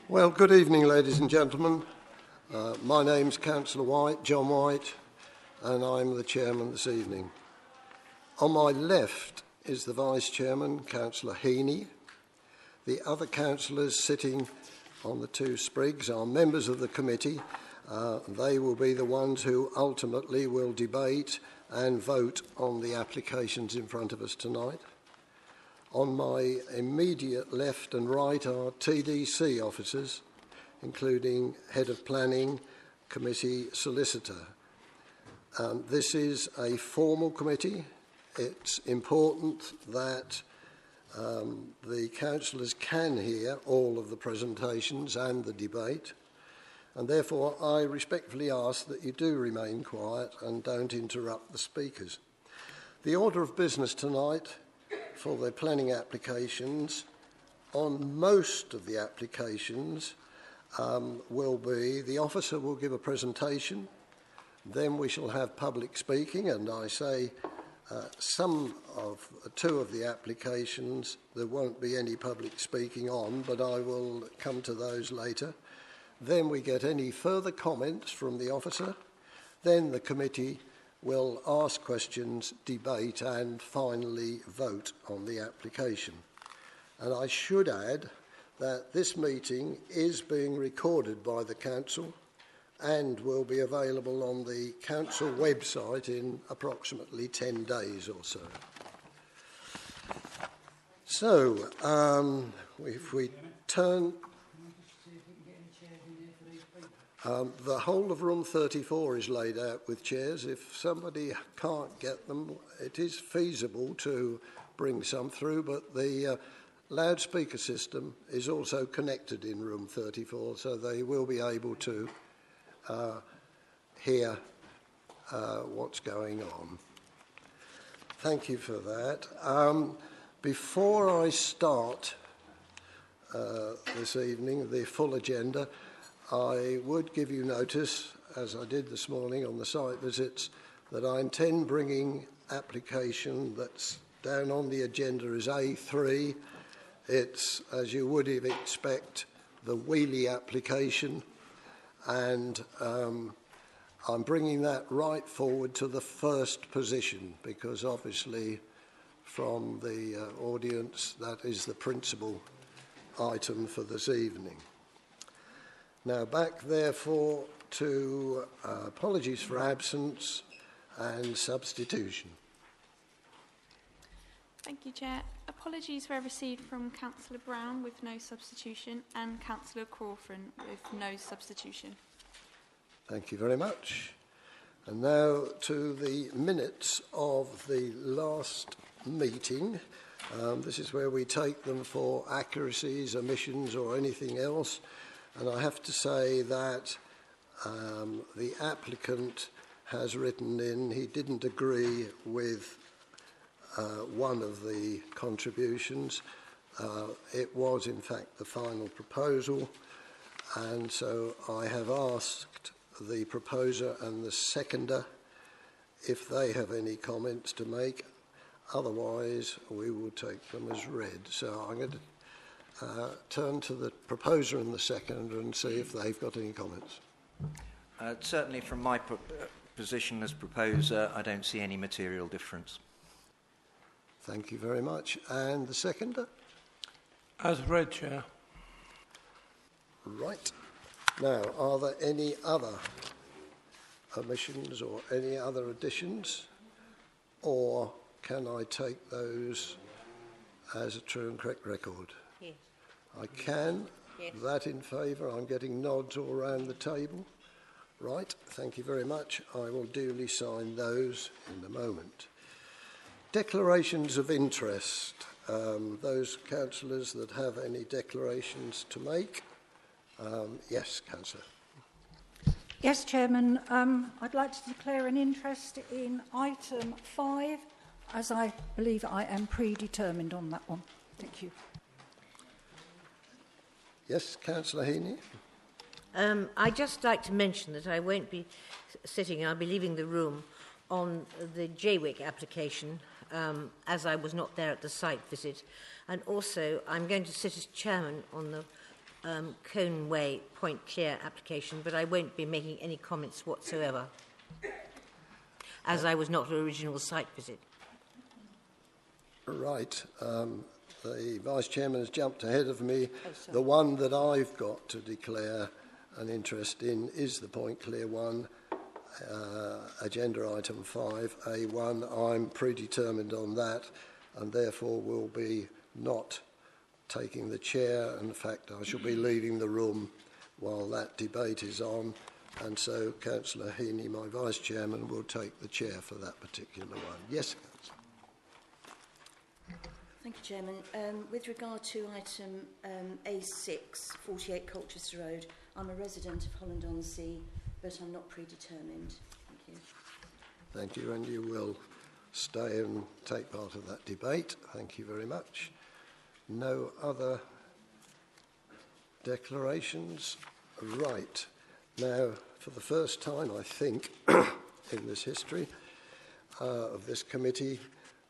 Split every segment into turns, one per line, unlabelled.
Well, good evening, ladies and gentlemen. My name's Councillor White, John White, and I'm the chairman this evening. On my left is the Vice Chairman, Councillor Heaney. The other councillors sitting on the two sprigs are members of the committee. They will be the ones who ultimately will debate and vote on the applications in front of us tonight. On my immediate left and right are TDC officers, including Head of Planning, Committee Solicitor. This is a formal committee. It's important that the councillors can hear all of the presentations and the debate, and therefore I respectfully ask that you do remain quiet and don't interrupt the speakers. The order of business tonight for the planning applications, on most of the applications, will be the officer will give a presentation, then we shall have public speaking, and I say two of the applications there won't be any public speaking on, but I will come to those later. Then we get any further comments from the officer, then the committee will ask questions, debate and finally vote on the application. And I should add that this meeting is being recorded by the council and will be available on the council website in approximately 10 days or so. So, if we turn... the whole of room 34 is laid out with chairs. If somebody can't get them, it is feasible to bring some through, but the loudspeaker system is also connected in room 34, so they will be able to hear what's going on. Thank you for that. Before I start this evening, the full agenda, I would give you notice, as I did this morning on the site visits, that I intend bringing application that's down on the agenda as A3. It's, as you would expect, the Weeley application, and I'm bringing that right forward to the first position because obviously from the audience that is the principal item for this evening. Now back therefore to apologies for absence and substitution.
Thank you, Chair. Apologies were received from Councillor Brown with no substitution and Councillor Crawford with no substitution.
Thank you very much. And now to the minutes of the last meeting. This is where we take them for accuracies, omissions or anything else. And I have to say that the applicant has written in he didn't agree with one of the contributions. It was, in fact, the final proposal. And so I have asked the proposer and the seconder if they have any comments to make. Otherwise, we will take them as read. So I'm going to turn to the proposer and the seconder and see if they've got any comments.
Certainly from my position as proposer, I don't see any material difference.
Thank you very much. And the seconder?
As read, Chair.
Right. Now, are there any other omissions or any other additions? Or can I take those as a true and correct record?
Yes.
I can.
Yes.
That in favour. I'm getting nods all around the table. Right. Thank you very much. I will duly sign those in a moment. Declarations of interest. Those councillors that have any declarations to make. Yes, Councillor.
Yes, Chairman. I'd like to declare an interest in item 5, as I believe I am predetermined on that one. Thank you.
Yes, Councillor Heaney.
I'd just like to mention that I won't be sitting, I'll be leaving the room on the JWIC application as I was not there at the site visit. And also, I'm going to sit as chairman on the Colne Way Point Clear application, but I won't be making any comments whatsoever, as I was not at the original site visit.
Right. The Vice Chairman has jumped ahead of me. The one that I've got to declare an interest in is the Point Clear one, agenda item 5A1. I'm predetermined on that and therefore will be not taking the chair. In fact, I shall be leaving the room while that debate is on, and so Councillor Heaney, my Vice Chairman, will take the chair for that particular one. Yes, Councillor.
Thank you, Chairman. With regard to item A6, 48 Colchester Road, I'm a resident of Holland-on-Sea, but I'm not predetermined. Thank you.
Thank you, and you will stay and take part of that debate. Thank you very much. No other declarations? Right. Now, for the first time, I think, in this history of this committee,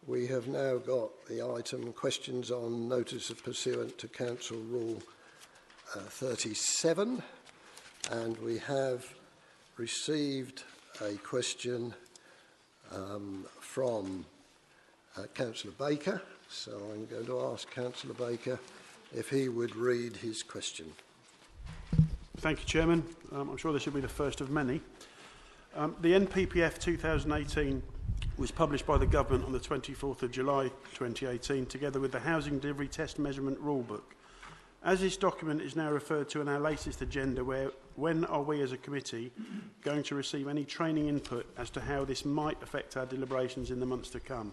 we have now got the item questions on notice of pursuant to Council Rule 37, and we have received a question from Councillor Baker, so I'm going to ask Councillor Baker if he would read his question.
Thank you, Chairman. I'm sure this will be the first of many. The NPPF 2018 was published by the Government on the 24th of July 2018, together with the Housing Delivery Test Measurement Rulebook. As this document is now referred to in our latest agenda, when are we as a committee going to receive any training input as to how this might affect our deliberations in the months to come?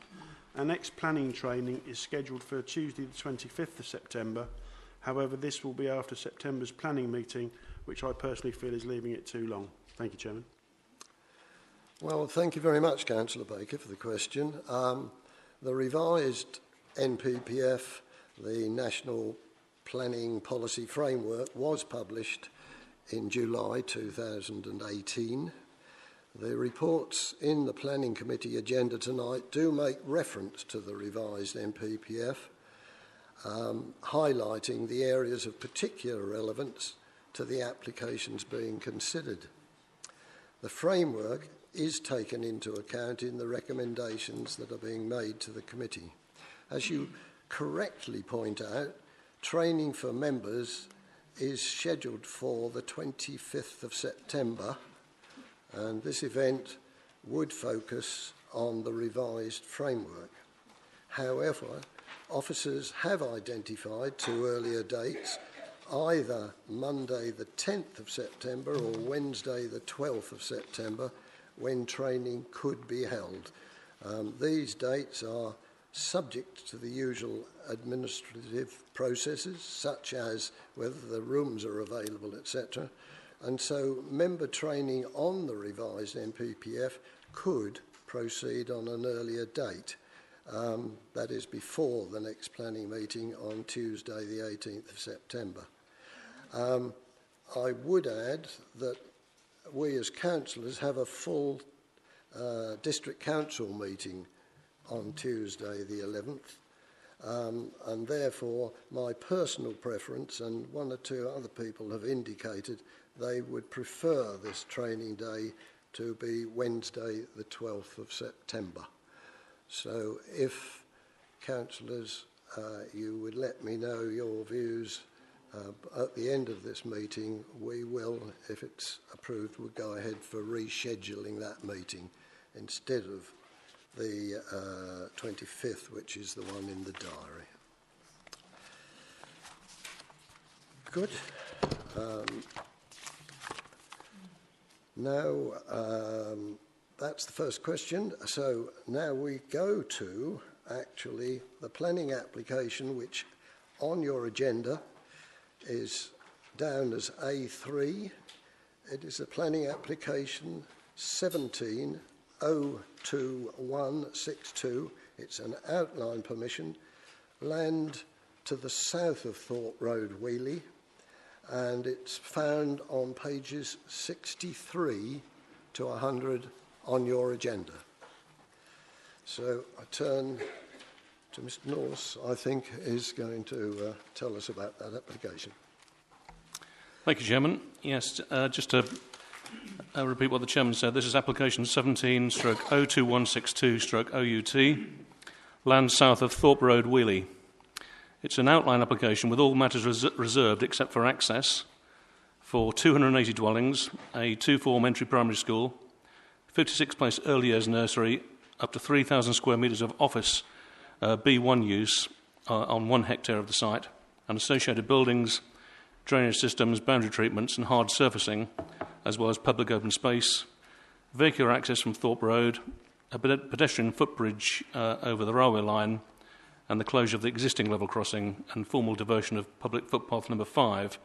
Our next planning training is scheduled for Tuesday the 25th of September. However, this will be after September's planning meeting, which I personally feel is leaving it too long. Thank you, Chairman.
Well, thank you very much, Councillor Baker, for the question. The revised NPPF, the National Planning Policy Framework, was published in July 2018. The reports in the Planning Committee agenda tonight do make reference to the revised NPPF, highlighting the areas of particular relevance to the applications being considered. The framework is taken into account in the recommendations that are being made to the committee. As you correctly point out, training for members is scheduled for the 25th of September, and this event would focus on the revised framework. However, officers have identified two earlier dates, either Monday the 10th of September or Wednesday the 12th of September, when training could be held. These dates are subject to the usual administrative processes, such as whether the rooms are available, etc. And so member training on the revised NPPF could proceed on an earlier date. That is before the next planning meeting on Tuesday the 18th of September. I would add that we as councillors have a full district council meeting on Tuesday the 11th, and therefore my personal preference, and one or two other people have indicated they would prefer this training day to be Wednesday the 12th of September. So if councillors, you would let me know your views at the end of this meeting, we will, if it's approved, we'll go ahead for rescheduling that meeting instead of the 25th, which is the one in the diary. Good. Now, that's the first question. So now we go to actually the planning application, which on your agenda is down as A3. It is a planning application 17-02162. It's an outline permission, land to the south of Thorpe Road, Weeley, and it's found on pages 63 to 100 on your agenda. So I turn to Mr. Norse, I think, is going to tell us about that application.
Thank you, Chairman. Yes, just to repeat what the Chairman said, this is application 17/02162/OUT, land south of Thorpe Road, Weeley. It's an outline application with all matters reserved except for access for 280 dwellings, a two-form entry primary school, 56-place early years nursery, up to 3,000 square metres of office B1 use on 1 hectare of the site, and associated buildings, drainage systems, boundary treatments and hard surfacing, as well as public open space, vehicular access from Thorpe Road, a pedestrian footbridge over the railway line, and the closure of the existing level crossing and formal diversion of public footpath number 5,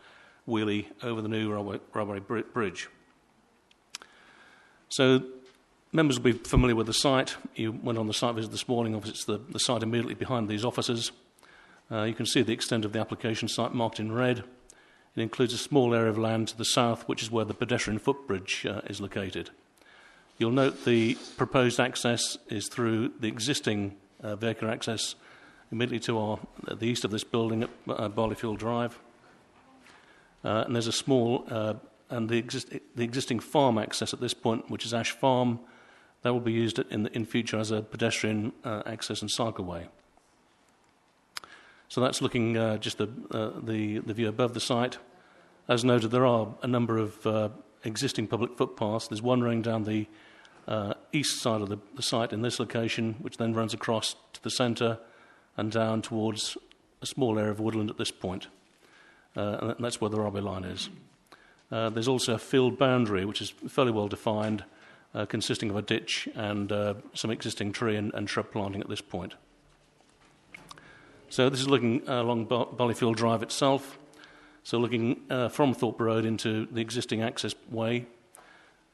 Weeley, over the new railway bridge. So members will be familiar with the site. You went on the site visit this morning. Obviously, it's the site immediately behind these offices. You can see the extent of the application site marked in red. It includes a small area of land to the south, which is where the pedestrian footbridge is located. You'll note the proposed access is through the existing vehicular access immediately to the east of this building at Barleyfield Drive. And there's a small, and the existing farm access at this point, which is Ash Farm, that will be used in future as a pedestrian access and cycleway. So that's looking just the view above the site. As noted, there are a number of existing public footpaths. There's one running down the east side of the site in this location, which then runs across to the centre and down towards a small area of woodland at this point. And that's where the railway line is. There's also a field boundary, which is fairly well defined, consisting of a ditch and some existing tree and shrub planting at this point. So this is looking along Barleyfield Drive itself. So looking from Thorpe Road into the existing access way.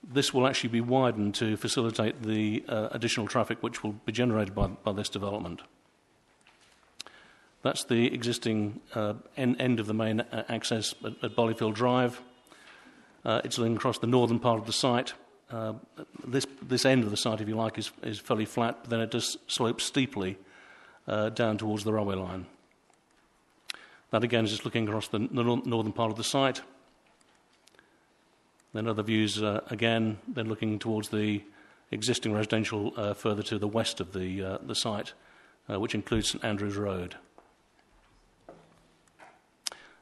This will actually be widened to facilitate the additional traffic which will be generated by this development. That's the existing end of the main access at Barleyfield Drive. It's looking across the northern part of the site. This end of the site, if you like, is fairly flat, but then it does slope steeply down towards the railway line. That again is just looking across the northern part of the site. Then other views again, then looking towards the existing residential further to the west of the site, which includes St Andrews Road.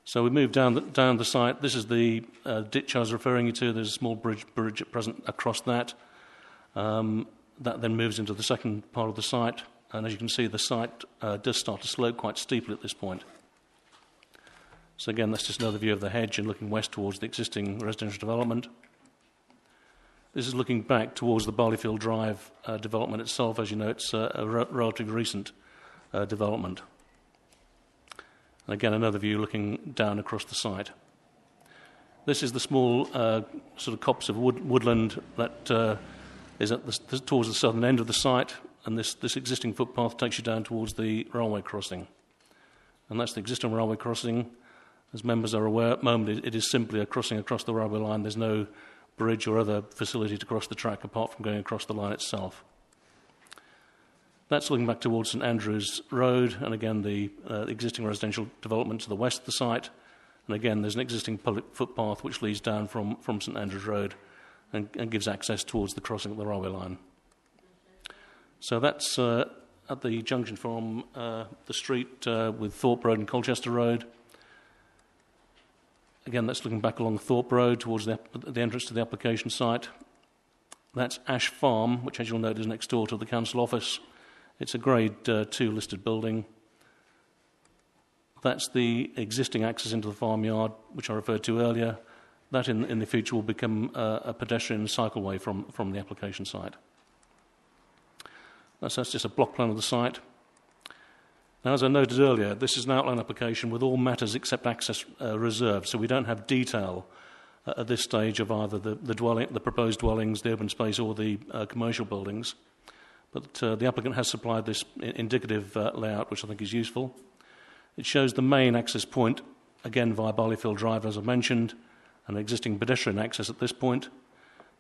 So we move down the site. This is the ditch I was referring you to. There's a small bridge at present across that. That then moves into the second part of the site. And as you can see, the site does start to slope quite steeply at this point. So again, that's just another view of the hedge and looking west towards the existing residential development. This is looking back towards the Barleyfield Drive development itself. As you know, it's a relatively recent development. And again, another view looking down across the site. This is the small sort of copse of woodland that is towards the southern end of the site, and this existing footpath takes you down towards the railway crossing. And that's the existing railway crossing. As members are aware, at the moment it is simply a crossing across the railway line. There's no bridge or other facility to cross the track apart from going across the line itself. That's looking back towards St Andrews Road, and again the existing residential development to the west of the site. And again, there's an existing public footpath which leads down from St Andrews Road and gives access towards the crossing of the railway line. So that's at the junction from the street with Thorpe Road and Colchester Road. Again, that's looking back along Thorpe Road towards the entrance to the application site. That's Ash Farm, which, as you'll note, is next door to the council office. It's a Grade 2 listed building. That's the existing access into the farmyard, which I referred to earlier. That, in the future, will become a pedestrian cycleway from the application site. That's just a block plan of the site. Now, as I noted earlier, this is an outline application with all matters except access reserved, so we don't have detail at this stage of either the proposed dwellings, the open space, or the commercial buildings. But the applicant has supplied this indicative layout, which I think is useful. It shows the main access point, again via Barleyfield Drive, as I mentioned, and existing pedestrian access at this point.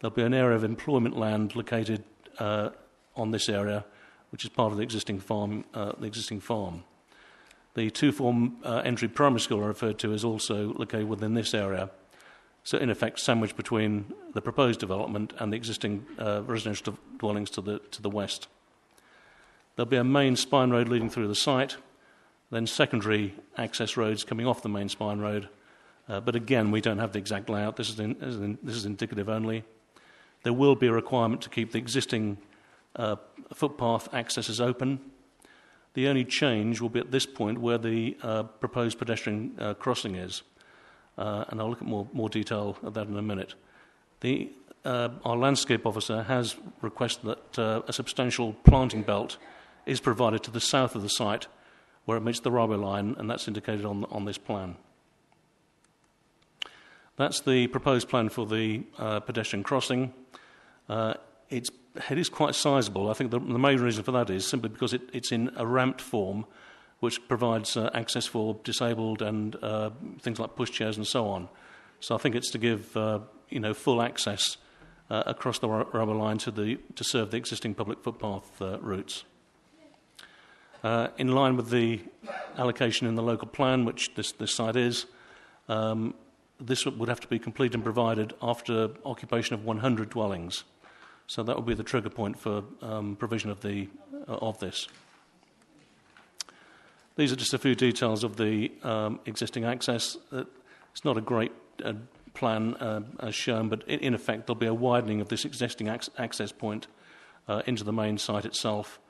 There'll be an area of employment land located on this area, which is part of the existing farm. The two-form entry primary school I referred to is also located within this area, so in effect sandwiched between the proposed development and the existing residential dwellings to the west. There'll be a main spine road leading through the site, then secondary access roads coming off the main spine road, but again we don't have the exact layout. This is indicative only. There will be a requirement to keep the existing footpath accesses open. The only change will be at this point where the proposed pedestrian crossing is, and I'll look at more detail of that in a minute. Our landscape officer has requested that a substantial planting belt is provided to the south of the site where it meets the railway line, and that's indicated on this plan. That's the proposed plan for the pedestrian crossing. It is quite sizable. I think the main reason for that is simply because it's in a ramped form, which provides access for disabled and things like pushchairs and so on. So I think it's to give full access across the railway line to serve the existing public footpath routes. In line with the allocation in the local plan, which this site is, this would have to be completed and provided after occupation of 100 dwellings. So that would be the trigger point for provision of this. These are just a few details of the existing access. It's not a great plan as shown, but in effect there'll be a widening of this existing access point into the main site itself.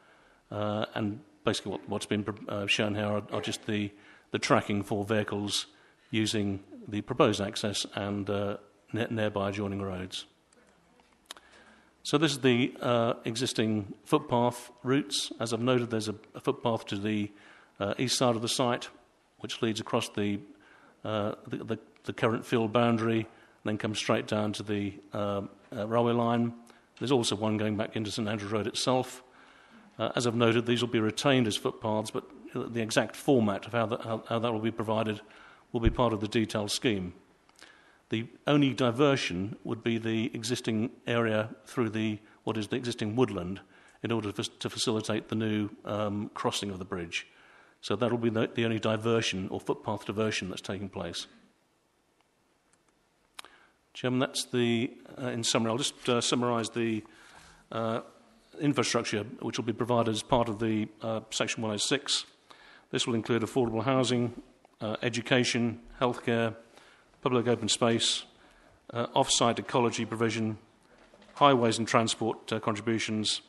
And basically what's been shown here are just the tracking for vehicles using the proposed access and nearby adjoining roads. So this is the existing footpath routes. As I've noted, there's a footpath to the east side of the site, which leads across the current field boundary, and then comes straight down to the railway line. There's also one going back into St Andrews Road itself. As I've noted, these will be retained as footpaths, but the exact format of how that will be provided will be part of the detailed scheme. The only diversion would be the existing area through what is the existing woodland in order to facilitate the new crossing of the bridge. So that will be the only diversion or footpath diversion that's taking place. Chairman, that's in summary. I'll just summarise the infrastructure which will be provided as part of the Section 106. This will include affordable housing, education, healthcare, public open space, off-site ecology provision, highways and transport contributions,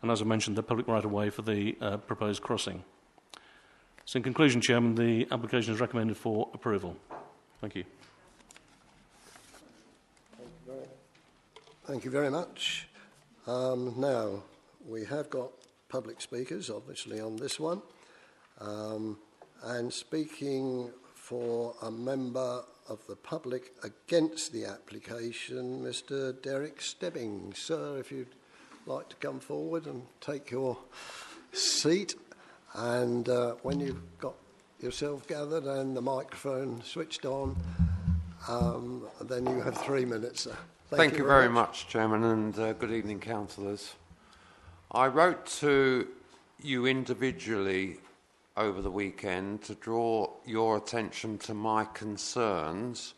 and as I mentioned, the public right-of-way for the proposed crossing. So in conclusion, Chairman, the application is recommended for approval. Thank you.
Thank you very much. Now, we have got public speakers, obviously, on this one. And speaking for a member of the public against the application, Mr. Derek Stebbing. Sir, if you'd like to come forward and take your seat. And when you've got yourself gathered and the microphone switched on, then you have 3 minutes, sir.
Thank you very much, Chairman, and good evening, councillors. I wrote to you individually over the weekend to draw your attention to my concerns,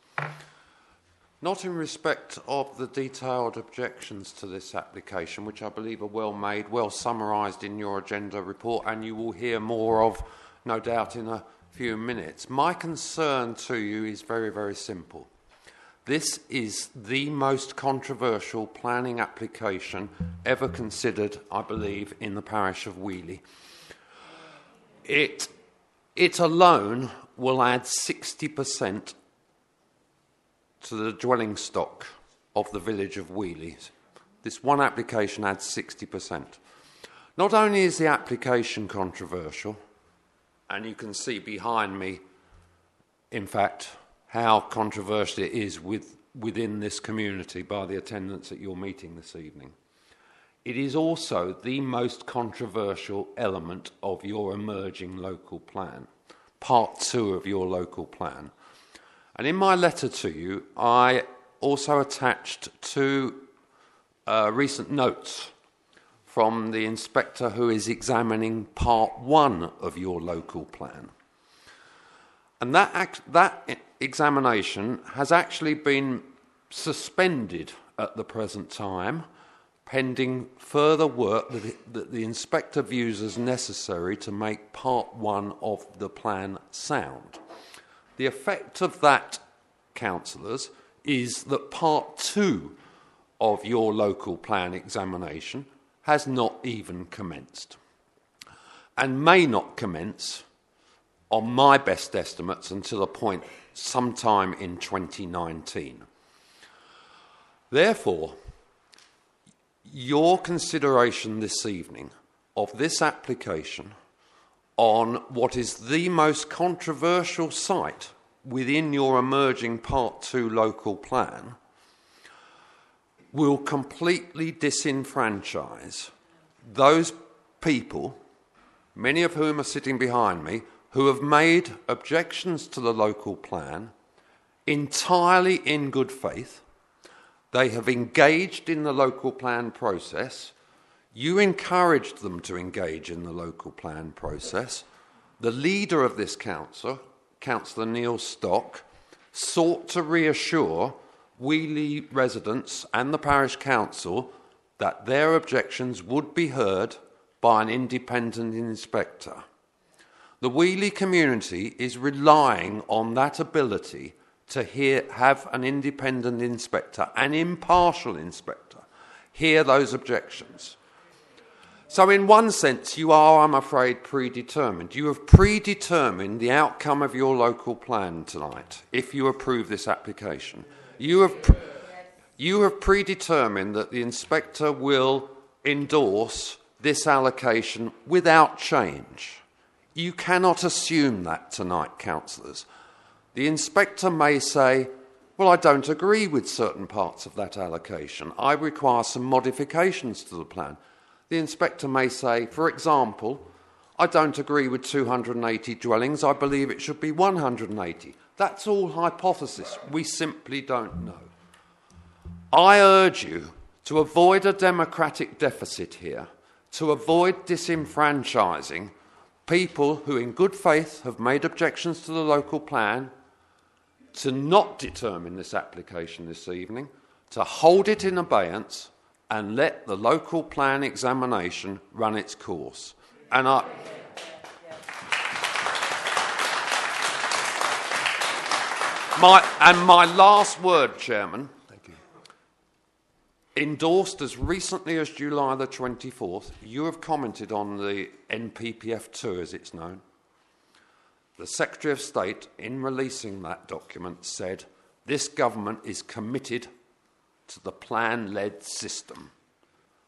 not in respect of the detailed objections to this application, which I believe are well made, well summarised in your agenda report, and you will hear more of, no doubt, in a few minutes. My concern to you is very, very simple. This is the most controversial planning application ever considered, I believe, in the parish of Weeley. It alone will add 60% to the dwelling stock of the village of Weeley. This one application adds 60%. Not only is the application controversial, and you can see behind me, in fact, how controversial it is within this community by the attendance at your meeting this evening. It is also the most controversial element of your emerging local plan, part 2 of your local plan. And in my letter to you, I also attached 2 recent notes from the inspector who is examining part 1 of your local plan. And that examination has actually been suspended at the present time, pending further work that the inspector views as necessary to make part 1 of the plan sound. The effect of that, councillors, is that part 2 of your local plan examination has not even commenced, and may not commence, on my best estimates, until a point sometime in 2019. Therefore, your consideration this evening of this application on what is the most controversial site within your emerging Part 2 local plan will completely disenfranchise those people, many of whom are sitting behind me, who have made objections to the local plan entirely in good faith. They have engaged in the local plan process. You encouraged them to engage in the local plan process. The leader of this council, Councillor Neil Stock, sought to reassure Weeley residents and the parish council that their objections would be heard by an independent inspector. The Weeley community is relying on that ability to have an independent inspector, an impartial inspector, hear those objections. So in one sense, you are, I'm afraid, predetermined. You have predetermined the outcome of your local plan tonight, if you approve this application. You have predetermined that the inspector will endorse this allocation without change. You cannot assume that tonight, councillors. The inspector may say, well, I don't agree with certain parts of that allocation. I require some modifications to the plan. The inspector may say, for example, I don't agree with 280 dwellings. I believe it should be 180. That's all hypothesis. We simply don't know. I urge you to avoid a democratic deficit here, to avoid disenfranchising people who in good faith have made objections to the local plan, to not determine this application this evening, to hold it in abeyance and let the local plan examination run its course. And my last word, Chairman, thank you. Endorsed as recently as July the 24th, you have commented on the NPPF2, as it's known. The Secretary of State, in releasing that document, said this government is committed to the plan-led system.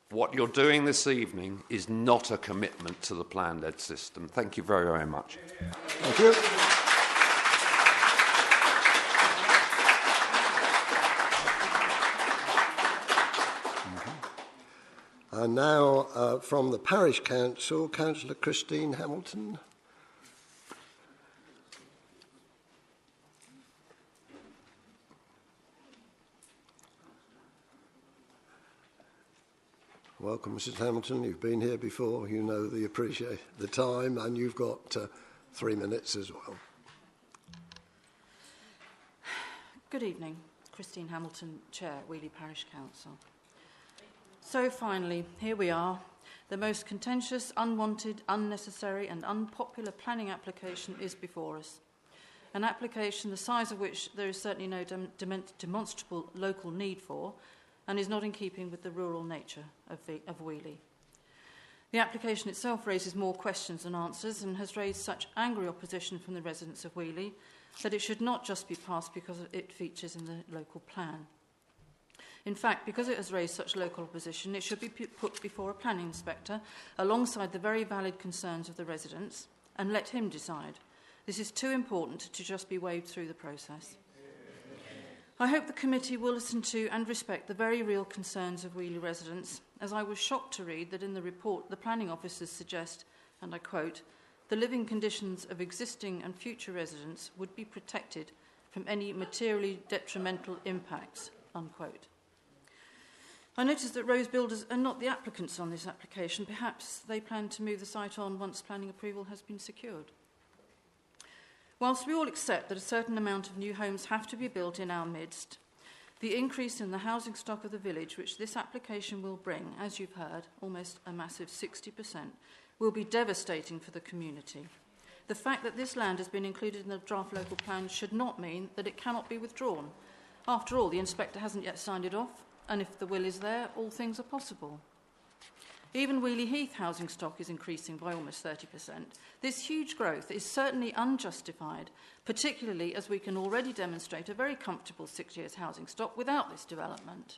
What you're doing this evening is not a commitment to the plan-led system. Thank you very, very much.
Thank you. And now, from the Parish Council, Councillor Christine Hamilton. Welcome, Mrs. Hamilton. You've been here before. You know appreciate the time, and you've got 3 minutes as well.
Good evening. Christine Hamilton, Chair, Weeley Parish Council. So finally, here we are, the most contentious, unwanted, unnecessary and unpopular planning application is before us. An application the size of which there is certainly no demonstrable local need for, and is not in keeping with the rural nature of Weeley. The application itself raises more questions than answers and has raised such angry opposition from the residents of Weeley that it should not just be passed because it features in the local plan. In fact, because it has raised such local opposition, it should be put before a planning inspector alongside the very valid concerns of the residents and let him decide. This is too important to just be waved through the process. I hope the committee will listen to and respect the very real concerns of Weeley residents, as I was shocked to read that in the report the planning officers suggest, and I quote, the living conditions of existing and future residents would be protected from any materially detrimental impacts, unquote. I notice that Rose Builders are not the applicants on this application. Perhaps they plan to move the site on once planning approval has been secured. Whilst we all accept that a certain amount of new homes have to be built in our midst, the increase in the housing stock of the village, which this application will bring, as you've heard, almost a massive 60%, will be devastating for the community. The fact that this land has been included in the draft local plan should not mean that it cannot be withdrawn. After all, the inspector hasn't yet signed it off, and if the will is there, all things are possible. Even Weeley Heath housing stock is increasing by almost 30%. This huge growth is certainly unjustified, particularly as we can already demonstrate a very comfortable 6 years housing stock without this development.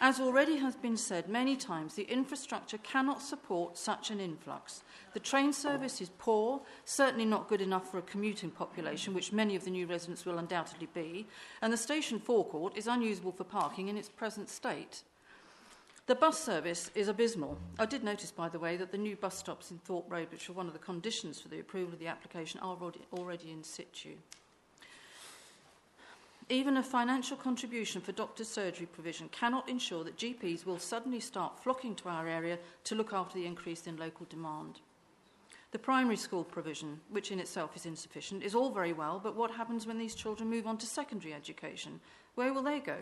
As already has been said many times, the infrastructure cannot support such an influx. The train service is poor, certainly not good enough for a commuting population, which many of the new residents will undoubtedly be, and the station forecourt is unusable for parking in its present state. The bus service is abysmal. I did notice, by the way, that the new bus stops in Thorpe Road, which were one of the conditions for the approval of the application, are already in situ. Even a financial contribution for doctor's surgery provision cannot ensure that GPs will suddenly start flocking to our area to look after the increase in local demand. The primary school provision, which in itself is insufficient, is all very well, but what happens when these children move on to secondary education? Where will they go?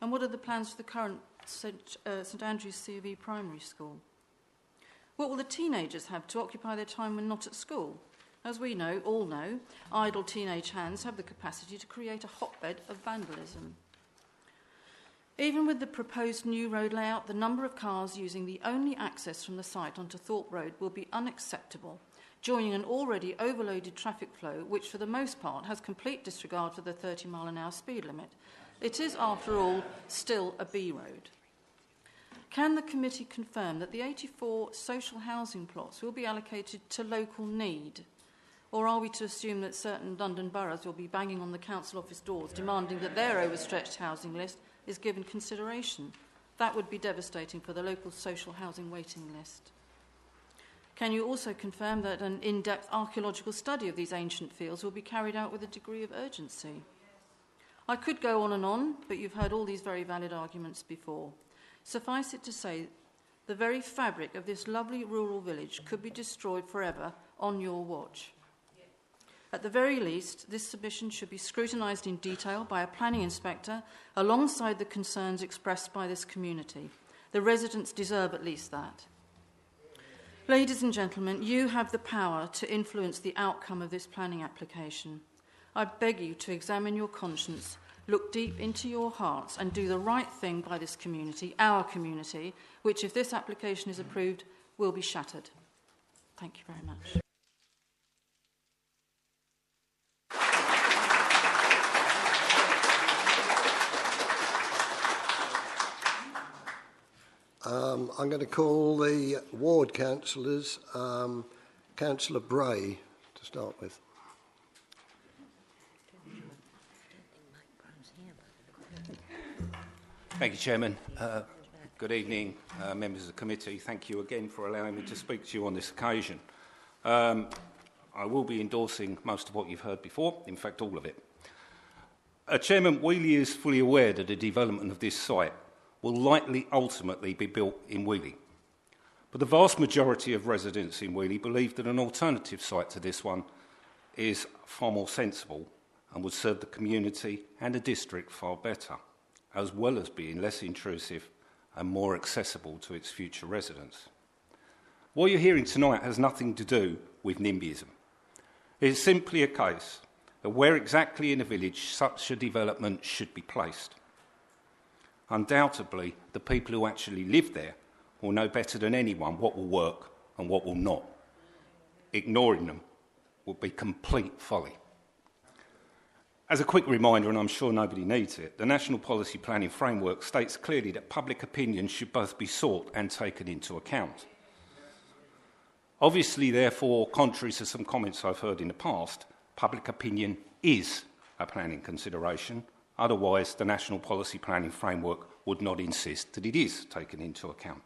And what are the plans for the current St Andrew's C of E primary school? What will the teenagers have to occupy their time when not at school? As we all know, idle teenage hands have the capacity to create a hotbed of vandalism. Even with the proposed new road layout, the number of cars using the only access from the site onto Thorpe Road will be unacceptable, joining an already overloaded traffic flow, which for the most part has complete disregard for the 30-mile-an-hour speed limit. It is, after all, still a B road. Can the committee confirm that the 84 social housing plots will be allocated to local need? Or are we to assume that certain London boroughs will be banging on the council office doors demanding that their overstretched housing list is given consideration? That would be devastating for the local social housing waiting list. Can you also confirm that an in-depth archaeological study of these ancient fields will be carried out with a degree of urgency? I could go on, but you've heard all these very valid arguments before. Suffice it to say, the very fabric of this lovely rural village could be destroyed forever on your watch. At the very least, this submission should be scrutinised in detail by a planning inspector alongside the concerns expressed by this community. The residents deserve at least that. Ladies and gentlemen, you have the power to influence the outcome of this planning application. I beg you to examine your conscience, look deep into your hearts and do the right thing by this community, our community, which, if this application is approved, will be shattered. Thank you very much.
I'm going to call the ward councillors, Councillor Bray to start with.
Thank you, Chairman. Good evening, members of the committee. Thank you again for allowing me to speak to you on this occasion. I will be endorsing most of what you've heard before, in fact all of it. Chairman, Weeley is fully aware that the development of this site will likely ultimately be built in Weeley. But the vast majority of residents in Weeley believe that an alternative site to this one is far more sensible and would serve the community and the district far better, as well as being less intrusive and more accessible to its future residents. What you're hearing tonight has nothing to do with NIMBYism. It is simply a case of where exactly in a village such a development should be placed. Undoubtedly, the people who actually live there will know better than anyone what will work and what will not. Ignoring them would be complete folly. As a quick reminder, and I'm sure nobody needs it, the National Policy Planning Framework states clearly that public opinion should both be sought and taken into account. Obviously, therefore, contrary to some comments I've heard in the past, public opinion is a planning consideration. Otherwise, the National Policy Planning Framework would not insist that it is taken into account.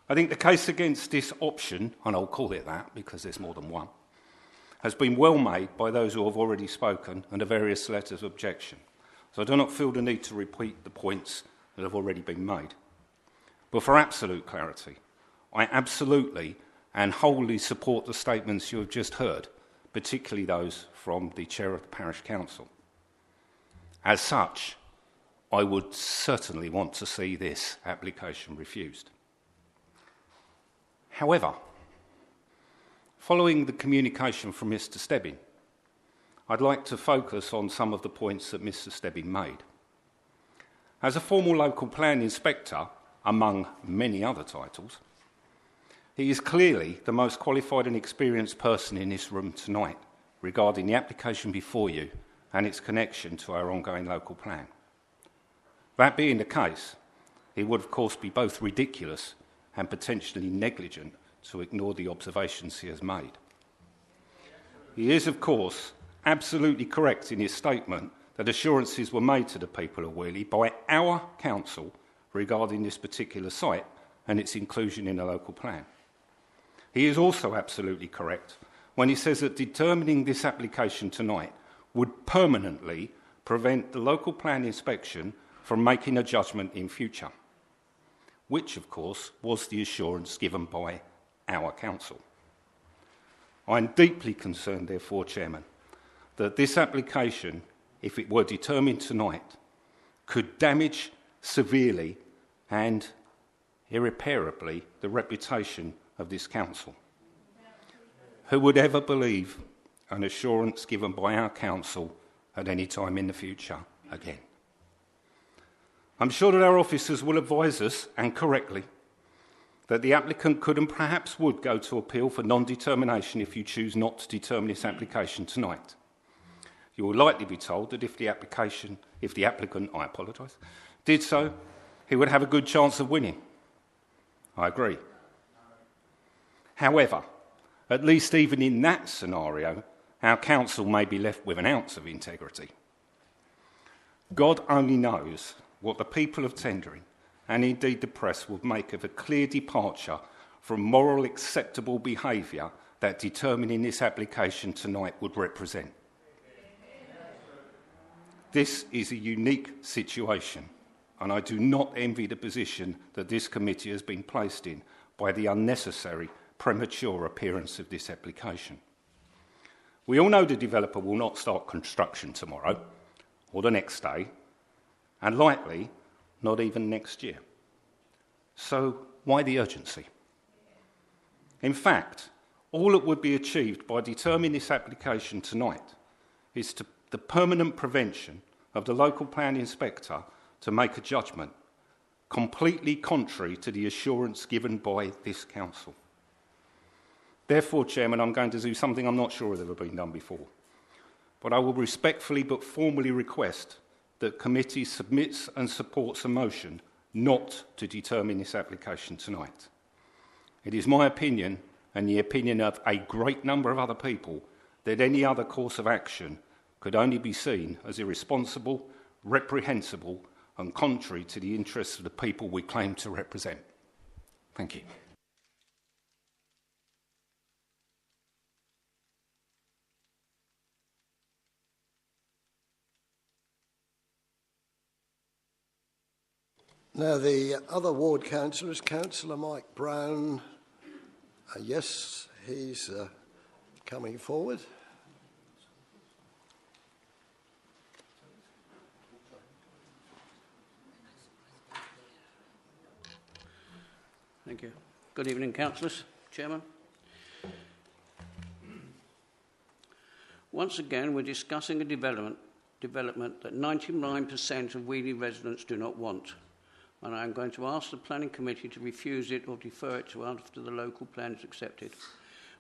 I think the case against this option, and I'll call it that because there's more than one, has been well made by those who have already spoken and the various letters of objection. So I do not feel the need to repeat the points that have already been made. But for absolute clarity, I absolutely and wholly support the statements you have just heard, particularly those from the Chair of the Parish Council. As such, I would certainly want to see this application refused. However, following the communication from Mr Stebbing, I'd like to focus on some of the points that Mr Stebbing made. As a former local plan inspector, among many other titles, he is clearly the most qualified and experienced person in this room tonight regarding the application before you and its connection to our ongoing local plan. That being the case, it would of course be both ridiculous and potentially negligent to ignore the observations he has made. He is of course absolutely correct in his statement that assurances were made to the people of Weeley by our council regarding this particular site and its inclusion in a local plan. He is also absolutely correct when he says that determining this application tonight would permanently prevent the local plan inspection from making a judgment in future, which of course was the assurance given by our council. I am deeply concerned, therefore, Chairman, that this application, if it were determined tonight, could damage severely and irreparably the reputation of this council. Who would ever believe an assurance given by our council at any time in the future again? I'm sure that our officers will advise us, and correctly, that the applicant could and perhaps would go to appeal for non-determination if you choose not to determine this application tonight. You will likely be told that if the applicant, did so, he would have a good chance of winning. I agree. However, at least even in that scenario, our council may be left with an ounce of integrity. God only knows what the people of Tendring, and indeed the press, would make of a clear departure from moral acceptable behaviour that determining this application tonight would represent. This is a unique situation, and I do not envy the position that this committee has been placed in by the unnecessary, premature appearance of this application. We all know the developer will not start construction tomorrow or the next day, and likely not even next year. So why the urgency? In fact, all that would be achieved by determining this application tonight is the permanent prevention of the local plan inspector to make a judgment completely contrary to the assurance given by this council. Therefore, Chairman, I'm going to do something I'm not sure has ever been done before, but I will respectfully but formally request that committee submits and supports a motion not to determine this application tonight. It is my opinion, and the opinion of a great number of other people, that any other course of action could only be seen as irresponsible, reprehensible, and contrary to the interests of the people we claim to represent. Thank you.
Now, the other ward councillors, Councillor Mike Brown, yes, he's coming forward.
Thank you. Good evening, councillors, Chairman. Once again, we're discussing a development that 99% of Weeley residents do not want, and I am going to ask the Planning Committee to refuse it or defer it to after the local plan is accepted.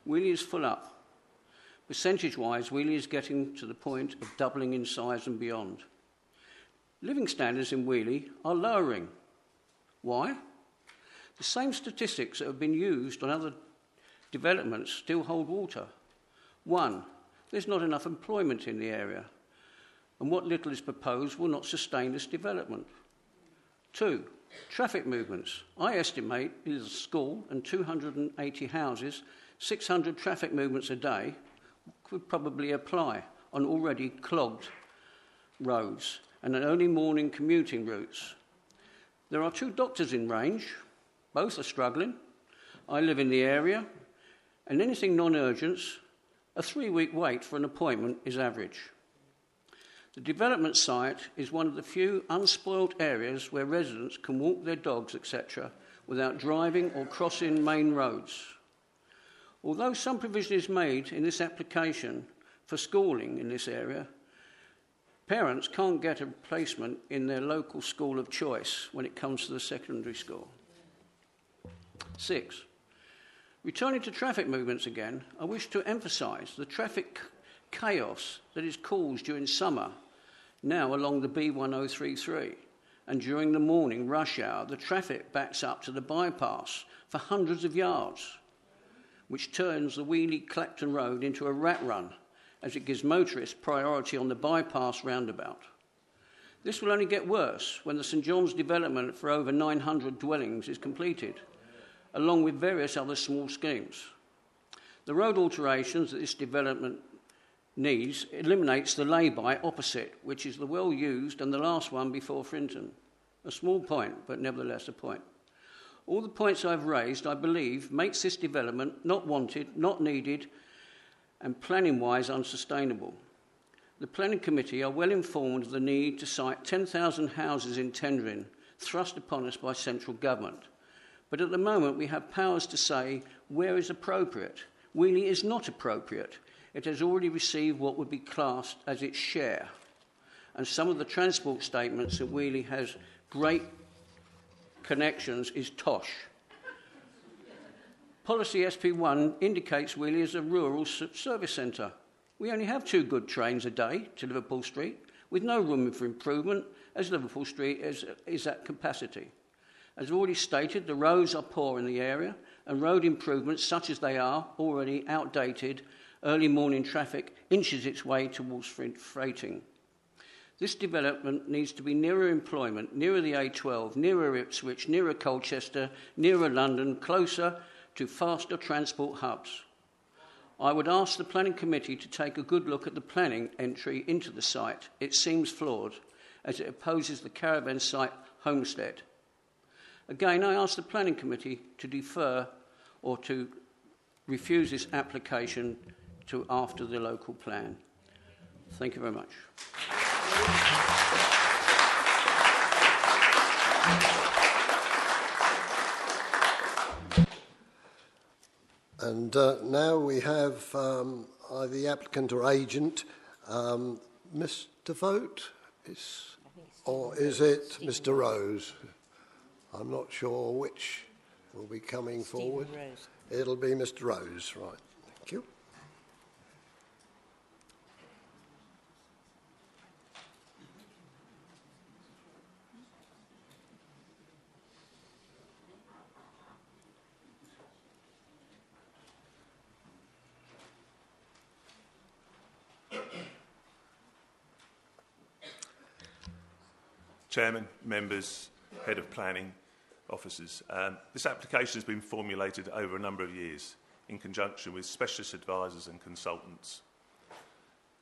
Weeley is full up. Percentage-wise, Weeley is getting to the point of doubling in size and beyond. Living standards in Weeley are lowering. Why? The same statistics that have been used on other developments still hold water. 1, there's not enough employment in the area, and what little is proposed will not sustain this development. 2, traffic movements. I estimate is a school and 280 houses, 600 traffic movements a day could probably apply on already clogged roads and early morning commuting routes. There are 2 doctors in range. Both are struggling. I live in the area, and anything non-urgent, a 3-week wait for an appointment is average. The development site is one of the few unspoilt areas where residents can walk their dogs, etc., without driving or crossing main roads. Although some provision is made in this application for schooling in this area, parents can't get a placement in their local school of choice when it comes to the secondary school. 6. Returning to traffic movements again, I wish to emphasise the traffic chaos that is caused during summer now along the B1033, and during the morning rush hour the traffic backs up to the bypass for hundreds of yards, which turns the Weeley Clacton Road into a rat run as it gives motorists priority on the bypass roundabout. This will only get worse when the St John's development for over 900 dwellings is completed, along with various other small schemes. The road alterations that this development needs eliminates the lay-by opposite, which is the well-used and the last one before Frinton. A small point, but nevertheless a point. All the points I've raised, I believe, makes this development not wanted, not needed, and planning-wise unsustainable. The Planning Committee are well informed of the need to site 10,000 houses in tendering, thrust upon us by central government. But at the moment we have powers to say where is appropriate. Weeley is not appropriate. It has already received what would be classed as its share. And some of the transport statements that Weeley has great connections is tosh. Policy SP1 indicates Weeley as a rural service centre. We only have 2 good trains a day to Liverpool Street, with no room for improvement, as Liverpool Street is at capacity. As already stated, the roads are poor in the area, and road improvements, such as they are, already outdated. Early morning traffic inches its way towards freighting. This development needs to be nearer employment, nearer the A12, nearer Ipswich, nearer Colchester, nearer London, closer to faster transport hubs. I would ask the Planning Committee to take a good look at the planning entry into the site. It seems flawed, as it opposes the caravan site homestead. Again, I ask the Planning Committee to defer or to refuse this application to after the local plan. Thank you very much.
And now we have the applicant or agent, Mr. Vote, or is it Mr. Rose? I'm not sure which will be coming forward.
Rose.
It'll be Mr. Rose, right. Thank you.
Chairman, members, Head of Planning, officers. This application has been formulated over a number of years in conjunction with specialist advisors and consultants.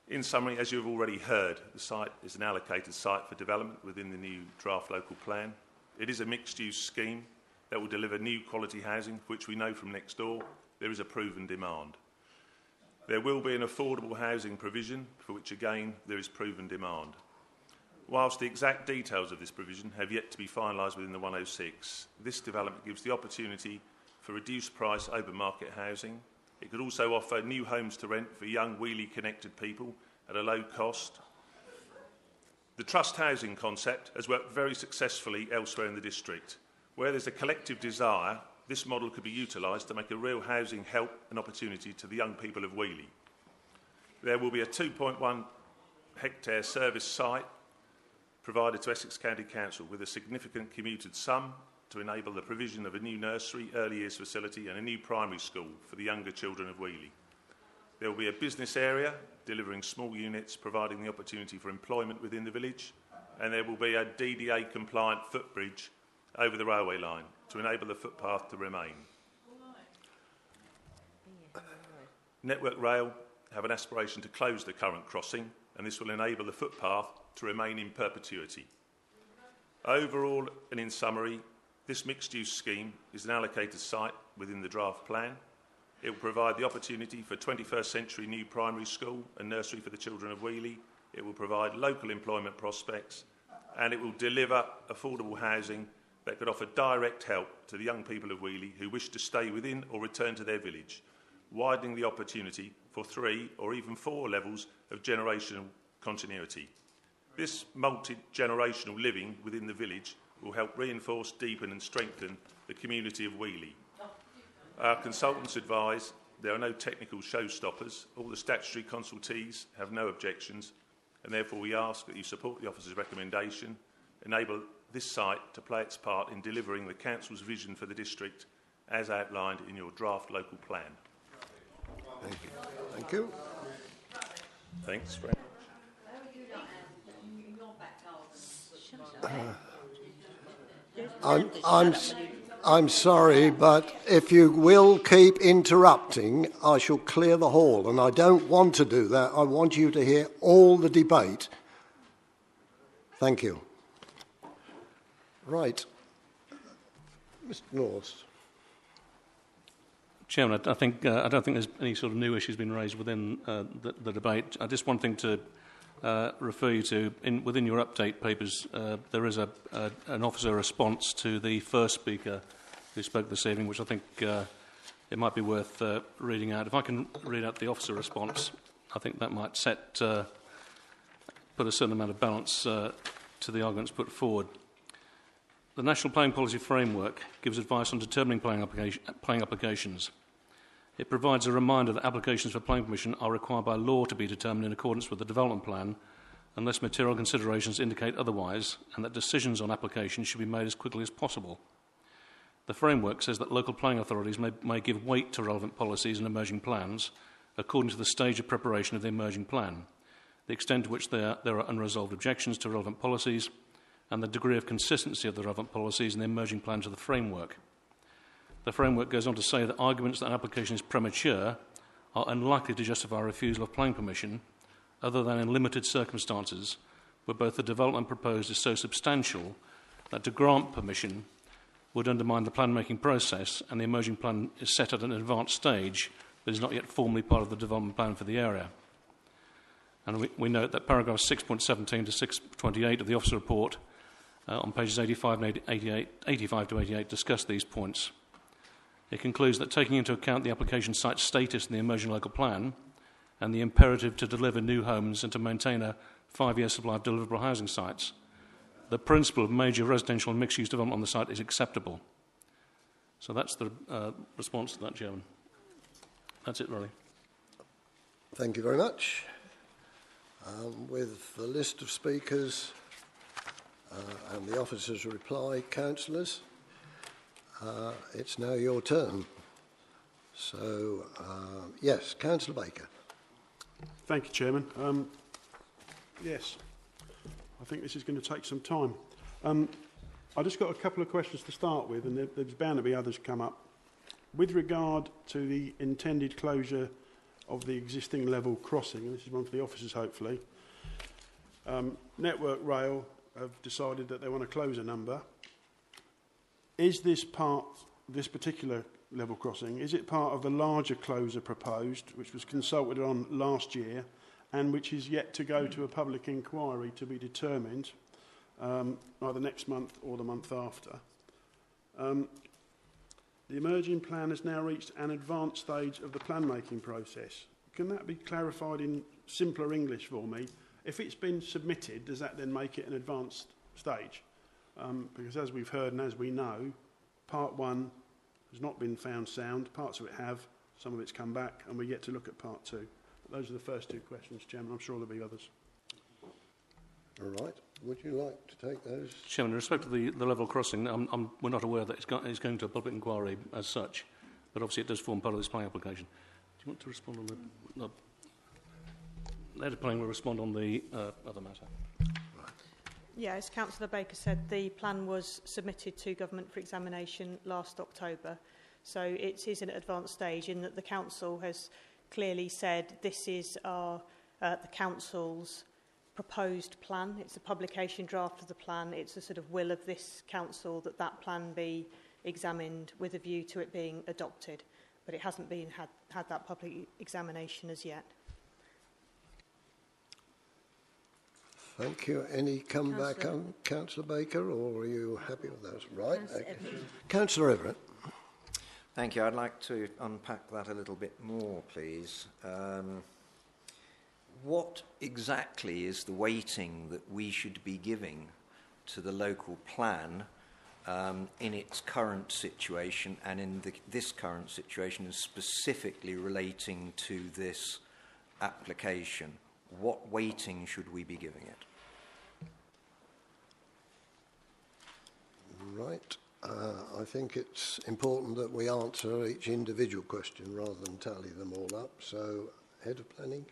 In summary, as you've already heard, the site is an allocated site for development within the new draft local plan. It is a mixed-use scheme that will deliver new quality housing, which we know from next door there is a proven demand. There will be an affordable housing provision, for which again there is proven demand. Whilst the exact details of this provision have yet to be finalised within the 106, this development gives the opportunity for reduced price open market housing. It could also offer new homes to rent for young Weeley connected people at a low cost. The trust housing concept has worked very successfully elsewhere in the district. Where there's a collective desire, this model could be utilised to make a real housing help and opportunity to the young people of Weeley. There will be a 2.1 hectare service site provided to Essex County Council with a significant commuted sum to enable the provision of a new nursery, early years facility and a new primary school for the younger children of Weeley. There will be a business area delivering small units providing the opportunity for employment within the village, and there will be a DDA compliant footbridge over the railway line to enable the footpath to remain. Network Rail have an aspiration to close the current crossing, and this will enable the footpath to remain in perpetuity. Overall, and in summary, this mixed-use scheme is an allocated site within the draft plan. It will provide the opportunity for 21st century new primary school and nursery for the children of Weeley. It will provide local employment prospects, and it will deliver affordable housing that could offer direct help to the young people of Weeley who wish to stay within or return to their village, widening the opportunity for 3 or even 4 levels of generational continuity. This multi-generational living within the village will help reinforce, deepen and strengthen the community of Weeley. Our consultants advise there are no technical showstoppers. All the statutory consultees have no objections, and therefore we ask that you support the officer's recommendation, enable this site to play its part in delivering the council's vision for the district as outlined in your draft local plan.
Thank you. Thank you.
Thanks, Frank.
I'm sorry, but if you will keep interrupting, I shall clear the hall, and I don't want to do that. I want you to hear all the debate. Thank you. Right. Mr. North.
Chairman, I don't think there's any sort of new issues been raised within the debate. Just one thing to refer you to, within your update papers, there is an officer response to the first speaker who spoke this evening, which I think it might be worth reading out. If I can read out the officer response, I think that might put a certain amount of balance to the arguments put forward. The National Planning Policy Framework gives advice on determining planning applications. It provides a reminder that applications for planning permission are required by law to be determined in accordance with the development plan unless material considerations indicate otherwise, and that decisions on applications should be made as quickly as possible. The framework says that local planning authorities may give weight to relevant policies and emerging plans according to the stage of preparation of the emerging plan, the extent to which there are unresolved objections to relevant policies, and the degree of consistency of the relevant policies and the emerging plans of the framework. The framework goes on to say that arguments that an application is premature are unlikely to justify a refusal of planning permission, other than in limited circumstances where both the development proposed is so substantial that to grant permission would undermine the plan-making process and the emerging plan is set at an advanced stage but is not yet formally part of the development plan for the area. And we note that paragraphs 6.17 to 6.28 of the Officer Report on pages 85 to 88 discuss these points. It concludes that taking into account the application site's status in the emerging local plan and the imperative to deliver new homes and to maintain a 5-year supply of deliverable housing sites, the principle of major residential and mixed-use development on the site is acceptable. So that's the response to that, Chairman. That's it, really.
Thank you very much. With the list of speakers and the officer's reply, councillors, it's now your turn. So, yes, Councillor Baker.
Thank you, Chairman. Yes, I think this is going to take some time. I just got a couple of questions to start with, and there's bound to be others come up. With regard to the intended closure of the existing level crossing, and this is one for the officers hopefully, Network Rail have decided that they want to close a number. Is this particular level crossing, is it part of the larger closure proposed, which was consulted on last year and which is yet to go to a public inquiry to be determined either next month or the month after? The emerging plan has now reached an advanced stage of the plan-making process. Can that be clarified in simpler English for me? If it's been submitted, does that then make it an advanced stage? Because as we've heard and as we know, Part 1 has not been found sound, parts of it have, some of it's come back, and we get to look at Part 2. Those are the first two questions, Chairman. I'm sure there'll be others.
All right. Would you like to take those?
Chairman, in respect to the level crossing, we're not aware that it's going to a public inquiry as such, but obviously it does form part of this planning application. Do you want to respond on the... The head of planning will respond on the other matter.
Yeah, as Councillor Baker said, the plan was submitted to Government for examination last October. So it is in an advanced stage in that the Council has clearly said this is the Council's proposed plan. It's a publication draft of the plan. It's a sort of will of this council that that plan be examined with a view to it being adopted. But it hasn't been had that public examination as yet.
Thank you. Any comeback on Councillor Baker, or are you happy with that? Right. Councillor Everett.
Thank you. I'd like to unpack that a little bit more, please. What exactly is the weighting that we should be giving to the local plan in its current situation and in this current situation, and specifically relating to this application? What weighting should we be giving it?
Right. I think it's important that we answer each individual question rather than tally them all up. So, Head of Planning.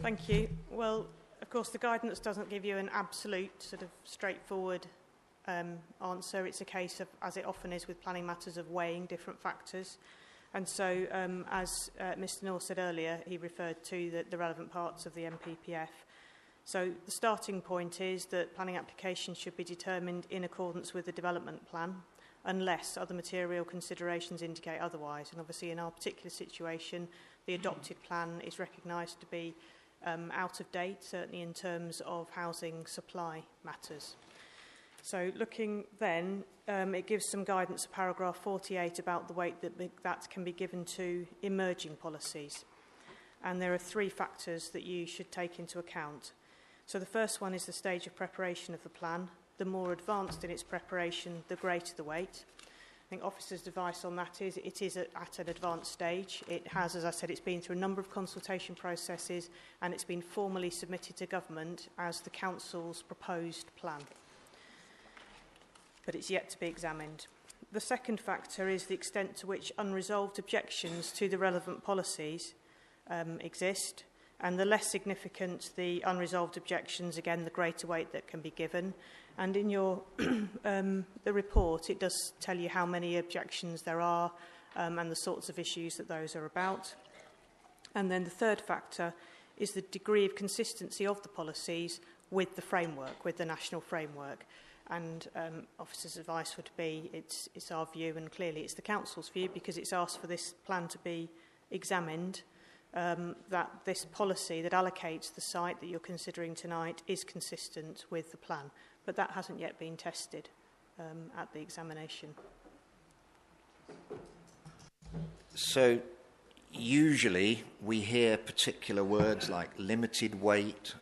Thank you. Well, of course, the guidance doesn't give you an absolute sort of straightforward answer. It's a case of, as it often is with planning matters, of weighing different factors. And so, as Mr North said earlier, he referred to the relevant parts of the NPPF. So the starting point is that planning applications should be determined in accordance with the development plan, unless other material considerations indicate otherwise. And obviously, in our particular situation, the adopted plan is recognised to be out of date, certainly in terms of housing supply matters. So looking then, it gives some guidance, paragraph 48, about the weight that can be given to emerging policies. And there are three factors that you should take into account. So the first one is the stage of preparation of the plan. The more advanced in its preparation, the greater the weight. I think officers' advice on that is it is at an advanced stage. It has, as I said, it's been through a number of consultation processes and it's been formally submitted to government as the council's proposed plan. But it's yet to be examined. The second factor is the extent to which unresolved objections to the relevant policies exist. And the less significant the unresolved objections, again, the greater weight that can be given. And in your the report, it does tell you how many objections there are and the sorts of issues that those are about. And then the third factor is the degree of consistency of the policies with the framework, with the national framework. And officers' advice would be, it's our view, and clearly it's the council's view, because it's asked for this plan to be examined, that this policy that allocates the site that you're considering tonight is consistent with the plan. But that hasn't yet been tested at the examination.
So usually we hear particular words like limited weight,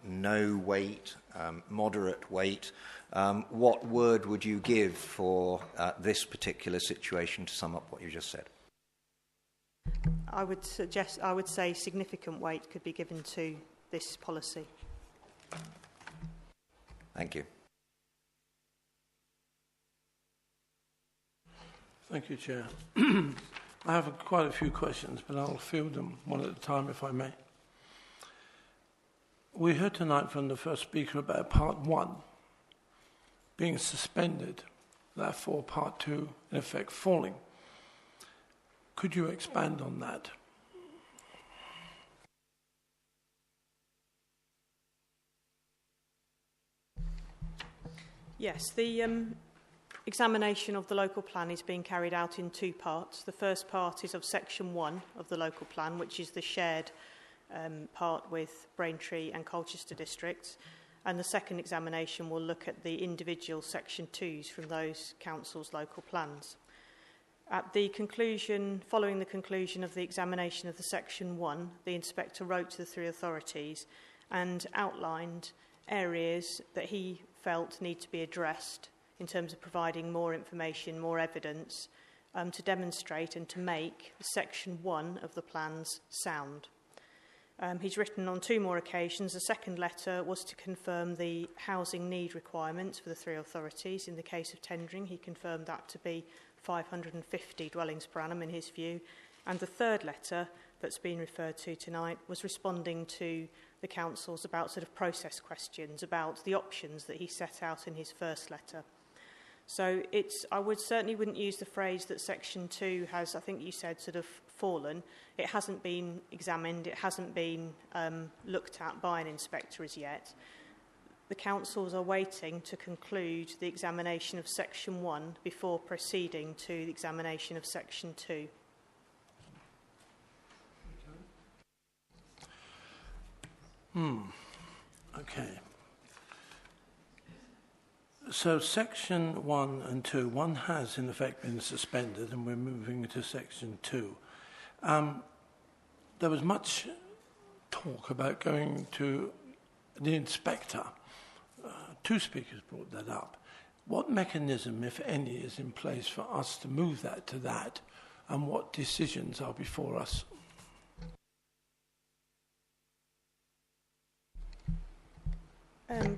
no weight, moderate weight. What word would you give for this particular situation to sum up what you just said?
I would say significant weight could be given to this policy.
Thank you.
Thank you, Chair. I have quite a few questions, but I'll field them one at a time, if I may. We heard tonight from the first speaker about Part 1 being suspended, therefore Part 2, in effect, falling. Could you expand on that?
Yes, the examination of the local plan is being carried out in two parts. The first part is of Section 1 of the local plan, which is the shared part with Braintree and Colchester districts. And the second examination will look at the individual Section 2s from those councils' local plans. At the conclusion, following the conclusion of the examination of the Section 1, the inspector wrote to the three authorities and outlined areas that he felt need to be addressed in terms of providing more information, more evidence to demonstrate and to make Section 1 of the plans sound. He's written on two more occasions. The second letter was to confirm the housing need requirements for the three authorities. In the case of tendering, he confirmed that to be 550 dwellings per annum in his view. And the third letter that's been referred to tonight was responding to the councils about sort of process questions, about the options that he set out in his first letter. So I certainly wouldn't use the phrase that Section 2 has, I think you said, sort of fallen. It hasn't been examined, it hasn't been looked at by an inspector as yet. The councils are waiting to conclude the examination of Section 1 before proceeding to the examination of Section 2.
Okay. So Section 1 and 2, one has in effect been suspended and we're moving to Section 2. There was much talk about going to the inspector. Two speakers brought that up. What mechanism, if any, is in place for us to move that to that, and what decisions are before us?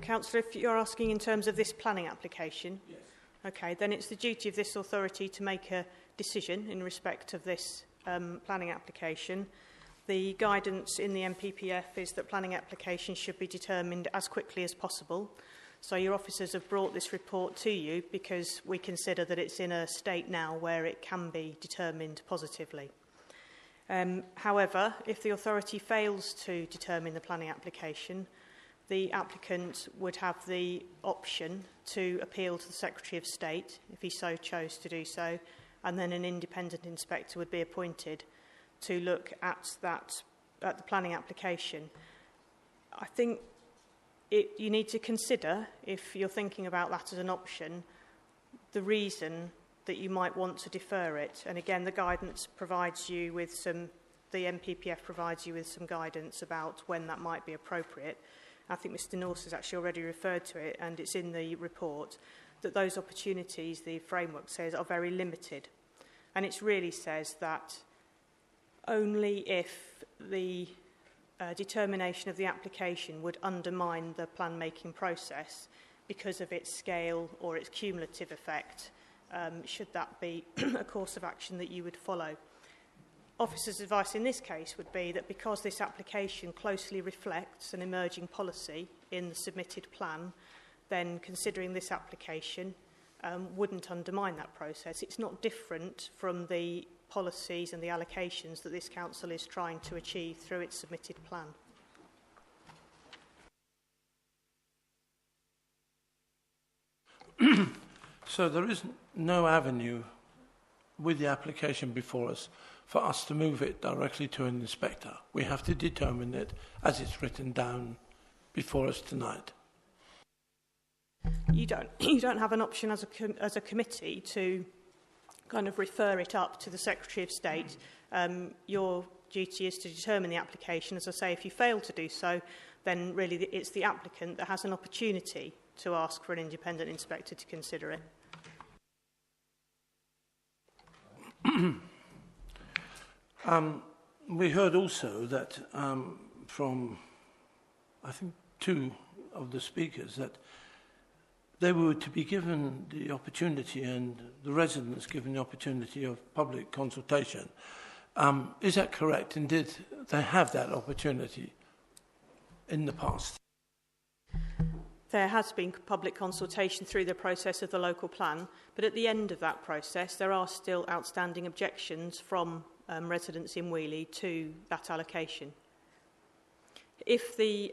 Councillor, if you're asking in terms of this planning application, yes. Okay, then it's the duty of this authority to make a decision in respect of this planning application. The guidance in the NPPF is that planning applications should be determined as quickly as possible. So your officers have brought this report to you because we consider that it's in a state now where it can be determined positively. However, if the authority fails to determine the planning application, the applicant would have the option to appeal to the Secretary of State if he so chose to do so, and then an independent inspector would be appointed to look at the planning application. I think you need to consider, if you're thinking about that as an option, the reason that you might want to defer it. And again, the guidance provides you with the NPPF provides you with some guidance about when that might be appropriate. I think Mr Norse has actually already referred to it, and it's in the report, that those opportunities, the framework says, are very limited. And it really says that only if the determination of the application would undermine the plan-making process because of its scale or its cumulative effect, should that be a course of action that you would follow. Officers' advice in this case would be that because this application closely reflects an emerging policy in the submitted plan, then considering this application wouldn't undermine that process. It's not different from the policies and the allocations that this council is trying to achieve through its submitted plan.
So there is no avenue with the application before us for us to move it directly to an inspector. We have to determine it as it's written down before us tonight.
You don't have an option as a committee to kind of refer it up to the Secretary of State. Your duty is to determine the application. As I say, if you fail to do so, then really it's the applicant that has an opportunity to ask for an independent inspector to consider it.
We heard also that from, I think, two of the speakers that they were to be given the opportunity, and the residents given the opportunity of public consultation. Is that correct? And did they have that opportunity in the past?
There has been public consultation through the process of the local plan, but at the end of that process, there are still outstanding objections from residents in Weeley to that allocation. If the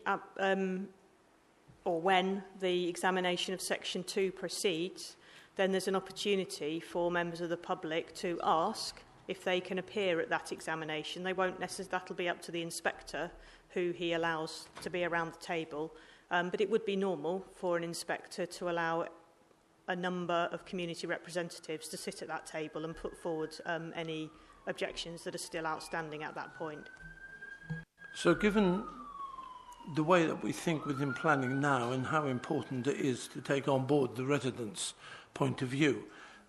or when the examination of Section 2 proceeds, then there's an opportunity for members of the public to ask if they can appear at that examination. They won't necessarily, that'll be up to the inspector who he allows to be around the table, but it would be normal for an inspector to allow a number of community representatives to sit at that table and put forward any objections that are still outstanding at that point.
So given the way that we think within planning now and how important it is to take on board the residents' point of view,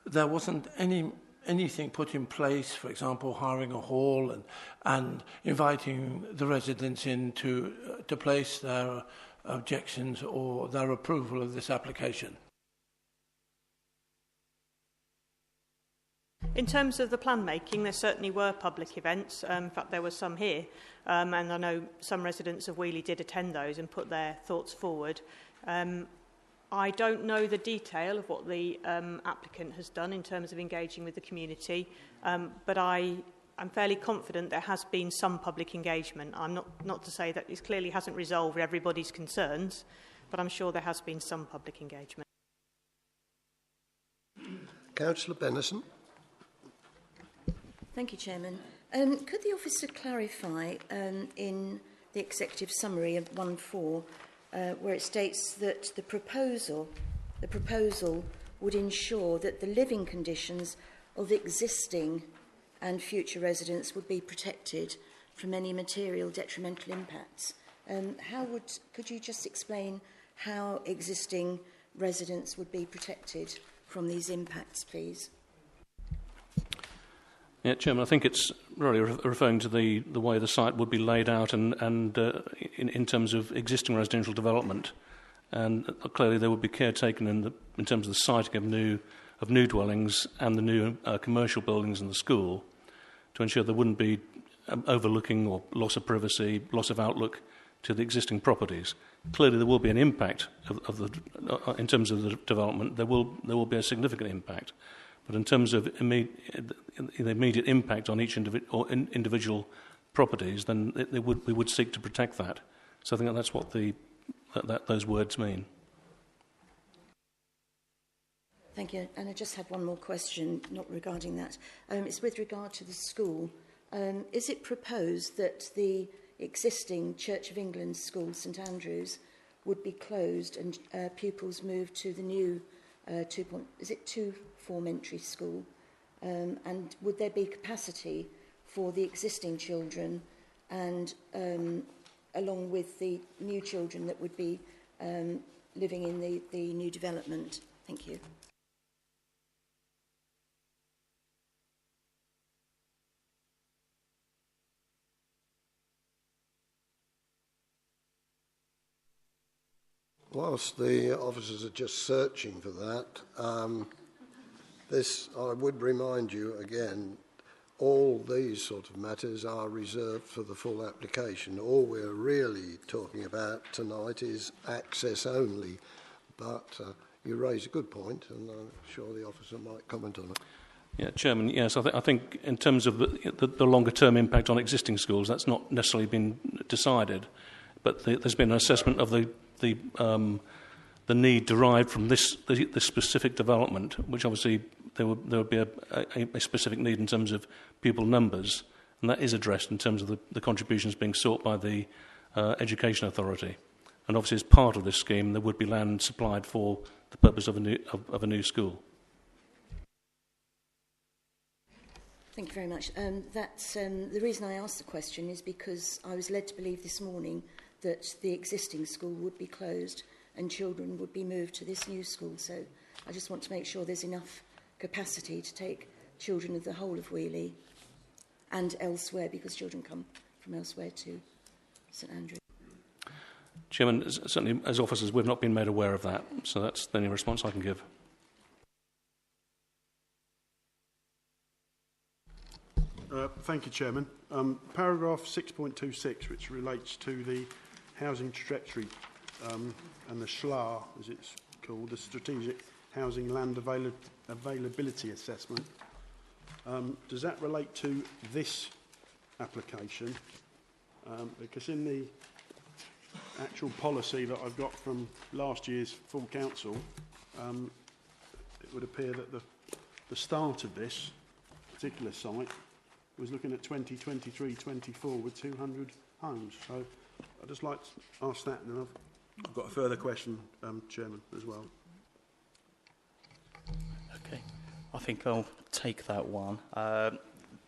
there wasn't anything put in place, for example, hiring a hall and inviting the residents in to place their objections or their approval of this application.
In terms of the plan making, there certainly were public events. In fact, there were some here, and I know some residents of Weeley did attend those and put their thoughts forward. I don't know the detail of what the applicant has done in terms of engaging with the community, but I'm fairly confident there has been some public engagement. I'm not to say that it clearly hasn't resolved everybody's concerns, but I'm sure there has been some public engagement.
Councillor Bennison.
Thank you, Chairman. Could the officer clarify in the executive summary of 1.4 where it states that the proposal would ensure that the living conditions of existing and future residents would be protected from any material detrimental impacts. Could you just explain how existing residents would be protected from these impacts, please?
Yeah, Chairman, I think it's really referring to the way the site would be laid out and in terms of existing residential development. And clearly there would be care taken in terms of the siting of new dwellings and the new commercial buildings in the school to ensure there wouldn't be overlooking or loss of privacy, loss of outlook to the existing properties. Clearly there will be an impact in terms of the development. There will be a significant impact. But in terms of the immediate impact on each individual properties, then we would seek to protect that. So I think that's what those words mean.
Thank you. And I just had one more question, not regarding that. It's with regard to the school. Is it proposed that the existing Church of England school, St Andrews, would be closed and pupils moved to the new two-form entry school? And would there be capacity for the existing children and along with the new children that would be living in the new development? Thank you.
Whilst the officers are just searching for that, I would remind you again, all these sort of matters are reserved for the full application. All we're really talking about tonight is access only. But you raise a good point, and I'm sure the officer might comment on it.
Yeah, Chairman, yes, I think in terms of the longer-term impact on existing schools, that's not necessarily been decided. But there's been an assessment of the need derived from this specific development, which obviously there would be a specific need in terms of pupil numbers, and that is addressed in terms of the contributions being sought by the Education Authority. And obviously, as part of this scheme, there would be land supplied for the purpose of a new school.
Thank you very much. The reason I asked the question is because I was led to believe this morning that the existing school would be closed and children would be moved to this new school. So I just want to make sure there's enough capacity to take children of the whole of Weeley and elsewhere, because children come from elsewhere to St Andrews.
Chairman, certainly as officers we've not been made aware of that, so that's the only response I can give.
Thank you, Chairman. Paragraph 6.26, which relates to the housing trajectory and the SHLA, as it's called, the Strategic Housing Land Availability Assessment. Does that relate to this application? Because in the actual policy that I've got from last year's full council, it would appear that the start of this particular site was looking at 2023-24 with 200 homes. So I'd just like to ask that, and then I've got a further question, Chairman, as well.
Okay, I think I'll take that one.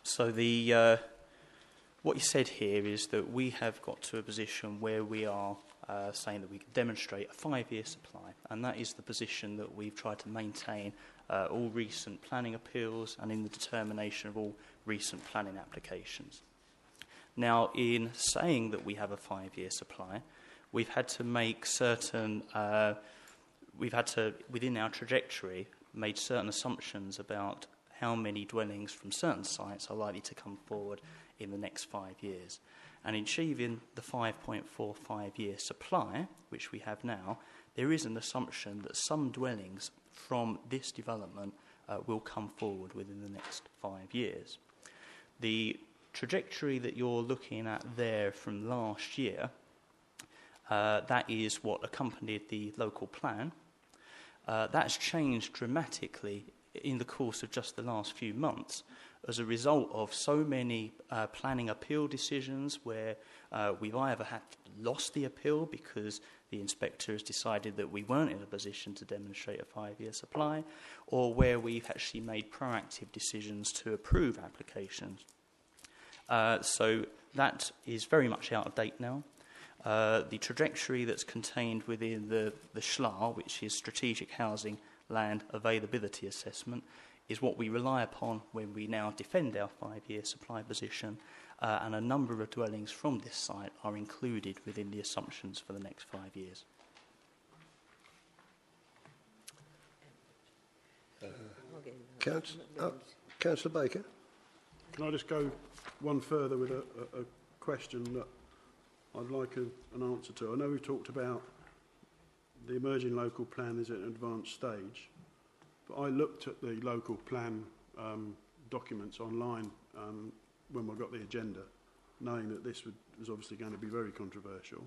So what you said here is that we have got to a position where we are saying that we can demonstrate a 5-year supply, and that is the position that we've tried to maintain all recent planning appeals and in the determination of all recent planning applications. Now, in saying that we have a 5-year supply, we've had to make certain, within our trajectory, made certain assumptions about how many dwellings from certain sites are likely to come forward in the next 5 years. And in achieving the 5.45-year supply, which we have now, there is an assumption that some dwellings from this development will come forward within the next 5 years. The trajectory that you're looking at there from last year, that is what accompanied the local plan. That's changed dramatically in the course of just the last few months as a result of so many planning appeal decisions where we've either lost the appeal because the inspector has decided that we weren't in a position to demonstrate a 5-year supply, or where we've actually made proactive decisions to approve applications. So that is very much out of date now. The trajectory that's contained within the SHLA, which is Strategic Housing Land Availability Assessment, is what we rely upon when we now defend our 5-year supply position, and a number of dwellings from this site are included within the assumptions for the next 5 years.
Councillor Baker.
Can I just go one further with a question that I'd like an answer to? I know we've talked about the emerging local plan is at an advanced stage, but I looked at the local plan documents online when we got the agenda, knowing that this was obviously going to be very controversial,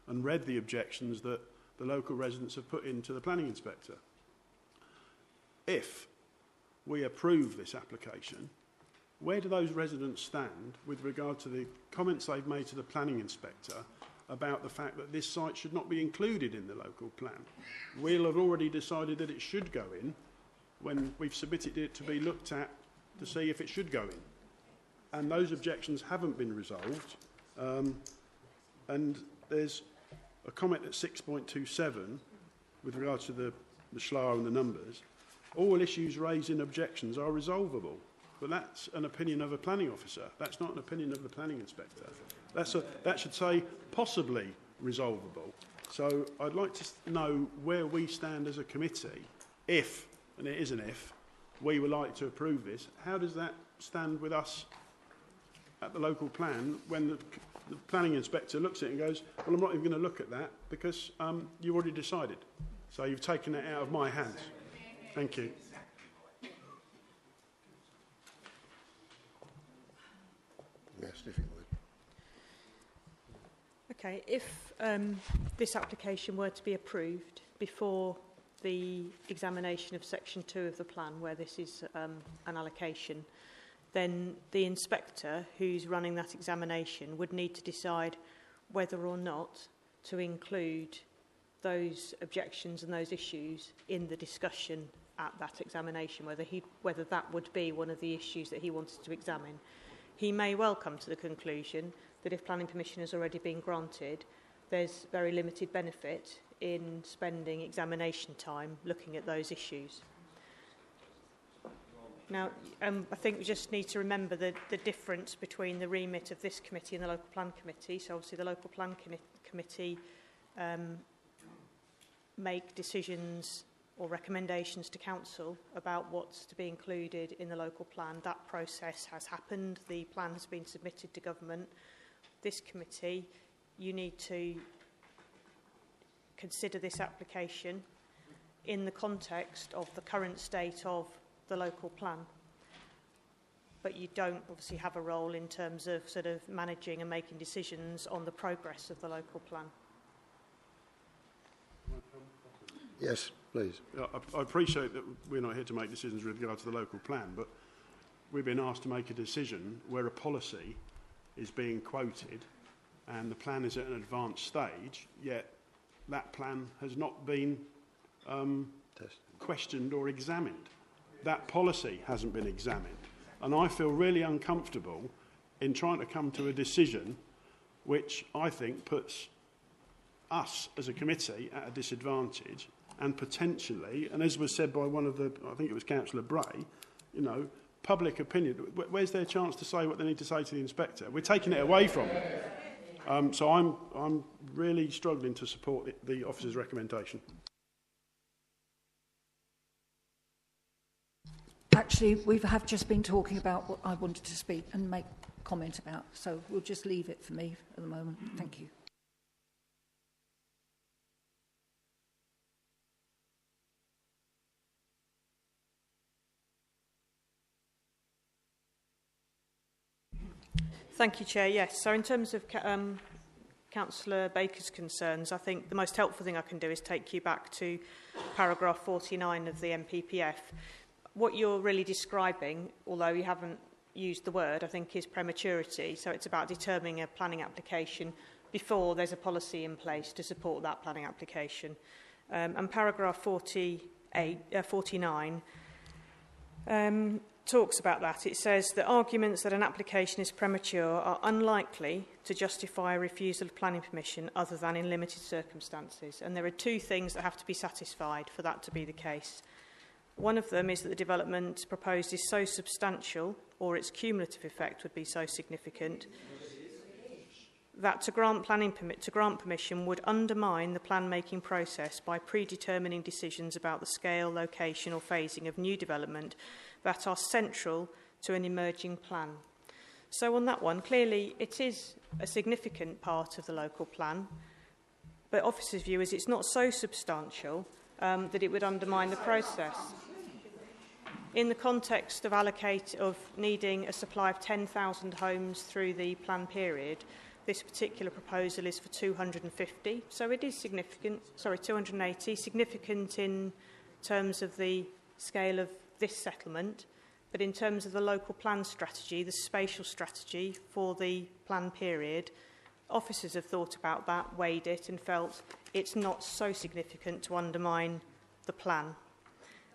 and read the objections that the local residents have put into the planning inspector. If we approve this application, where do those residents stand with regard to the comments they've made to the planning inspector about the fact that this site should not be included in the local plan? We'll have already decided that it should go in when we've submitted it to be looked at to see if it should go in. And those objections haven't been resolved. And there's a comment at 6.27 with regards to the SHLA and the numbers. All issues raised in objections are resolvable. But that's an opinion of a planning officer. That's not an opinion of the planning inspector. That should say possibly resolvable. So I'd like to know where we stand as a committee if, and it is an if, we would like to approve this. How does that stand with us at the local plan when the planning inspector looks at it and goes, well, I'm not even going to look at that because you've already decided. So you've taken it out of my hands. Thank you.
Yes, if you would.
Okay, if this application were to be approved before the examination of Section 2 of the plan, where this is an allocation, then the inspector who's running that examination would need to decide whether or not to include those objections and those issues in the discussion at that examination, whether that would be one of the issues that he wanted to examine. He may well come to the conclusion that if planning permission has already been granted, there's very limited benefit in spending examination time looking at those issues. Now, I think we just need to remember the difference between the remit of this committee and the local plan committee. So obviously the local plan committee make decisions or recommendations to council about what's to be included in the local plan. That process has happened. The plan has been submitted to government. This committee, you need to consider this application in the context of the current state of the local plan. But you don't obviously have a role in terms of sort of managing and making decisions on the progress of the local plan.
Yes, please.
I appreciate that we're not here to make decisions with regard to the local plan, but we've been asked to make a decision where a policy is being quoted and the plan is at an advanced stage, yet that plan has not been questioned or examined. That policy hasn't been examined. And I feel really uncomfortable in trying to come to a decision which I think puts us as a committee at a disadvantage and potentially, and as was said by one of the, I think it was Councillor Bray, you know, public opinion. Where's their chance to say what they need to say to the inspector? We're taking it away from them. So I'm really struggling to support the officer's recommendation.
Actually, we have just been talking about what I wanted to speak and make comment about, so we'll just leave it for me at the moment. Thank you.
Thank you, Chair. Yes, so in terms of Councillor Baker's concerns, I think the most helpful thing I can do is take you back to paragraph 49 of the NPPF. What you're really describing, although you haven't used the word, I think is prematurity. So it's about determining a planning application before there's a policy in place to support that planning application. And paragraph 49 talks about that. It says that arguments that an application is premature are unlikely to justify a refusal of planning permission other than in limited circumstances. And there are two things that have to be satisfied for that to be the case. One of them is that the development proposed is so substantial, or its cumulative effect would be so significant, that to grant permission would undermine the plan-making process by predetermining decisions about the scale, location or phasing of new development that are central to an emerging plan. So on that one, clearly it is a significant part of the local plan, but officers' view is it's not so substantial that it would undermine the process. In the context of needing a supply of 10,000 homes through the plan period, this particular proposal is for 250, so it is significant, 280, significant in terms of the scale of this settlement, but in terms of the local plan strategy, the spatial strategy for the plan period, officers have thought about that, weighed it and felt it's not so significant to undermine the plan.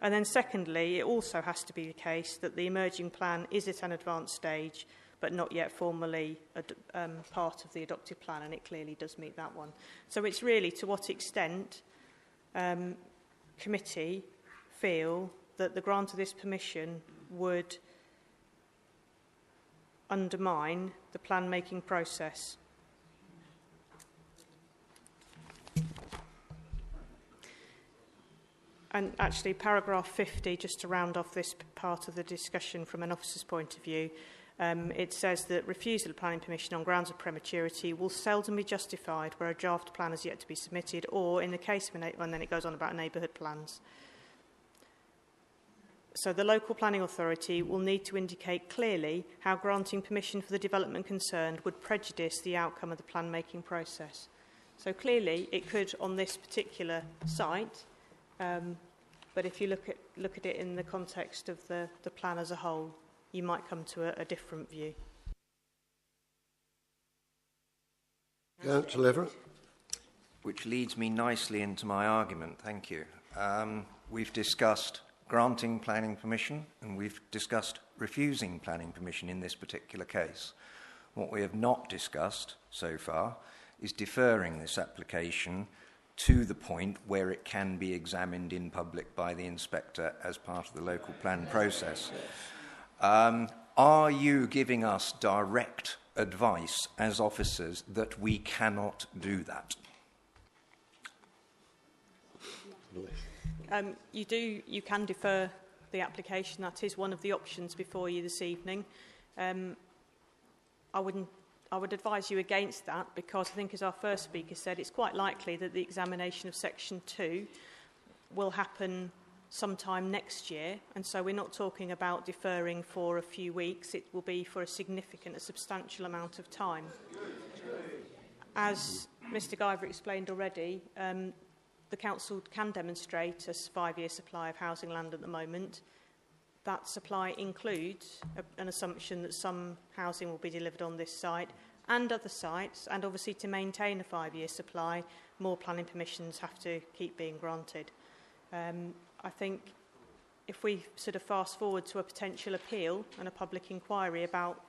And then secondly, it also has to be the case that the emerging plan is at an advanced stage but not yet formally part of the adopted plan, and it clearly does meet that one. So it's really to what extent committee feel that the grant of this permission would undermine the plan-making process. And actually, paragraph 50, just to round off this part of the discussion from an officer's point of view, it says that refusal of planning permission on grounds of prematurity will seldom be justified where a draft plan has yet to be submitted, or in the case of and then it goes on about neighbourhood plans. So the local planning authority will need to indicate clearly how granting permission for the development concerned would prejudice the outcome of the plan-making process. So clearly it could on this particular site, but if you look at it in the context of the plan as a whole, you might come to a different view.
Councillor Everett.
Which leads me nicely into my argument. Thank you. We've discussed granting planning permission and we've discussed refusing planning permission in this particular case. What we have not discussed so far is deferring this application to the point where it can be examined in public by the inspector as part of the local plan process. Are you giving us direct advice as officers that we cannot do that?
You can defer the application. That is one of the options before you this evening. I would advise you against that because I think, as our first speaker said, it's quite likely that the examination of Section 2 will happen sometime next year, and so we're not talking about deferring for a few weeks. It will be for a substantial amount of time. As Mr Guyver explained already, the council can demonstrate a 5-year supply of housing land at the moment. That supply includes an assumption that some housing will be delivered on this site and other sites, and obviously to maintain a 5-year supply, more planning permissions have to keep being granted. I think if we sort of fast forward to a potential appeal and a public inquiry about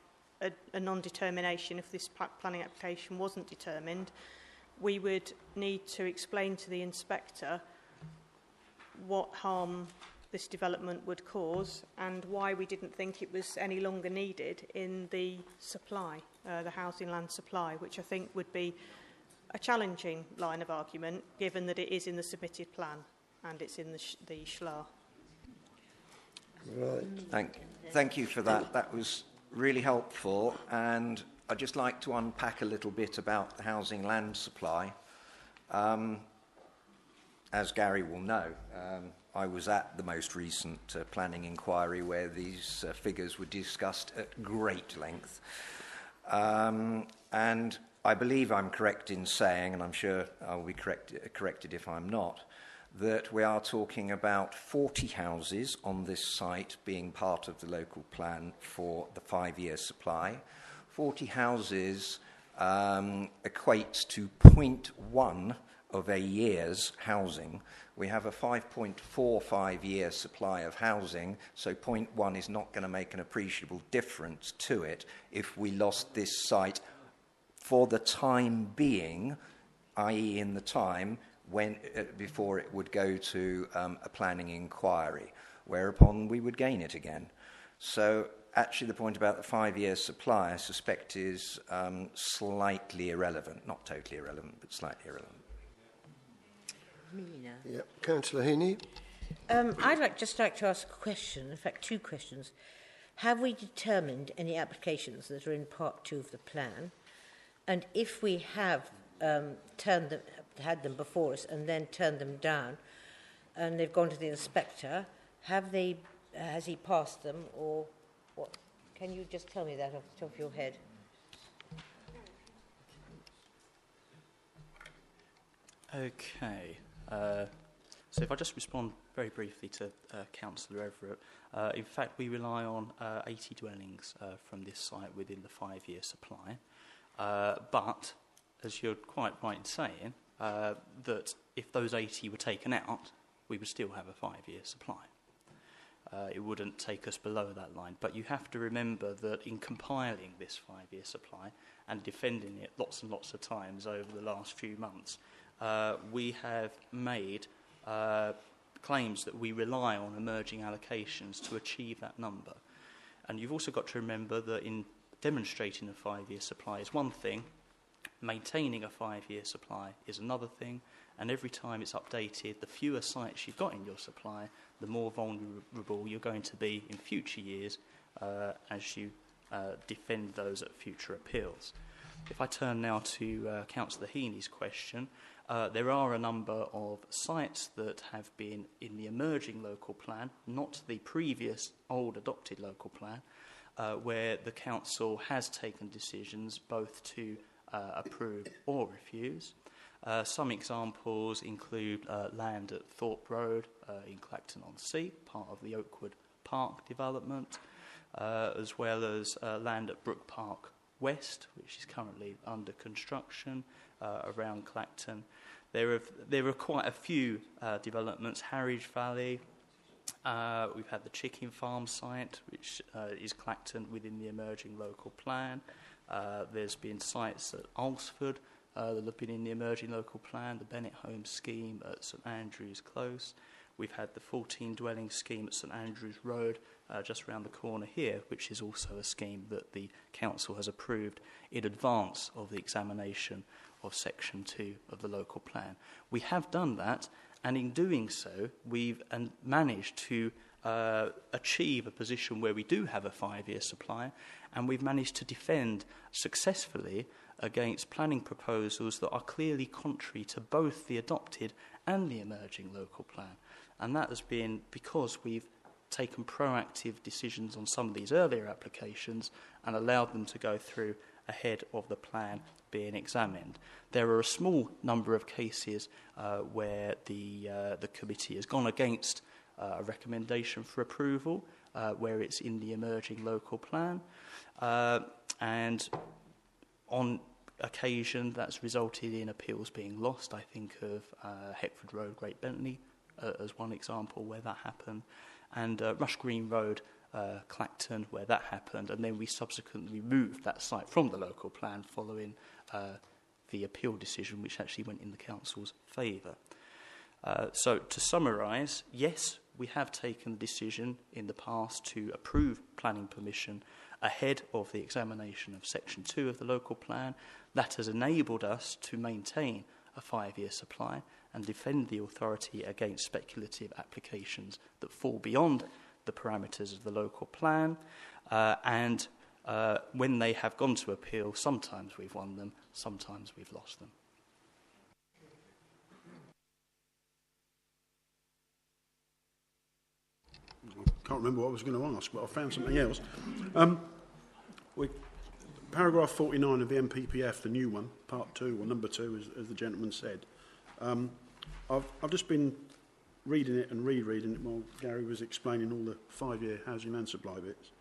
a non-determination, if this planning application wasn't determined, we would need to explain to the inspector what harm this development would cause and why we didn't think it was any longer needed in the supply, the housing land supply, which I think would be a challenging line of argument given that it is in the submitted plan and it's in the SHLA.
Right.
Thank you for that. That was really helpful, and I'd just like to unpack a little bit about the housing land supply. As Gary will know, I was at the most recent planning inquiry where these figures were discussed at great length. And I believe I'm correct in saying, and I'm sure I'll be corrected if I'm not, that we are talking about 40 houses on this site being part of the local plan for the 5-year supply. 40 houses equates to 0.1 of a year's housing. We have a 5.45-year supply of housing, so 0.1 is not going to make an appreciable difference to it if we lost this site for the time being, i.e. in the time when before it would go to a planning inquiry, whereupon we would gain it again. So actually the point about the 5-year supply, I suspect, is slightly irrelevant. Not totally irrelevant, but slightly irrelevant.
Yep. Councillor Heaney.
I'd just like to ask a question, in fact 2 questions. Have we determined any applications that are in part 2 of the plan? And if we have had them before us and then turned them down and they've gone to the inspector, has he passed them, or what? Can you just tell me that off the top of your head?
Okay. So if I just respond very briefly to Councillor Everett, in fact we rely on 80 dwellings from this site within the 5-year supply, but as you're quite right in saying, that if those 80 were taken out, we would still have a 5-year supply. It wouldn't take us below that line, but you have to remember that in compiling this 5-year supply and defending it lots and lots of times over the last few months, we have made claims that we rely on emerging allocations to achieve that number. And you've also got to remember that in demonstrating a 5-year supply is one thing, maintaining a 5-year supply is another thing, and every time it's updated, the fewer sites you've got in your supply, the more vulnerable you're going to be in future years as you defend those at future appeals. If I turn now to Councillor Heaney's question, there are a number of sites that have been in the emerging local plan, not the previous old adopted local plan, where the council has taken decisions both to approve or refuse. Some examples include land at Thorpe Road in Clacton-On-Sea, part of the Oakwood Park development, as well as land at Brook Park West, which is currently under construction around Clacton. There are quite a few developments. Harwich Valley, we've had the chicken farm site, which is Clacton within the emerging local plan. There's been sites at Alresford that have been in the emerging local plan, the Bennett Home scheme at St Andrews Close. We've had the 14-dwelling scheme at St Andrews Road, just around the corner here, which is also a scheme that the council has approved in advance of the examination of Section 2 of the local plan. We have done that, and in doing so, we've managed to achieve a position where we do have a 5-year supply, and we've managed to defend successfully against planning proposals that are clearly contrary to both the adopted and the emerging local plan. And that has been because we've taken proactive decisions on some of these earlier applications and allowed them to go through ahead of the plan being examined. There are a small number of cases where the committee has gone against a recommendation for approval, where it's in the emerging local plan, and on occasion that's resulted in appeals being lost. I think of Heckford Road, Great Bentley, as one example where that happened, and Rush Green Road, Clacton, where that happened, and then we subsequently moved that site from the local plan following the appeal decision, which actually went in the council's favour. So to summarise, yes, we have taken the decision in the past to approve planning permission ahead of the examination of Section 2 of the local plan. That has enabled us to maintain a 5-year supply and defend the authority against speculative applications that fall beyond the parameters of the local plan. And when they have gone to appeal, sometimes we've won them, sometimes we've lost them. I
can't remember what I was going to ask, but I found something else. paragraph 49 of the MPPF, the new one, part 2 or number 2, as the gentleman said. I've just been reading it and rereading it while Gary was explaining all the 5-year housing and supply bits.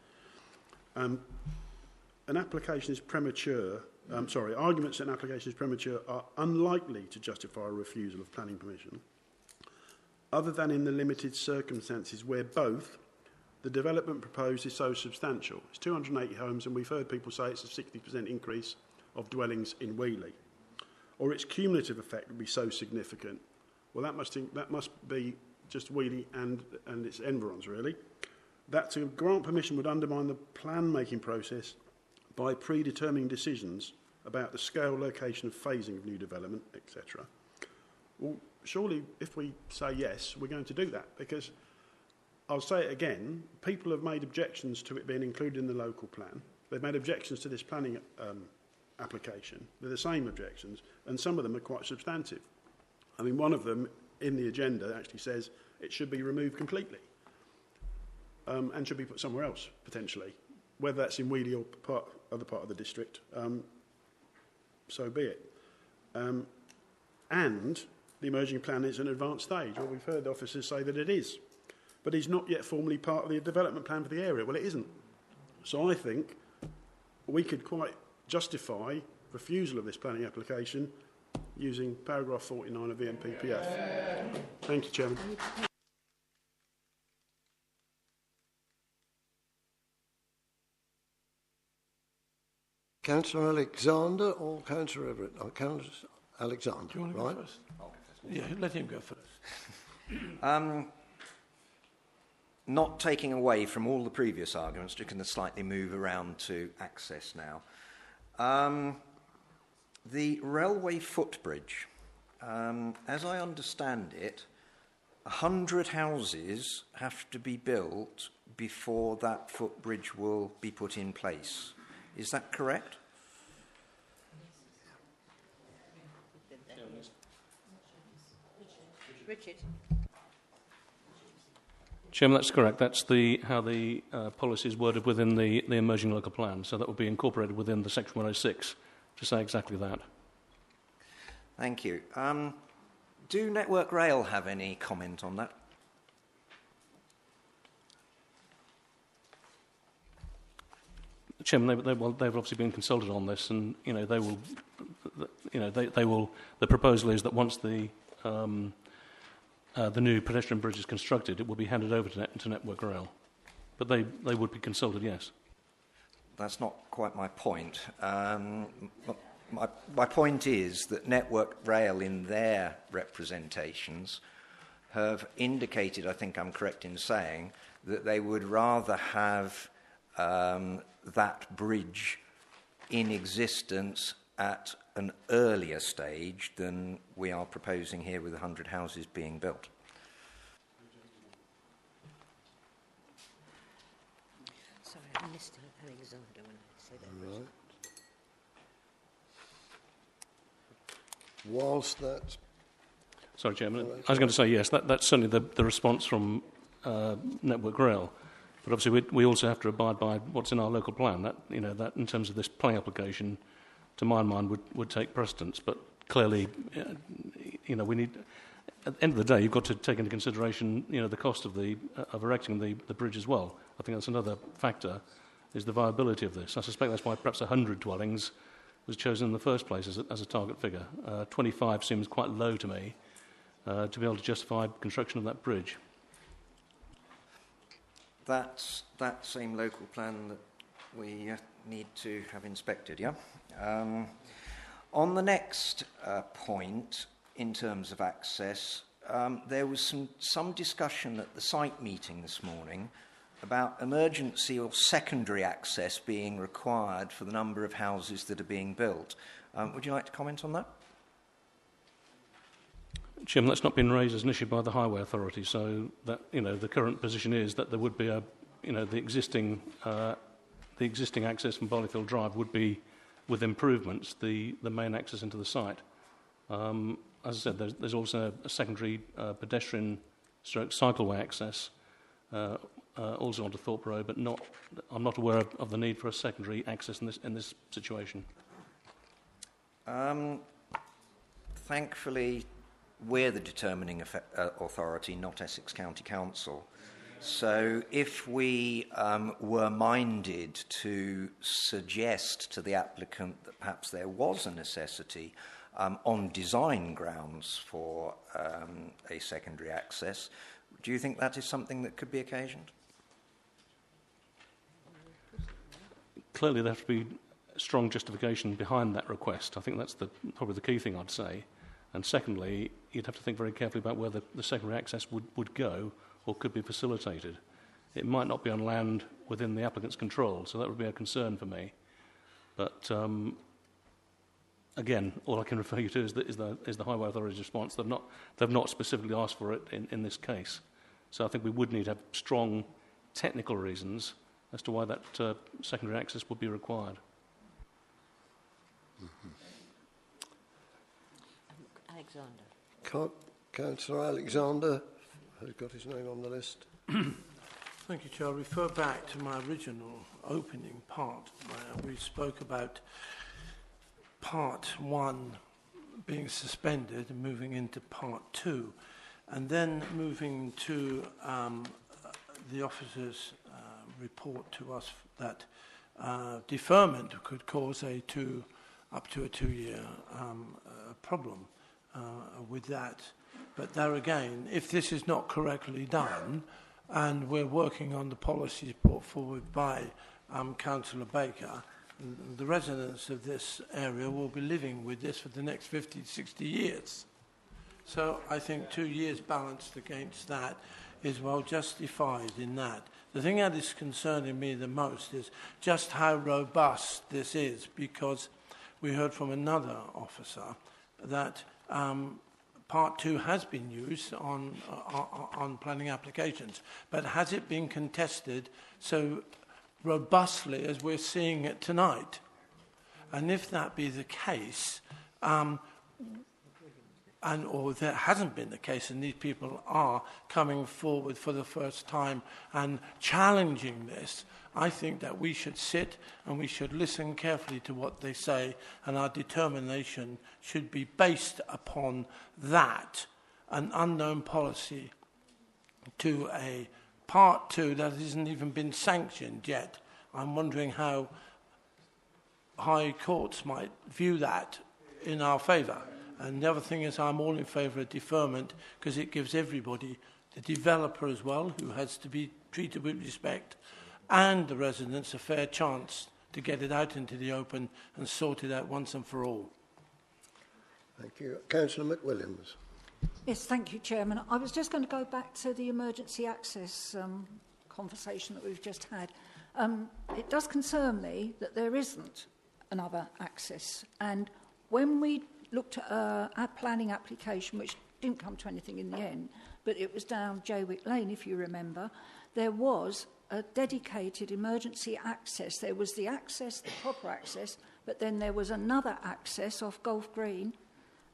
An application is premature. Arguments that an application is premature are unlikely to justify a refusal of planning permission, other than in the limited circumstances where both the development proposed is so substantial. It's 280 homes, and we've heard people say it's a 60% increase of dwellings in Weeley, or its cumulative effect would be so significant. Well, that must be just Weeley and its environs, really. That to grant permission would undermine the plan-making process by predetermining decisions about the scale, location, and phasing of new development, etc. Well, surely, if we say yes, we're going to do that, because I'll say it again, people have made objections to it being included in the local plan. They've made objections to this planning application. They're the same objections, and some of them are quite substantive. I mean, one of them in the agenda actually says it should be removed completely and should be put somewhere else, potentially. Whether that's in Weeley or other part of the district, so be it. And the emerging plan is an advanced stage. Well, we've heard officers say that it is. But it's not yet formally part of the development plan for the area. Well, it isn't. So I think we could quite justify refusal of this planning application using paragraph 49 of the MPPF. Thank you, Chairman.
Councillor Alexander or Councillor Everett? Oh, Councillor Alexander,
Do you want to
right?
go first? Yeah, let him go first.
Not taking away from all the previous arguments, just going to slightly move around to access now. The railway footbridge, as I understand it, 100 houses have to be built before that footbridge will be put in place. Is that correct?
Richard.
Chairman, that's correct. That's how the policy is worded within the emerging local plan. So that will be incorporated within the Section 106 to say exactly that.
Thank you. Do Network Rail have any comment on that?
Chairman, they've obviously been consulted on this, and they will. The proposal is that once the new pedestrian bridge is constructed, it will be handed over to Network Rail. But they would be consulted, yes.
That's not quite my point. My point is that Network Rail, in their representations, have indicated, I think I'm correct in saying, that they would rather have that bridge in existence at an earlier stage than we are proposing here with 100 houses being built.
Sorry, I missed Alexander when I said that.
Right. Whilst that...
Sorry, Chairman. I was going to say yes. That's certainly the response from Network Rail. But obviously, we also have to abide by what's in our local plan. That in terms of this planning application, to my mind, would take precedence. But clearly, we need. At the end of the day, you've got to take into consideration, the cost of erecting the bridge as well. I think that's another factor, is the viability of this. I suspect that's why perhaps 100 dwellings was chosen in the first place as a target figure. 25 seems quite low to me to be able to justify construction of that bridge.
That's that same local plan that we need to have inspected, yeah? On the next point, in terms of access, there was some discussion at the site meeting this morning about emergency or secondary access being required for the number of houses that are being built. Would you like to comment on that?
Chairman, that's not been raised as an issue by the Highway Authority, so that the current position is that there would be the existing access from Barleyfield Drive would be, with improvements, the main access into the site. As I said, there's also a secondary pedestrian/cycleway access also onto Thorpe Road, but I'm not aware of the need for a secondary access in this situation.
Thankfully, we're the determining authority, not Essex County Council. So if we were minded to suggest to the applicant that perhaps there was a necessity on design grounds for a secondary access, do you think that is something that could be occasioned?
Clearly, there has to be strong justification behind that request. I think that's probably the key thing I'd say. And secondly, you'd have to think very carefully about where the secondary access would go or could be facilitated. It might not be on land within the applicant's control, so that would be a concern for me. But again, all I can refer you to is the Highway Authority's response. They've not specifically asked for it in this case. So I think we would need to have strong technical reasons as to why that secondary access would be required.
Mm-hmm.
Alexander.
Councillor Alexander, who's got his name on the list.
Thank you, Chair. I'll refer back to my original opening part where we spoke about part 1 being suspended and moving into part 2, and then moving to the officer's report to us that deferment could cause up to a 2-year problem with that. But there again, if this is not correctly done, and we're working on the policies brought forward by Councillor Baker, the residents of this area will be living with this for the next 50, 60 years. So I think 2 years balanced against that is well justified in that. The thing that is concerning me the most is just how robust this is, because we heard from another officer that Part 2 has been used on planning applications, but has it been contested so robustly as we're seeing it tonight? And if that be the case, or that hasn't been the case, and these people are coming forward for the first time and challenging this, I think that we should sit and we should listen carefully to what they say, and our determination should be based upon that, an unknown policy to a part 2 that hasn't even been sanctioned yet. I'm wondering how high courts might view that in our favour. And the other thing is, I'm all in favour of deferment because it gives everybody, the developer as well, who has to be treated with respect, and the residents a fair chance to get it out into the open and sort it out once and for all.
Thank you. Councillor McWilliams.
Yes, thank you, Chairman. I was just going to go back to the emergency access conversation that we've just had. It does concern me that there isn't another access. And when we looked at our planning application, which didn't come to anything in the end, but it was down Jaywick Lane, if you remember, there was a dedicated emergency access. There was the access, the proper access, but then there was another access off Golf Green,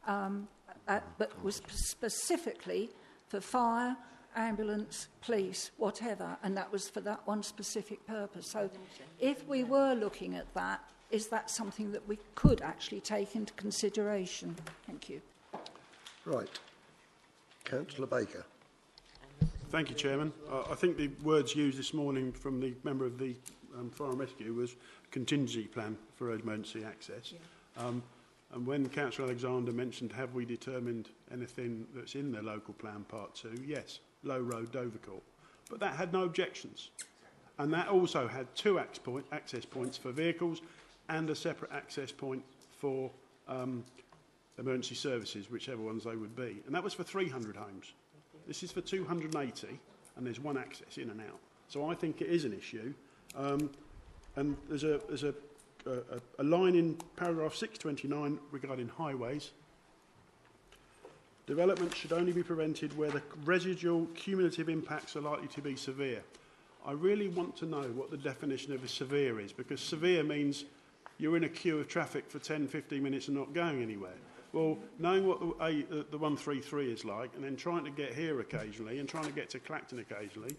but was specifically for fire, ambulance, police, whatever, and that was for that one specific purpose. So if we were looking at that, is that something that we could actually take into consideration? Thank you.
Right. Councillor Baker.
Thank you, Chairman. I think the words used this morning from the member of the Fire and Rescue was contingency plan for emergency access. Yeah. And when Councillor Alexander mentioned, have we determined anything that's in the local plan part 2? Yes, Low Road, Dovercourt. But that had no objections. And that also had 2 access points for vehicles and a separate access point for emergency services, whichever ones they would be. And that was for 300 homes. This is for 280, and there's 1 access in and out. So I think it is an issue. And there's a line in paragraph 629 regarding highways. Development should only be prevented where the residual cumulative impacts are likely to be severe. I really want to know what the definition of a severe is, because severe means you're in a queue of traffic for 10, 15 minutes and not going anywhere. Well, knowing what the 133 is like, and then trying to get here occasionally and trying to get to Clacton occasionally,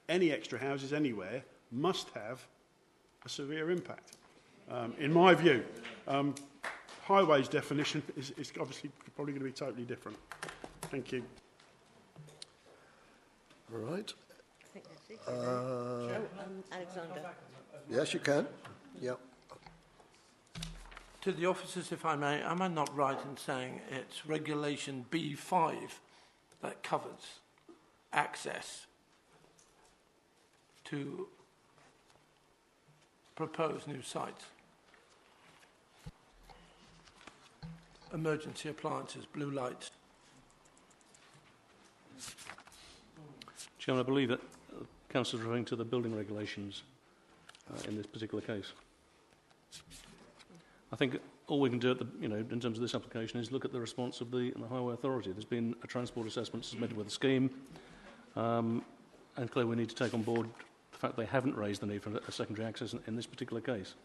any extra houses anywhere must have a severe impact, in my view. Highways definition is obviously probably going to be totally different. Thank you.
All right.
I think that's it. Alexander.
Yes, you can. Yep.
To the officers, if I may, am I not right in saying it's Regulation B5 that covers access to propose new sites? Emergency appliances, blue lights.
Chairman, I believe that Council is referring to the building regulations in this particular case. I think all we can do, in terms of this application, is look at the response of the Highway Authority. There's been a transport assessment submitted with a scheme, and clearly we need to take on board the fact they haven't raised the need for a secondary access in this particular case.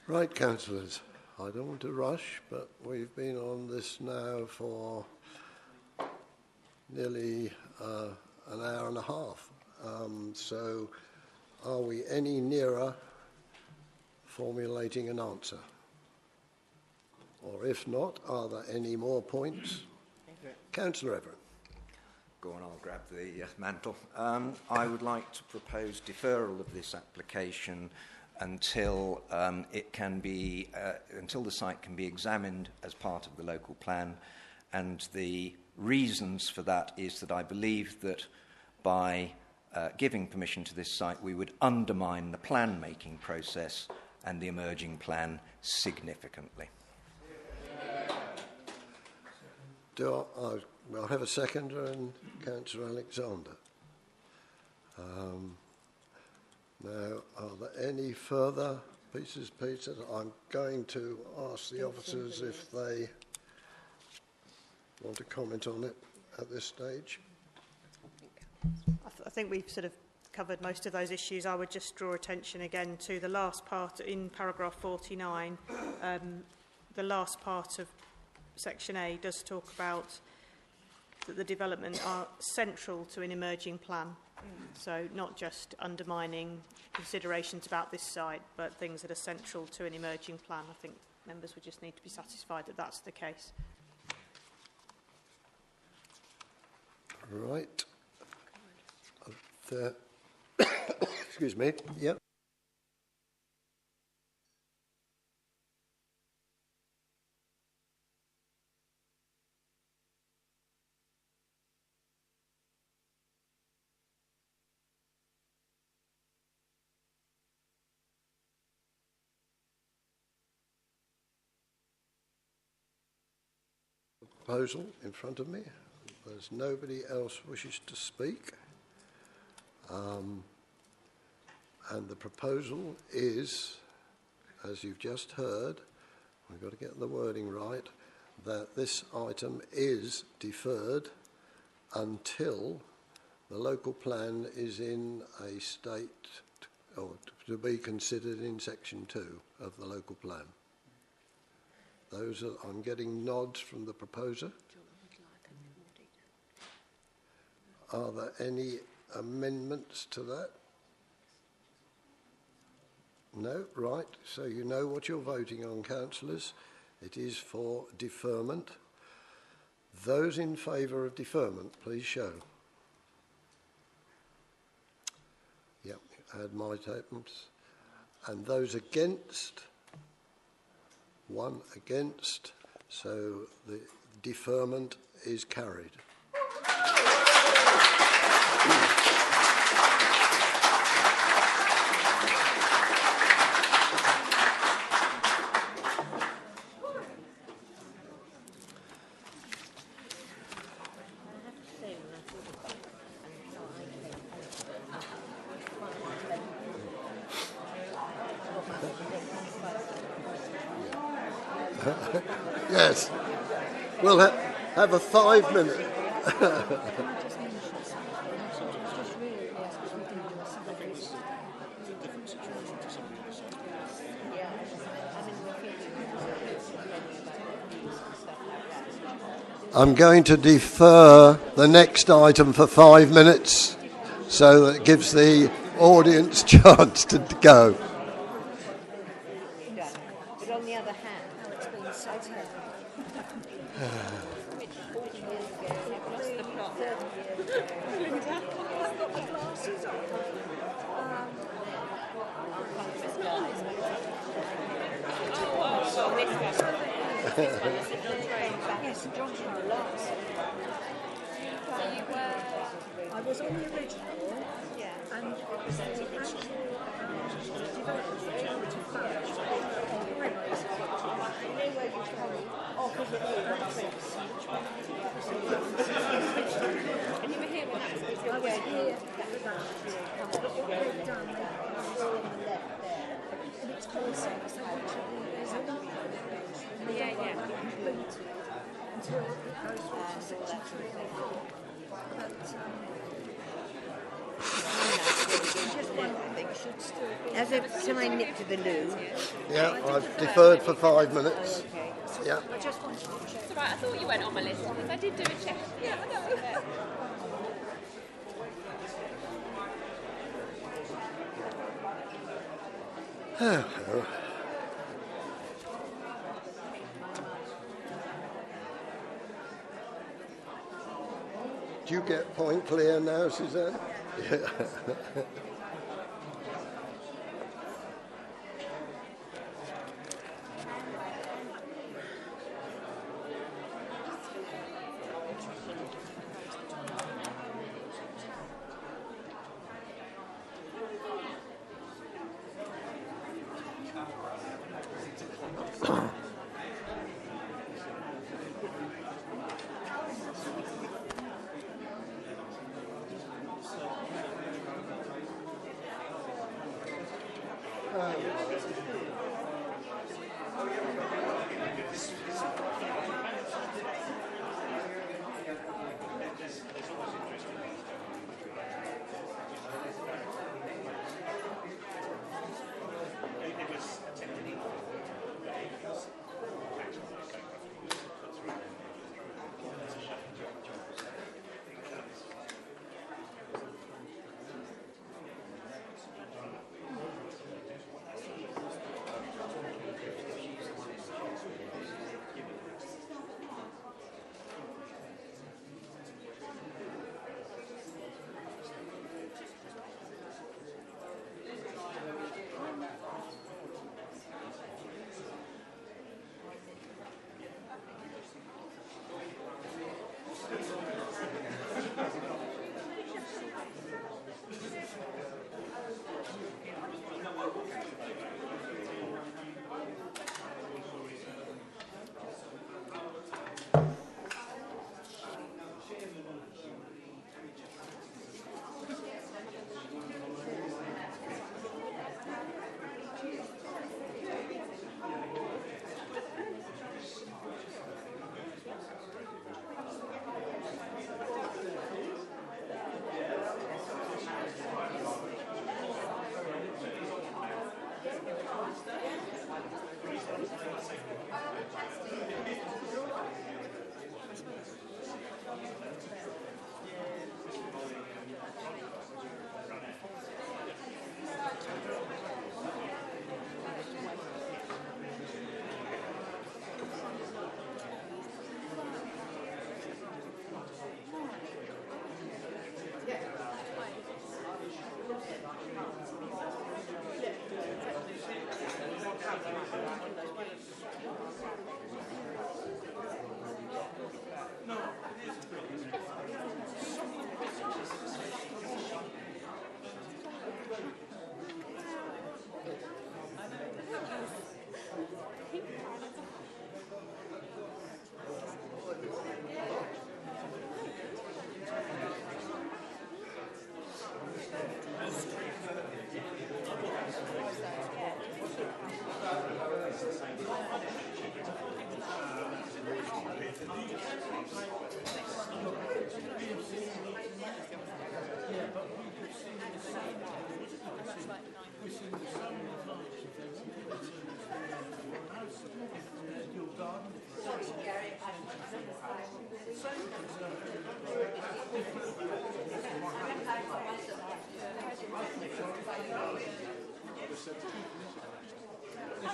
Right, councillors. I don't want to rush, but we've been on this now for nearly an hour and a half. So are we any nearer formulating an answer? Or if not, are there any more points? Councillor Everett.
Go on, I'll grab the mantle. I would like to propose deferral of this application until until the site can be examined as part of the local plan, and the reasons for that is that I believe that by giving permission to this site we would undermine the plan making process and the emerging plan significantly.
I'll have a seconder and Councillor Alexander. Now, are there any further pieces, Peter? I'm going to ask the officers if they want to comment on it at this stage.
I think we've sort of covered most of those issues. I would just draw attention again to the last part in paragraph 49. The last part of section A does talk about that the development are central to an emerging plan. So not just undermining considerations about this site, but things that are central to an emerging plan. I think members would just need to be satisfied that that's the case.
Right. Excuse me. Yep. Proposal in front of me. There's nobody else wishes to speak. And the proposal is, as you've just heard, we've got to get the wording right, that this item is deferred until the local plan is in a state or to be considered in section 2 of the local plan. I'm getting nods from the proposer. Are there any amendments to that? No? Right. So you know what you're voting on, councillors. It is for deferment. Those in favour of deferment, please show. Yep, add my statements. And those against? One against. So the deferment is carried. Yes, we'll have a 5 minute. I'm going to defer the next item for 5 minutes so that it gives the audience chance to go.
But on the other hand,
I was on the original, and it was the actual development which was published on highways. Opposite the and you were here when that was I was here at that. But what they've done, all on the left there, and it's also, so actually there's a lot of completed until it goes through to section 3 or 4. But
as if somebody nipped to the loo.
Yeah, I've deferred for 5 minutes.
Oh, okay.
Yeah.
I just wanted to check.
It's all right, I thought you went on my list because I did do a check. Yeah, I know.
Do you get point clear now, Suzanne? Yeah.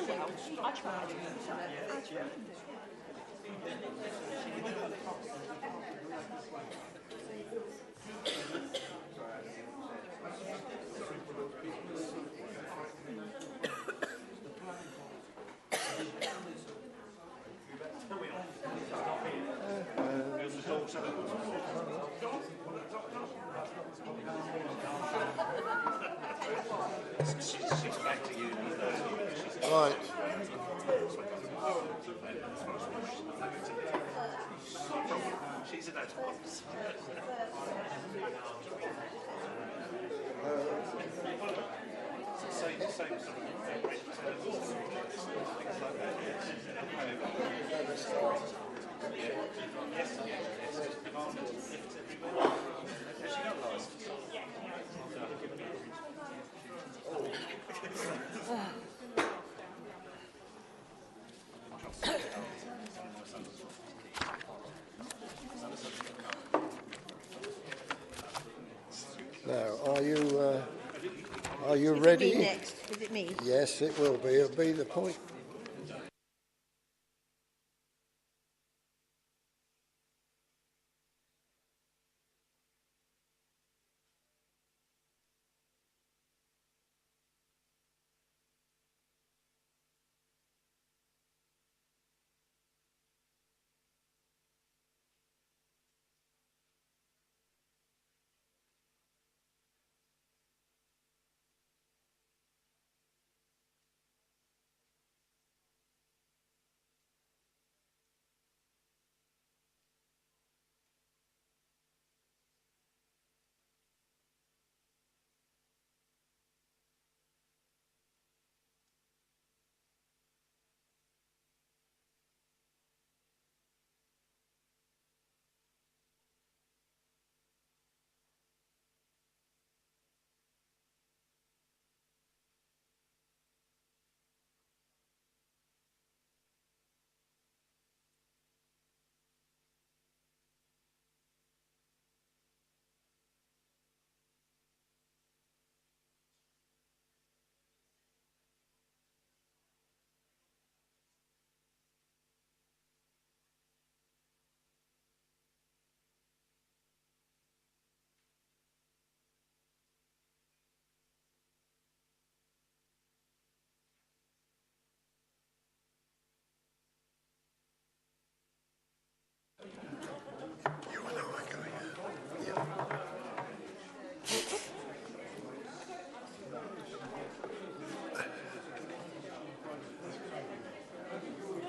well, I tried.
Right.
She's an advance. Same sort of fabric, things like that, yes. Has she got last?
Now, are you ready?
Is it me next? Is it me?
Yes, it will be. It'll be the point.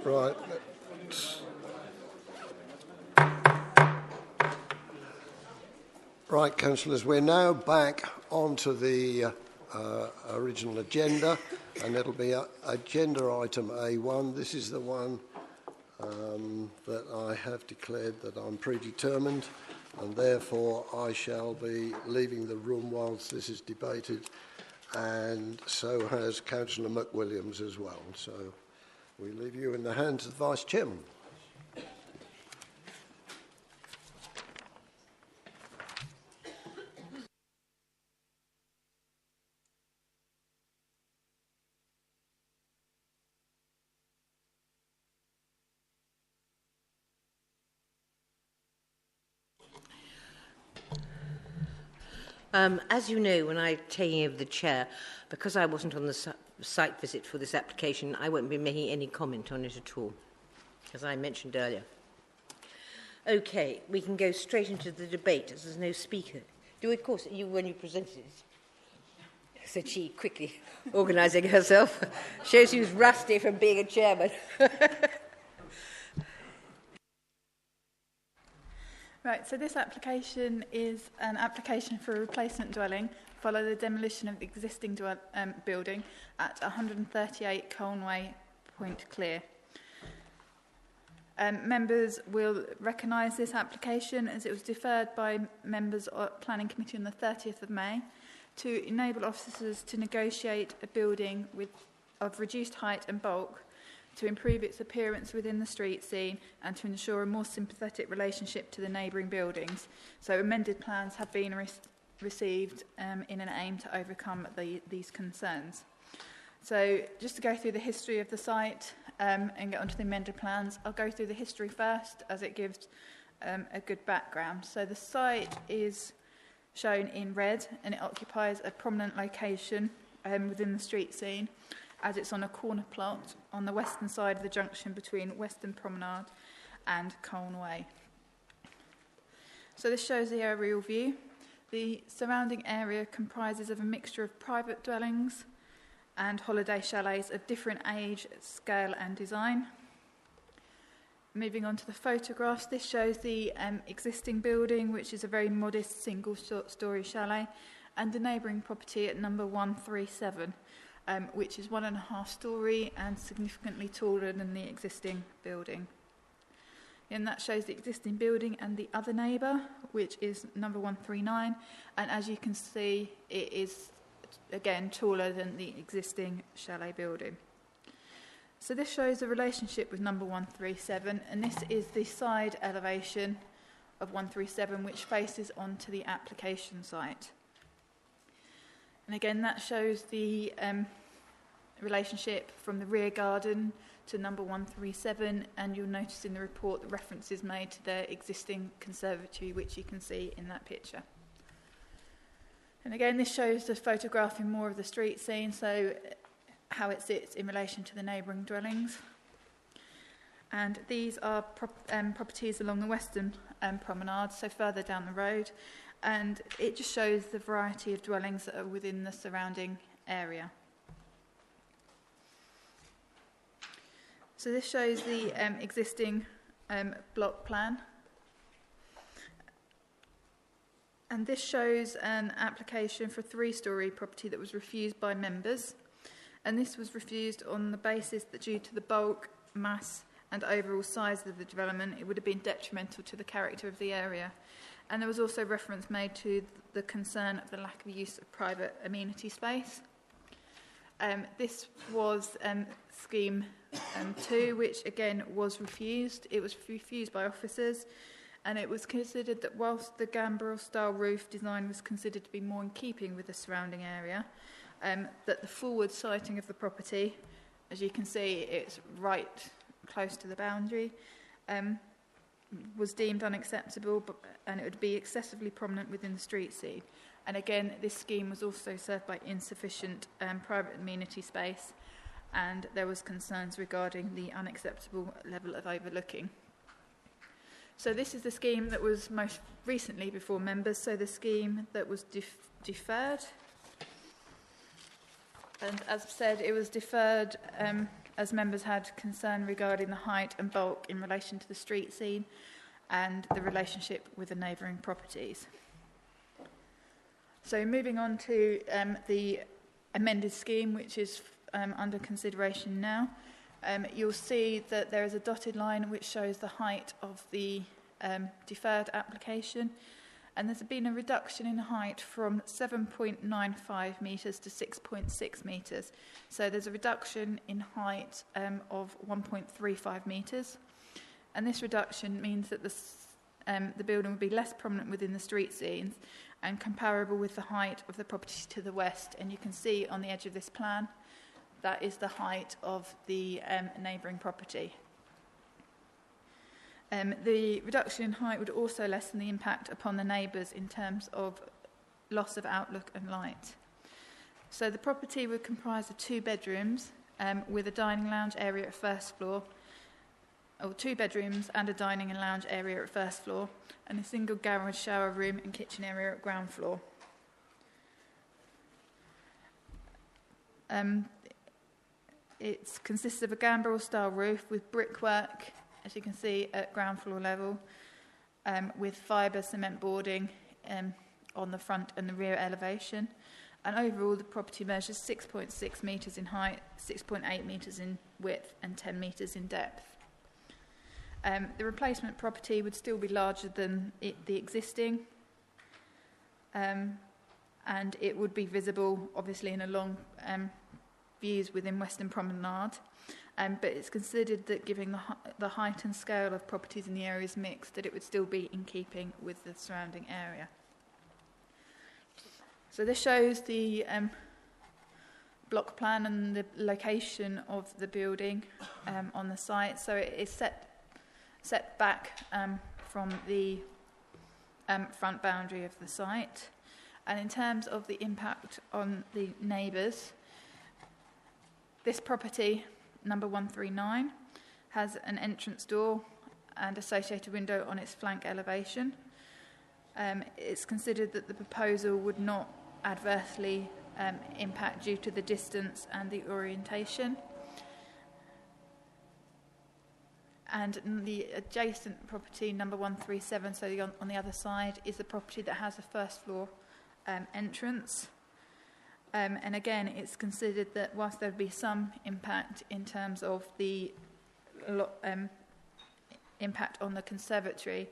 Right. Right, councillors, we're now back onto the original agenda, and it'll be agenda item A1. This is the one that I have declared that I'm predetermined, and therefore I shall be leaving the room whilst this is debated, and so has Councillor McWilliams as well. So we leave you in the hands of the Vice Chairman.
As you know, when I'm taking over the chair, because I wasn't on the site visit for this application, I won't be making any comment on it at all, as I mentioned earlier. Okay, we can go straight into the debate, as there's no speaker. Do, of course, you when you presented it, said she, quickly organising herself. Shows she was rusty from being a chairman.
Right, so this application is an application for a replacement dwelling following the demolition of the existing building at 138 Colne, Point Clear. Members will recognise this application as it was deferred by members of Planning Committee on the 30th of May to enable officers to negotiate a building of reduced height and bulk to improve its appearance within the street scene and to ensure a more sympathetic relationship to the neighbouring buildings. So amended plans have been received in an aim to overcome these concerns. So just to go through the history of the site and get onto the amended plans, I'll go through the history first as it gives a good background. So the site is shown in red and it occupies a prominent location within the street scene as it's on a corner plot on the western side of the junction between Western Promenade and Colne Way. So this shows the aerial view. The surrounding area comprises of a mixture of private dwellings and holiday chalets of different age, scale and design. Moving on to the photographs, this shows the existing building, which is a very modest single-storey chalet, and the neighbouring property at number 137, which is 1.5 storey and significantly taller than the existing building. And that shows the existing building and the other neighbour, which is number 139, and as you can see, it is again taller than the existing chalet building. So this shows the relationship with number 137, and this is the side elevation of 137, which faces onto the application site. And again, that shows the relationship from the rear garden to number 137, and you'll notice in the report the references made to their existing conservatory, which you can see in that picture. And again, this shows the photograph in more of the street scene, so how it sits in relation to the neighbouring dwellings. And these are properties along the Western Promenade, so further down the road, and it just shows the variety of dwellings that are within the surrounding area. So this shows the existing block plan. And this shows an application for a 3-storey property that was refused by members. And this was refused on the basis that due to the bulk, mass and overall size of the development, it would have been detrimental to the character of the area. And there was also reference made to the concern of the lack of use of private amenity space. This was scheme 2, which again was refused. It was refused by officers, and it was considered that whilst the gambrel-style roof design was considered to be more in keeping with the surrounding area, that the forward siting of the property, as you can see, it's right close to the boundary, was deemed unacceptable, and it would be excessively prominent within the street scene. And again, this scheme was also served by insufficient private amenity space, and there was concerns regarding the unacceptable level of overlooking. So this is the scheme that was most recently before members, so the scheme that was deferred. And as I've said, it was deferred as members had concern regarding the height and bulk in relation to the street scene and the relationship with the neighbouring properties. So moving on to the amended scheme, which is under consideration now, you'll see that there is a dotted line which shows the height of the deferred application, and there's been a reduction in height from 7.95 metres to 6.6 metres. So there's a reduction in height of 1.35 metres, and this reduction means that the building will be less prominent within the street scenes and comparable with the height of the property to the west. And you can see on the edge of this plan, that is the height of the neighbouring property. The reduction in height would also lessen the impact upon the neighbours in terms of loss of outlook and light. So the property would comprise of 2 bedrooms with a dining lounge area at first floor, or 2 bedrooms and a dining and lounge area at first floor, and a single garage, shower room and kitchen area at ground floor. It consists of a gambrel-style roof with brickwork, as you can see, at ground floor level, with fibre cement boarding on the front and the rear elevation. And overall, the property measures 6.6 metres in height, 6.8 metres in width, and 10 metres in depth. The replacement property would still be larger than the existing, and it would be visible, obviously, in a long views within Western Promenade. But it's considered that given the height and scale of properties in the area is mixed, that it would still be in keeping with the surrounding area. So this shows the block plan and the location of the building on the site. So it is set back from the front boundary of the site. And in terms of the impact on the neighbours, this property, number 139, has an entrance door and associated window on its flank elevation. It's considered that the proposal would not adversely impact due to the distance and the orientation. And the adjacent property, number 137, so on the other side, is the property that has a first floor entrance. And again, it's considered that whilst there would be some impact in terms of the impact on the conservatory,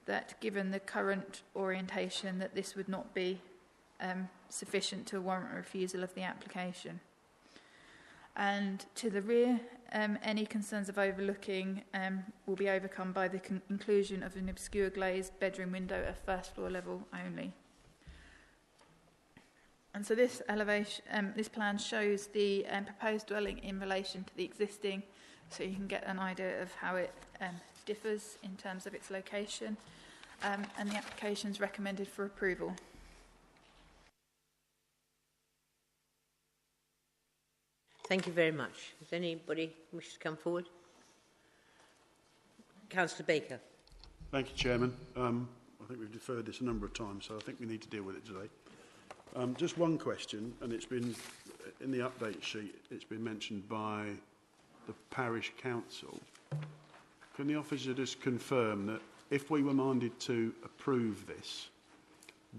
that given the current orientation, that this would not be sufficient to warrant refusal of the application. And to the rear, any concerns of overlooking will be overcome by the inclusion of an obscure glazed bedroom window at first floor level only. And so this this plan shows the proposed dwelling in relation to the existing, so you can get an idea of how it differs in terms of its location, and the application is recommended for approval.
Thank you very much. Does anybody wish to come forward? Councillor Baker.
Thank you, Chairman. I think we've deferred this a number of times, so I think we need to deal with it today. Just one question, and it's been in the update sheet, it's been mentioned by the parish council. Can the officer just confirm that if we were minded to approve this,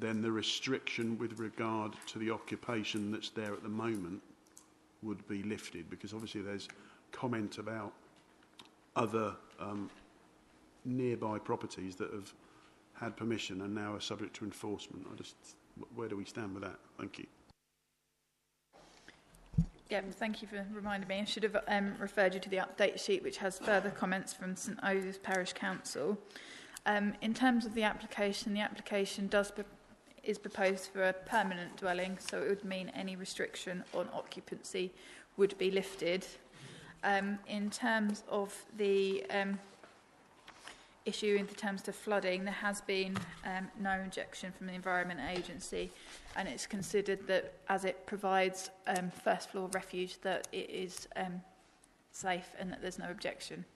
then the restriction with regard to the occupation that's there at the moment would be lifted? Because obviously there's comment about other nearby properties that have had permission and now are subject to enforcement. Where do we stand with that? Thank you.
Yeah, thank you for reminding me. I should have referred you to the update sheet, which has further comments from St Osyth's Parish Council. In terms of the application is proposed for a permanent dwelling, so it would mean any restriction on occupancy would be lifted. In terms of the issue in terms of flooding, there has been no objection from the Environment Agency, and it's considered that as it provides first floor refuge, that it is safe and that there's no objection.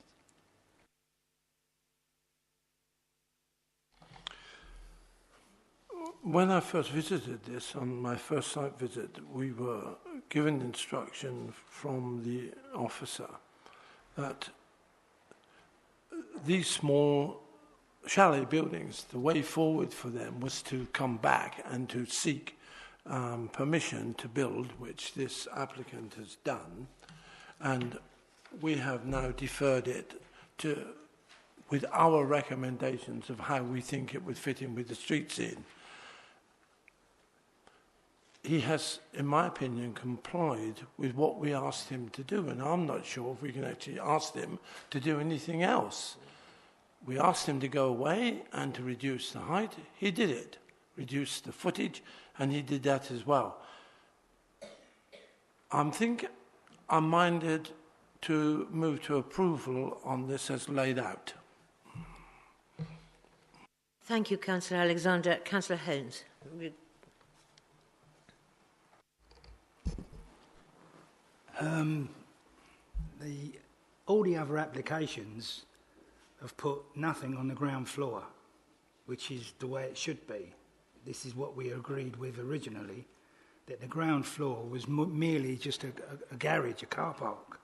When I first visited this, on my first site visit, we were given instruction from the officer that these small chalet buildings, the way forward for them was to come back and to seek permission to build, which this applicant has done, and we have now deferred it to with our recommendations of how we think it would fit in with the street scene. He has, in my opinion, complied with what we asked him to do, and I'm not sure if we can actually ask him to do anything else. We asked him to go away and to reduce the height. He did it. Reduce the footage, and he did that as well. I'm minded to move to approval on this as laid out.
Thank you, Councillor Alexander. Councillor Holmes.
All the other applications have put nothing on the ground floor, which is the way it should be. This is what we agreed with originally, that the ground floor was merely just a garage, a car park,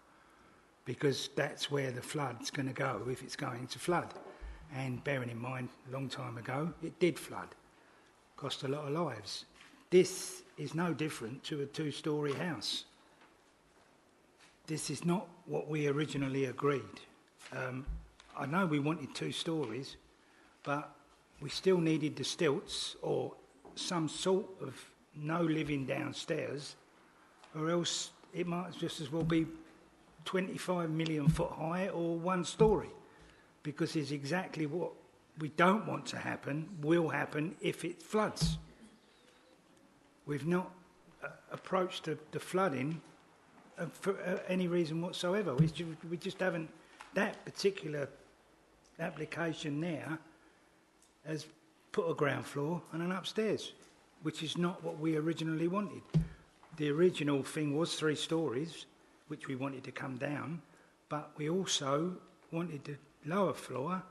because that's where the flood's going to go if it's going to flood. And bearing in mind, a long time ago, it did flood, cost a lot of lives. This is no different to a two-storey house. This is not what we originally agreed. I know we wanted 2 stories, but we still needed the stilts or some sort of no living downstairs, or else it might just as well be 25 million foot high or 1 story, because it's exactly what we don't want to happen will happen if it floods. We've not approached the flooding for any reason whatsoever. We just haven't. That particular application there has put a ground floor and an upstairs, which is not what we originally wanted. The original thing was 3 stories, which we wanted to come down, but we also wanted the lower floor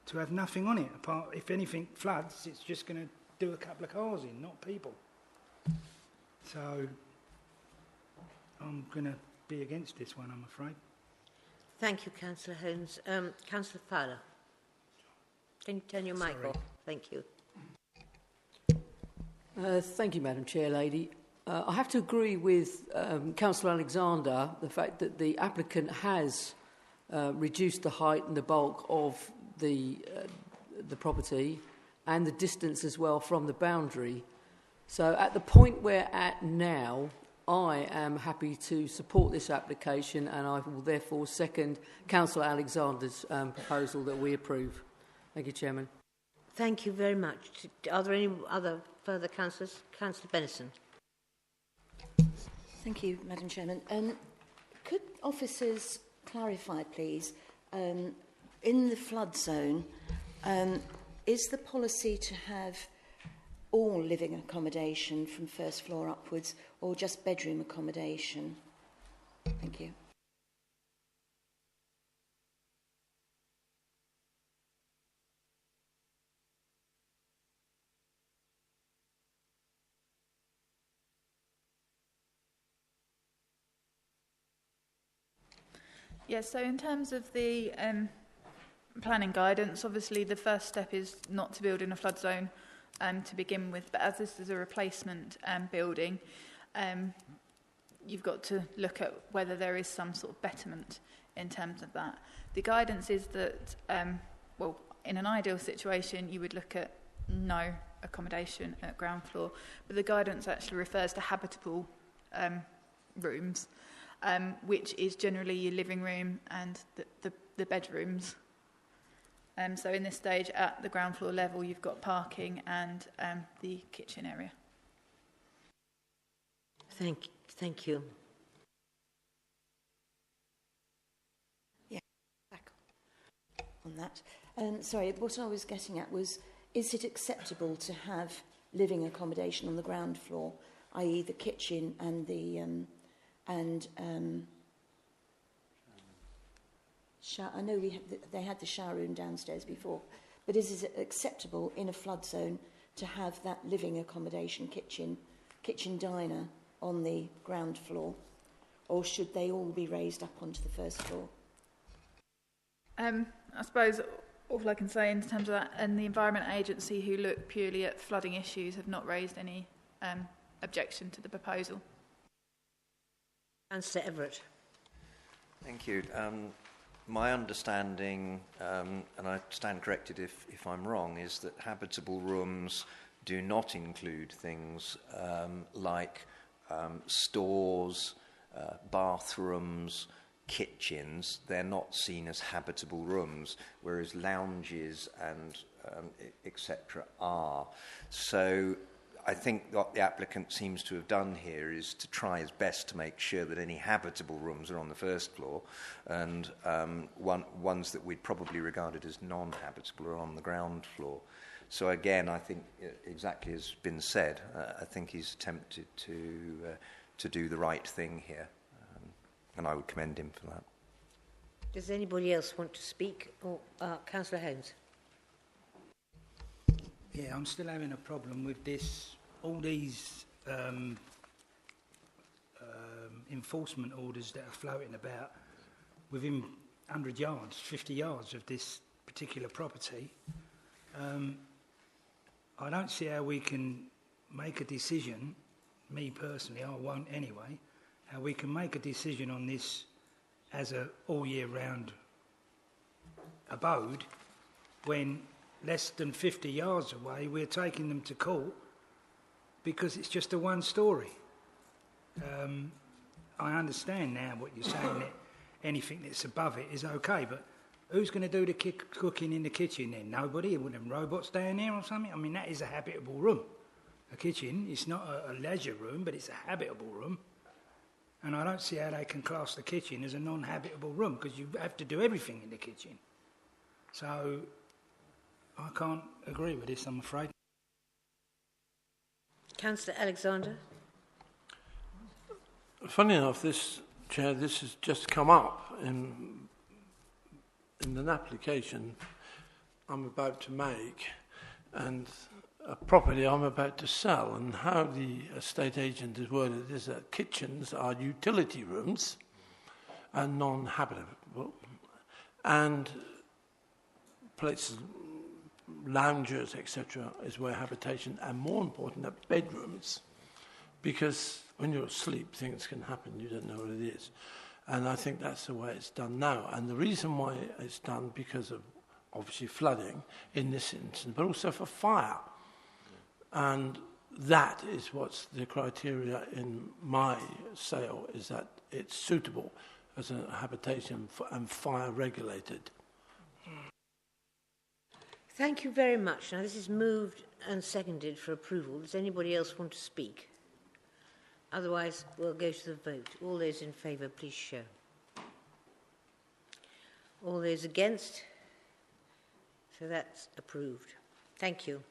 to have nothing on it. Apart, if anything floods, it's just going to do a couple of cars in, not people. So I'm going to be against this one, I'm afraid.
Thank you, Councillor Holmes. Councillor Fowler. Can you turn your mic off? Thank you.
Thank you, Madam Chair Lady. I have to agree with Councillor Alexander, the fact that the applicant has reduced the height and the bulk of the property and the distance as well from the boundary. So at the point we're at now, I am happy to support this application, and I will therefore second Councillor Alexander's proposal that we approve. Thank you, Chairman.
Thank you very much. Are there any other further councillors? Councillor Benison.
Thank you, Madam Chairman. Could officers clarify, please, in the flood zone, is the policy to have all living accommodation from first floor upwards, or just bedroom accommodation? Thank you.
Yes, so in terms of the planning guidance, obviously the first step is not to build in a flood zone to begin with, but as this is a replacement building, you've got to look at whether there is some sort of betterment in terms of that. The guidance is that, well, in an ideal situation, you would look at no accommodation at ground floor, but the guidance actually refers to habitable rooms, which is generally your living room and the bedrooms. So in this stage, at the ground floor level, you've got parking and the kitchen area.
Thank you.
Yeah, back on that. Sorry, what I was getting at was, is it acceptable to have living accommodation on the ground floor, i.e. the kitchen and the I know they had the shower room downstairs before, but is it acceptable in a flood zone to have that living accommodation, kitchen diner on the ground floor, or should they all be raised up onto the first floor?
I suppose all I can say in terms of that, and the Environment Agency, who look purely at flooding issues, have not raised any objection to the proposal.
Councillor Everett.
Thank you. My understanding, and I stand corrected if I'm wrong, is that habitable rooms do not include things like stores, bathrooms, kitchens. They're not seen as habitable rooms, whereas lounges and etc. are. So I think what the applicant seems to have done here is to try his best to make sure that any habitable rooms are on the first floor, and ones that we'd probably regarded as non-habitable are on the ground floor. So again, I think exactly as has been said, I think he's attempted to do the right thing here, and I would commend him for that.
Does anybody else want to speak? Or Councillor Holmes?
Yeah, I'm still having a problem with this. All these enforcement orders that are floating about within 100 yards, 50 yards of this particular property. I don't see how we can make a decision, me personally, I won't anyway, how we can make a decision on this as a all year round abode when less than 50 yards away we're taking them to court because it's just a one story. I understand now what you're saying, that anything that's above it is okay, but who's going to do the cooking in the kitchen then? Nobody? With them robots down there or something? I mean, that is a habitable room. a kitchen. It's not a leisure room, but it's a habitable room. And I don't see how they can class the kitchen as a non-habitable room, because you have to do everything in the kitchen. So I can't agree with this, I'm afraid.
Councillor Alexander.
Funny enough, Chair, this has just come up in an application I'm about to make, and a property I'm about to sell, and how the estate agent has worded it is that kitchens are utility rooms and non-habitable, and places, loungers, etc., is where habitation, and more important, are bedrooms, because when you're asleep, things can happen, you don't know what it is. And I think that's the way it's done now. And the reason why it's done, because of obviously flooding in this instance, but also for fire. And that is what's the criteria in my sale, is that it's suitable as a habitation and fire regulated.
Thank you very much. Now, this is moved and seconded for approval. Does anybody else want to speak? Otherwise, we'll go to the vote. All those in favour, please show. All those against? So that's approved. Thank you.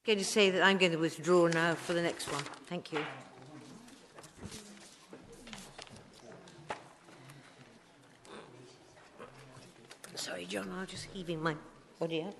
I'm going to say that I'm going to withdraw now for the next one. Thank you. Sorry, John, I'm just heaving my body up.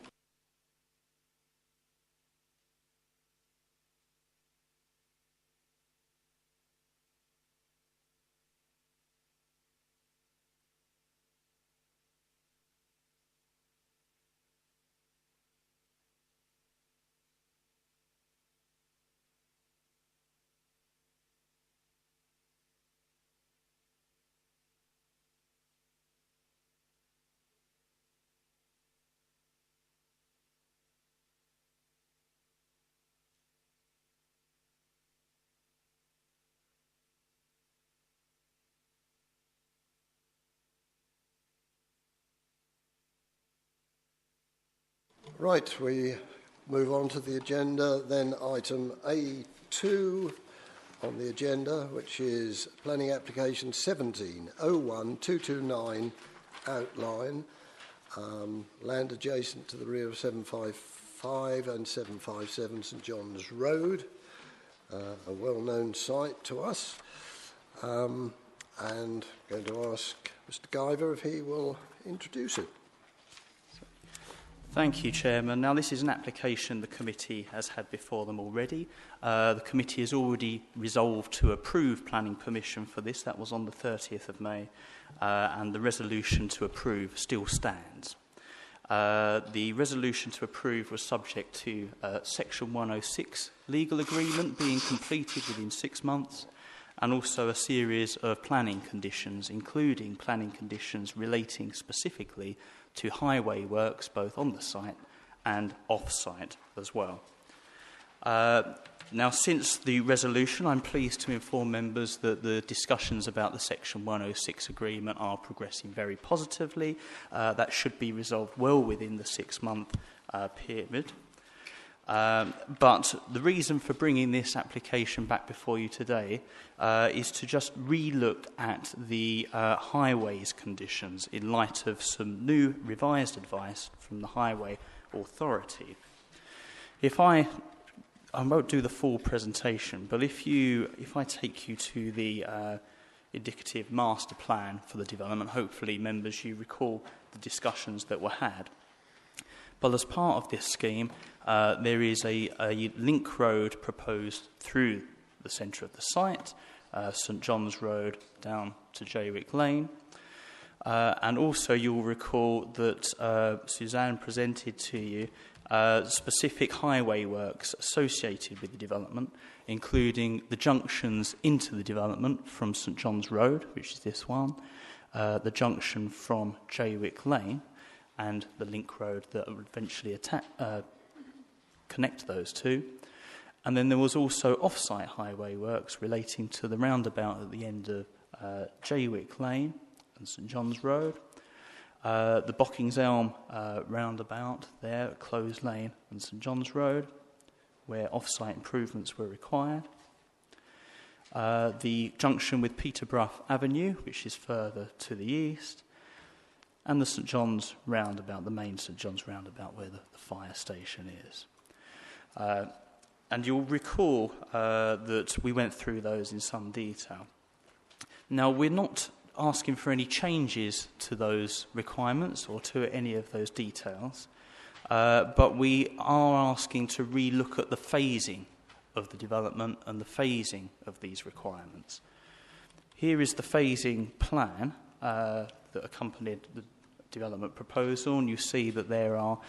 Right, we move on to the agenda. Then item A2 on the agenda, which is planning application 17-01229 outline, land adjacent to the rear of 755 and 757 St John's Road, a well-known site to us. And I'm going to ask Mr Guyver if he will introduce it.
Thank you, Chairman. Now, this is an application the committee has had before them already. The committee has already resolved to approve planning permission for this. That was on the 30th of May, and the resolution to approve still stands. The resolution to approve was subject to Section 106 legal agreement being completed within 6 months, and also a series of planning conditions, including planning conditions relating specifically to highway works both on the site and off-site as well. Now, since the resolution, I'm pleased to inform members that the discussions about the Section 106 agreement are progressing very positively. That should be resolved well within the 6-month period. But the reason for bringing this application back before you today is to just re-look at the highways conditions in light of some new revised advice from the Highway Authority. If I won't do the full presentation, but if I take you to the indicative master plan for the development, hopefully, members, you recall the discussions that were had. But as part of this scheme, there is a link road proposed through the centre of the site, St John's Road down to Jaywick Lane. And also you'll recall that Suzanne presented to you specific highway works associated with the development, including the junctions into the development from St John's Road, which is this one, the junction from Jaywick Lane, and the link road that will eventually connect those two, And then there was also off-site highway works relating to the roundabout at the end of Jaywick Lane and St John's Road, the Bockings Elm roundabout there at Close Lane and St John's Road, where off-site improvements were required, the junction with Peterborough Avenue, which is further to the east, and the St John's roundabout, the main St John's roundabout where the fire station is. And you'll recall that we went through those in some detail. Now, we're not asking for any changes to those requirements or to any of those details, but we are asking to re-look at the phasing of the development and the phasing of these requirements. Here is the phasing plan that accompanied the development proposal, and you see that there are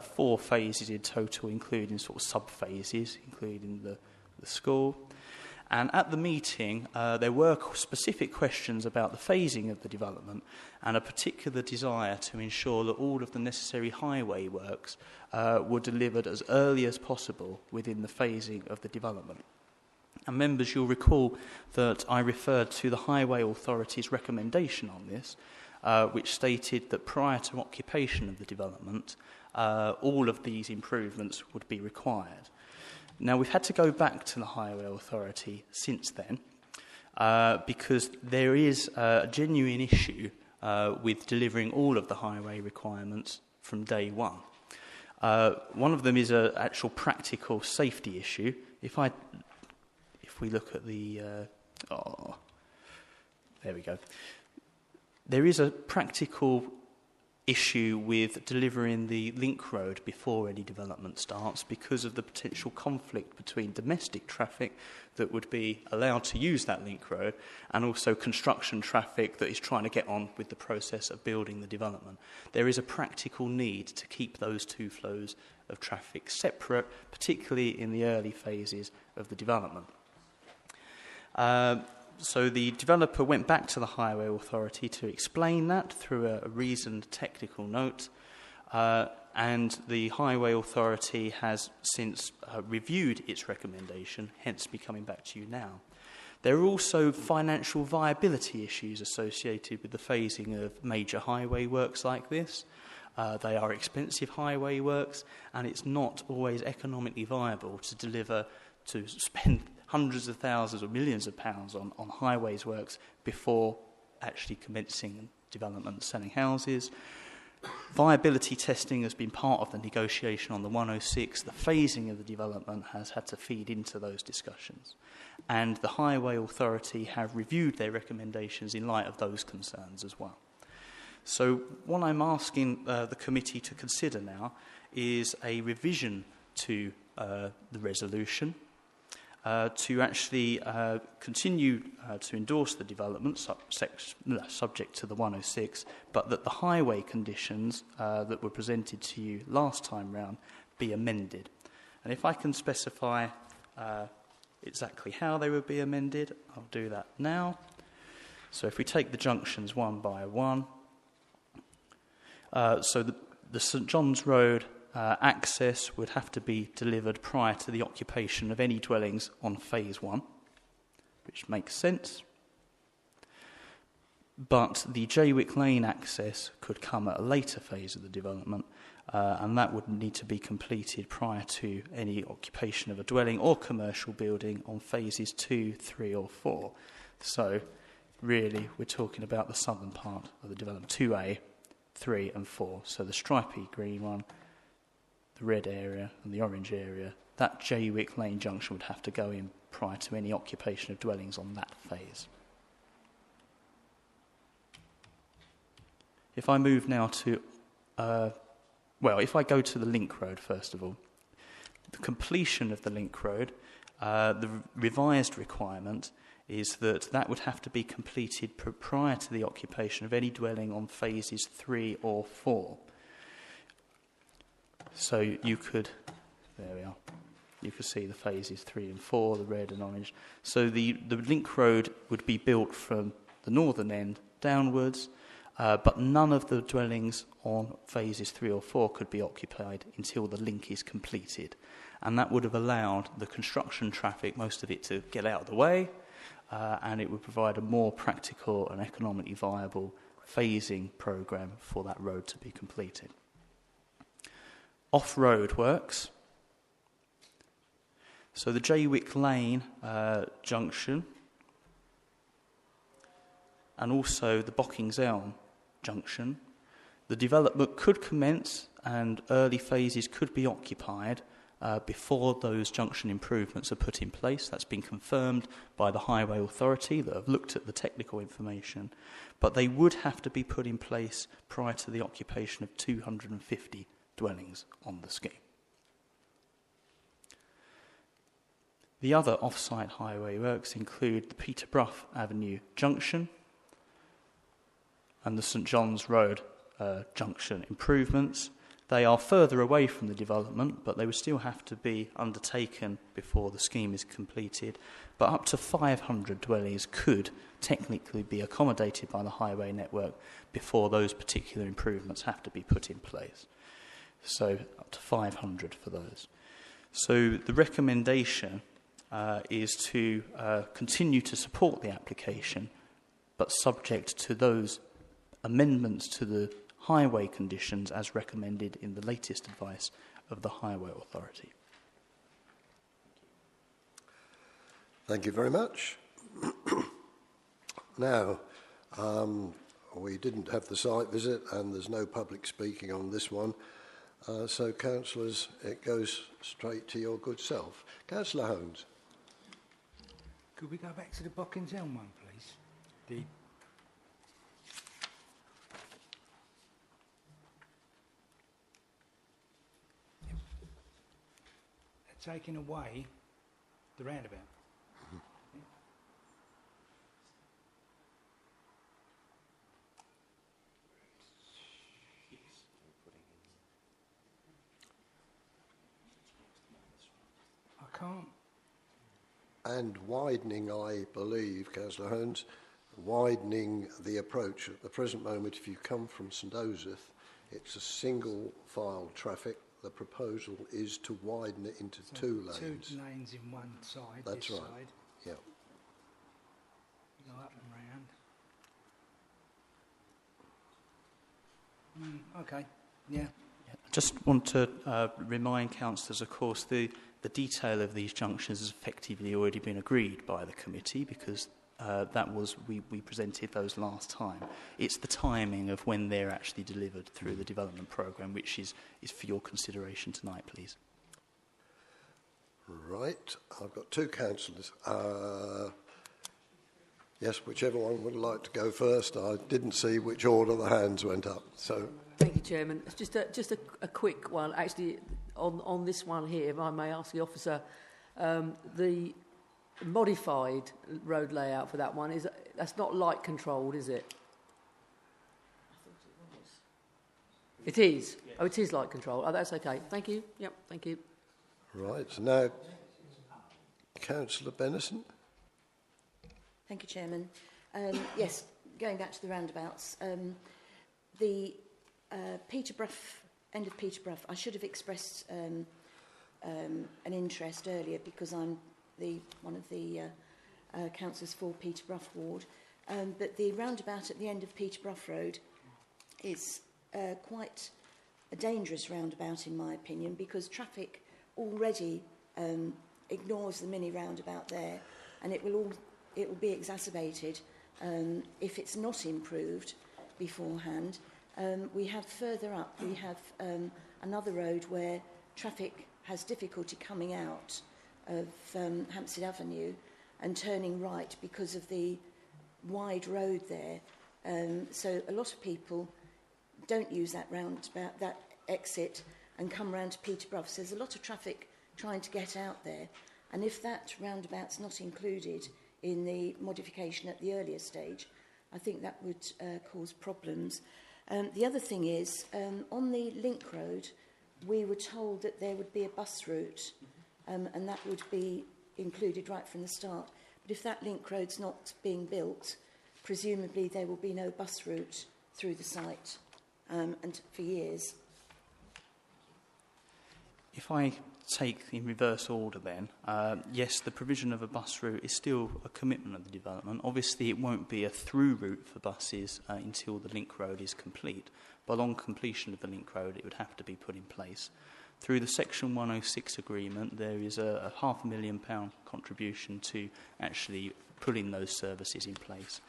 4 phases in total, including sort of sub-phases, including the school. And at the meeting, there were specific questions about the phasing of the development and a particular desire to ensure that all of the necessary highway works were delivered as early as possible within the phasing of the development. And members, you'll recall that I referred to the Highway Authority's recommendation on this, which stated that prior to occupation of the development, all of these improvements would be required. Now, we've had to go back to the Highway Authority since then because there is a genuine issue with delivering all of the highway requirements from day one. One of them is an actual practical safety issue. If we look at the... there we go. There is a practical issue with delivering the link road before any development starts because of the potential conflict between domestic traffic that would be allowed to use that link road and also construction traffic that is trying to get on with the process of building the development. There is a practical need to keep those two flows of traffic separate, particularly in the early phases of the development. So the developer went back to the Highway Authority to explain that through a reasoned technical note, and the Highway Authority has since reviewed its recommendation, hence me coming back to you now. There are also financial viability issues associated with the phasing of major highway works like this. They are expensive highway works, and it's not always economically viable to spend hundreds of thousands or millions of pounds on highways works before actually commencing development and selling houses. Viability testing has been part of the negotiation on the 106. The phasing of the development has had to feed into those discussions. And the Highway Authority have reviewed their recommendations in light of those concerns as well. So what I'm asking the committee to consider now is a revision to the resolution to actually continue to endorse the development subject to the 106, but that the highway conditions that were presented to you last time round be amended. And if I can specify exactly how they would be amended, I'll do that now. So if we take the junctions one by one, so the St John's Road access would have to be delivered prior to the occupation of any dwellings on phase 1, which makes sense. But the Jaywick Lane access could come at a later phase of the development, and that would need to be completed prior to any occupation of a dwelling or commercial building on phases 2, 3 or 4. So really we're talking about the southern part of the development, 2A, 3 and 4. So the stripy green one, the red area and the orange area, that Jaywick Lane junction would have to go in prior to any occupation of dwellings on that phase. If I move now to, if I go to the link road first of all, the completion of the link road, the revised requirement is that would have to be completed prior to the occupation of any dwelling on phases 3 or 4. So you could, there we are, you can see the phases 3 and 4, the red and orange. So the link road would be built from the northern end downwards, but none of the dwellings on phases 3 or 4 could be occupied until the link is completed. And that would have allowed the construction traffic, most of it, to get out of the way, and it would provide a more practical and economically viable phasing programme for that road to be completed. Off-road works. So the Jaywick Lane junction and also the Bockings Elm junction, the development could commence and early phases could be occupied before those junction improvements are put in place. That's been confirmed by the Highway Authority that have looked at the technical information, but they would have to be put in place prior to the occupation of 250 dwellings on the scheme. The other off-site highway works include the Peterborough Avenue junction and the St John's Road junction improvements. They are further away from the development, but they would still have to be undertaken before the scheme is completed. But up to 500 dwellings could technically be accommodated by the highway network before those particular improvements have to be put in place. So up to 500 for those. So the recommendation is to continue to support the application, but subject to those amendments to the highway conditions as recommended in the latest advice of the Highway Authority.
Thank you very much. Now, we didn't have the site visit and there's no public speaking on this one. So, councillors, it goes straight to your good self. Councillor Holmes.
Could we go back to the Bockings Elm one, please? They're taking away the roundabout. I can't.
And widening, I believe, Councillor Holmes, widening the approach. At the present moment, if you come from St Joseph, it's a single file traffic. The proposal is to widen it into so 2 lanes.
2 lanes in one side.
That's
this
right.
Side.
Yeah.
Go up and round. Okay. Yeah.
I just want to remind councillors, of course, the detail of these junctions has effectively already been agreed by the committee because we presented those last time. It's the timing of when they're actually delivered through the development programme which is for your consideration tonight, please.
Right. I've got 2 councillors. Yes, whichever one would like to go first. I didn't see which order the hands went up. So.
Thank you, Chairman. It's just a quick one. Actually, on this one here, if I may ask the officer, the modified road layout for that one that's not light controlled, is it? I thought it was. It is. Yes. Oh, it is light controlled. Oh, that's okay. Thank you. Yep. Thank you.
Right. So now, Councillor Benison.
Thank you, Chairman. Yes, going back to the roundabouts, the Peterborough, end of Peterborough, I should have expressed an interest earlier because I'm one of the councillors for Peterborough Ward. But the roundabout at the end of Peterborough Road is quite a dangerous roundabout in my opinion because traffic already ignores the mini roundabout there, and it will be exacerbated if it's not improved beforehand. We have further up, we have another road where traffic has difficulty coming out of Hampstead Avenue and turning right because of the wide road there. So a lot of people don't use that roundabout, that exit, and come round to Peterborough. So there's a lot of traffic trying to get out there. And if that roundabout's not included in the modification at the earlier stage, I think that would cause problems. The other thing is, on the link road, we were told that there would be a bus route, and that would be included right from the start. But if that link road's not being built, presumably there will be no bus route through the site and for years.
If I take in reverse order then, yes, the provision of a bus route is still a commitment of the development. Obviously, it won't be a through route for buses until the link road is complete, but on completion of the link road, it would have to be put in place. Through the Section 106 agreement, there is a £500,000 contribution to actually putting those services in place.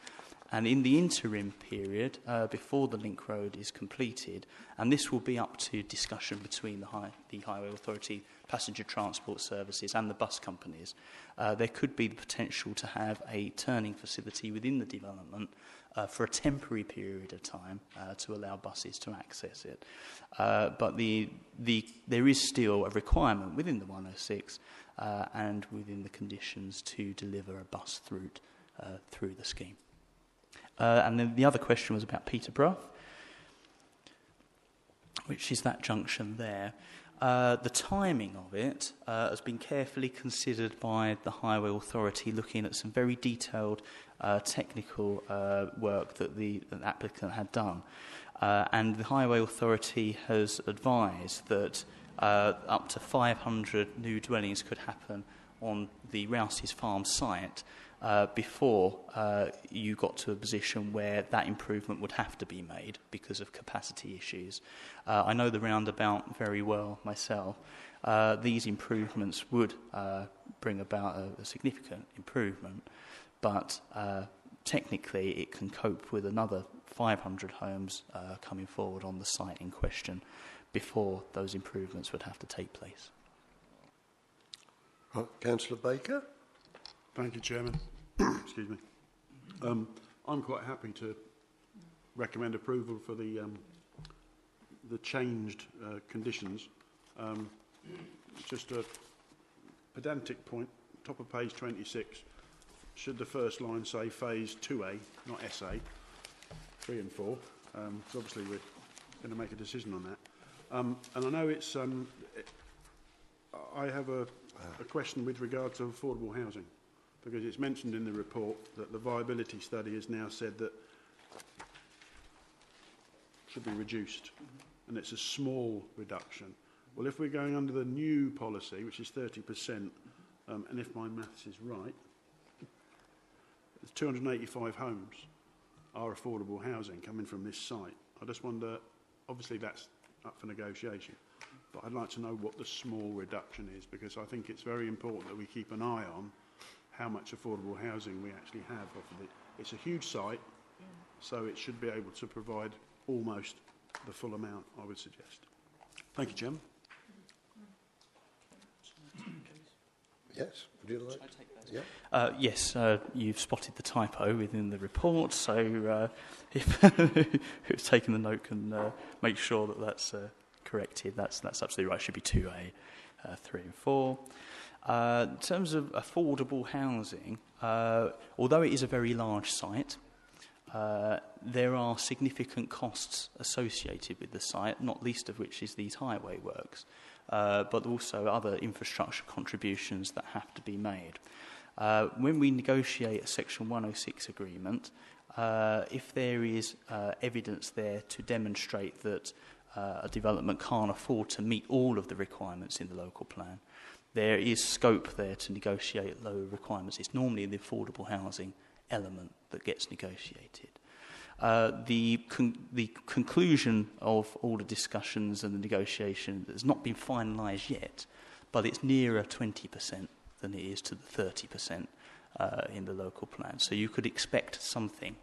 And in the interim period, before the link road is completed, and this will be up to discussion between the Highway Authority, passenger transport services and the bus companies, there could be the potential to have a turning facility within the development for a temporary period of time to allow buses to access it. But there is still a requirement within the 106 and within the conditions to deliver a bus route through the scheme. And then the other question was about Peterborough, which is that junction there. The timing of it has been carefully considered by the Highway Authority, looking at some very detailed technical work that the applicant had done. And the Highway Authority has advised that up to 500 new dwellings could happen on the Rouse's Farm site before you got to a position where that improvement would have to be made because of capacity issues. I know the roundabout very well myself. These improvements would bring about a significant improvement, but technically it can cope with another 500 homes coming forward on the site in question before those improvements would have to take place.
Councillor Baker.
Thank you, Chairman. Excuse me. I'm quite happy to recommend approval for the changed conditions. Just a pedantic point, top of page 26. Should the first line say Phase 2A, not SA, 3 and 4? So obviously we're going to make a decision on that. And I know it's... I have a question with regard to affordable housing, because it's mentioned in the report that the viability study has now said that should be reduced, and it's a small reduction. Well, if we're going under the new policy, which is 30%, and if my maths is right, 285 homes are affordable housing coming from this site. I just wonder, obviously that's up for negotiation, but I'd like to know what the small reduction is, because I think it's very important that we keep an eye on how much affordable housing we actually have off of it. It's a huge site, so it should be able to provide almost the full amount, I would suggest. Thank you, Chairman.
Yes, would you like?
Should I take those? Yeah. Yes, you've spotted the typo within the report, so if who's taken the note can make sure that that's corrected. That's absolutely right. It should be 2A, 3 and 4. In terms of affordable housing, although it is a very large site, there are significant costs associated with the site, not least of which is these highway works, but also other infrastructure contributions that have to be made. When we negotiate a Section 106 agreement, if there is evidence there to demonstrate that a development can't afford to meet all of the requirements in the local plan, there is scope there to negotiate lower requirements. It's normally the affordable housing element that gets negotiated. The conclusion of all the discussions and the negotiation has not been finalised yet, but it's nearer 20% than it is to the 30% in the local plan. So you could expect something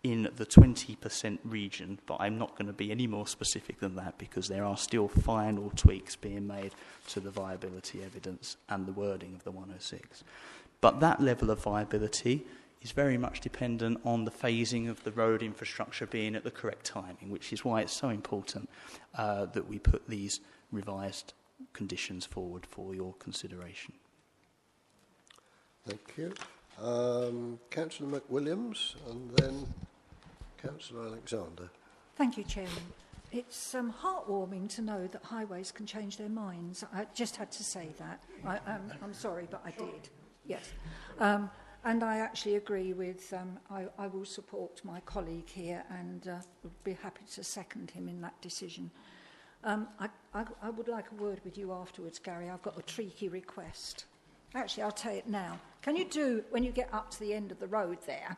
in the 20% region, but I'm not going to be any more specific than that because there are still final tweaks being made to the viability evidence and the wording of the 106. But that level of viability is very much dependent on the phasing of the road infrastructure being at the correct timing, which is why it's so important that we put these revised conditions forward for your consideration.
Thank you. Councillor McWilliams and then Councillor Alexander.
Thank you, Chairman. It's heartwarming to know that highways can change their minds. I just had to say that. I'm sorry, but I did. Yes. And I actually agree with, I will support my colleague here and would be happy to second him in that decision. I would like a word with you afterwards, Gary. I've got a tricky request. Actually, I'll tell it now. Can you do, when you get up to the end of the road there,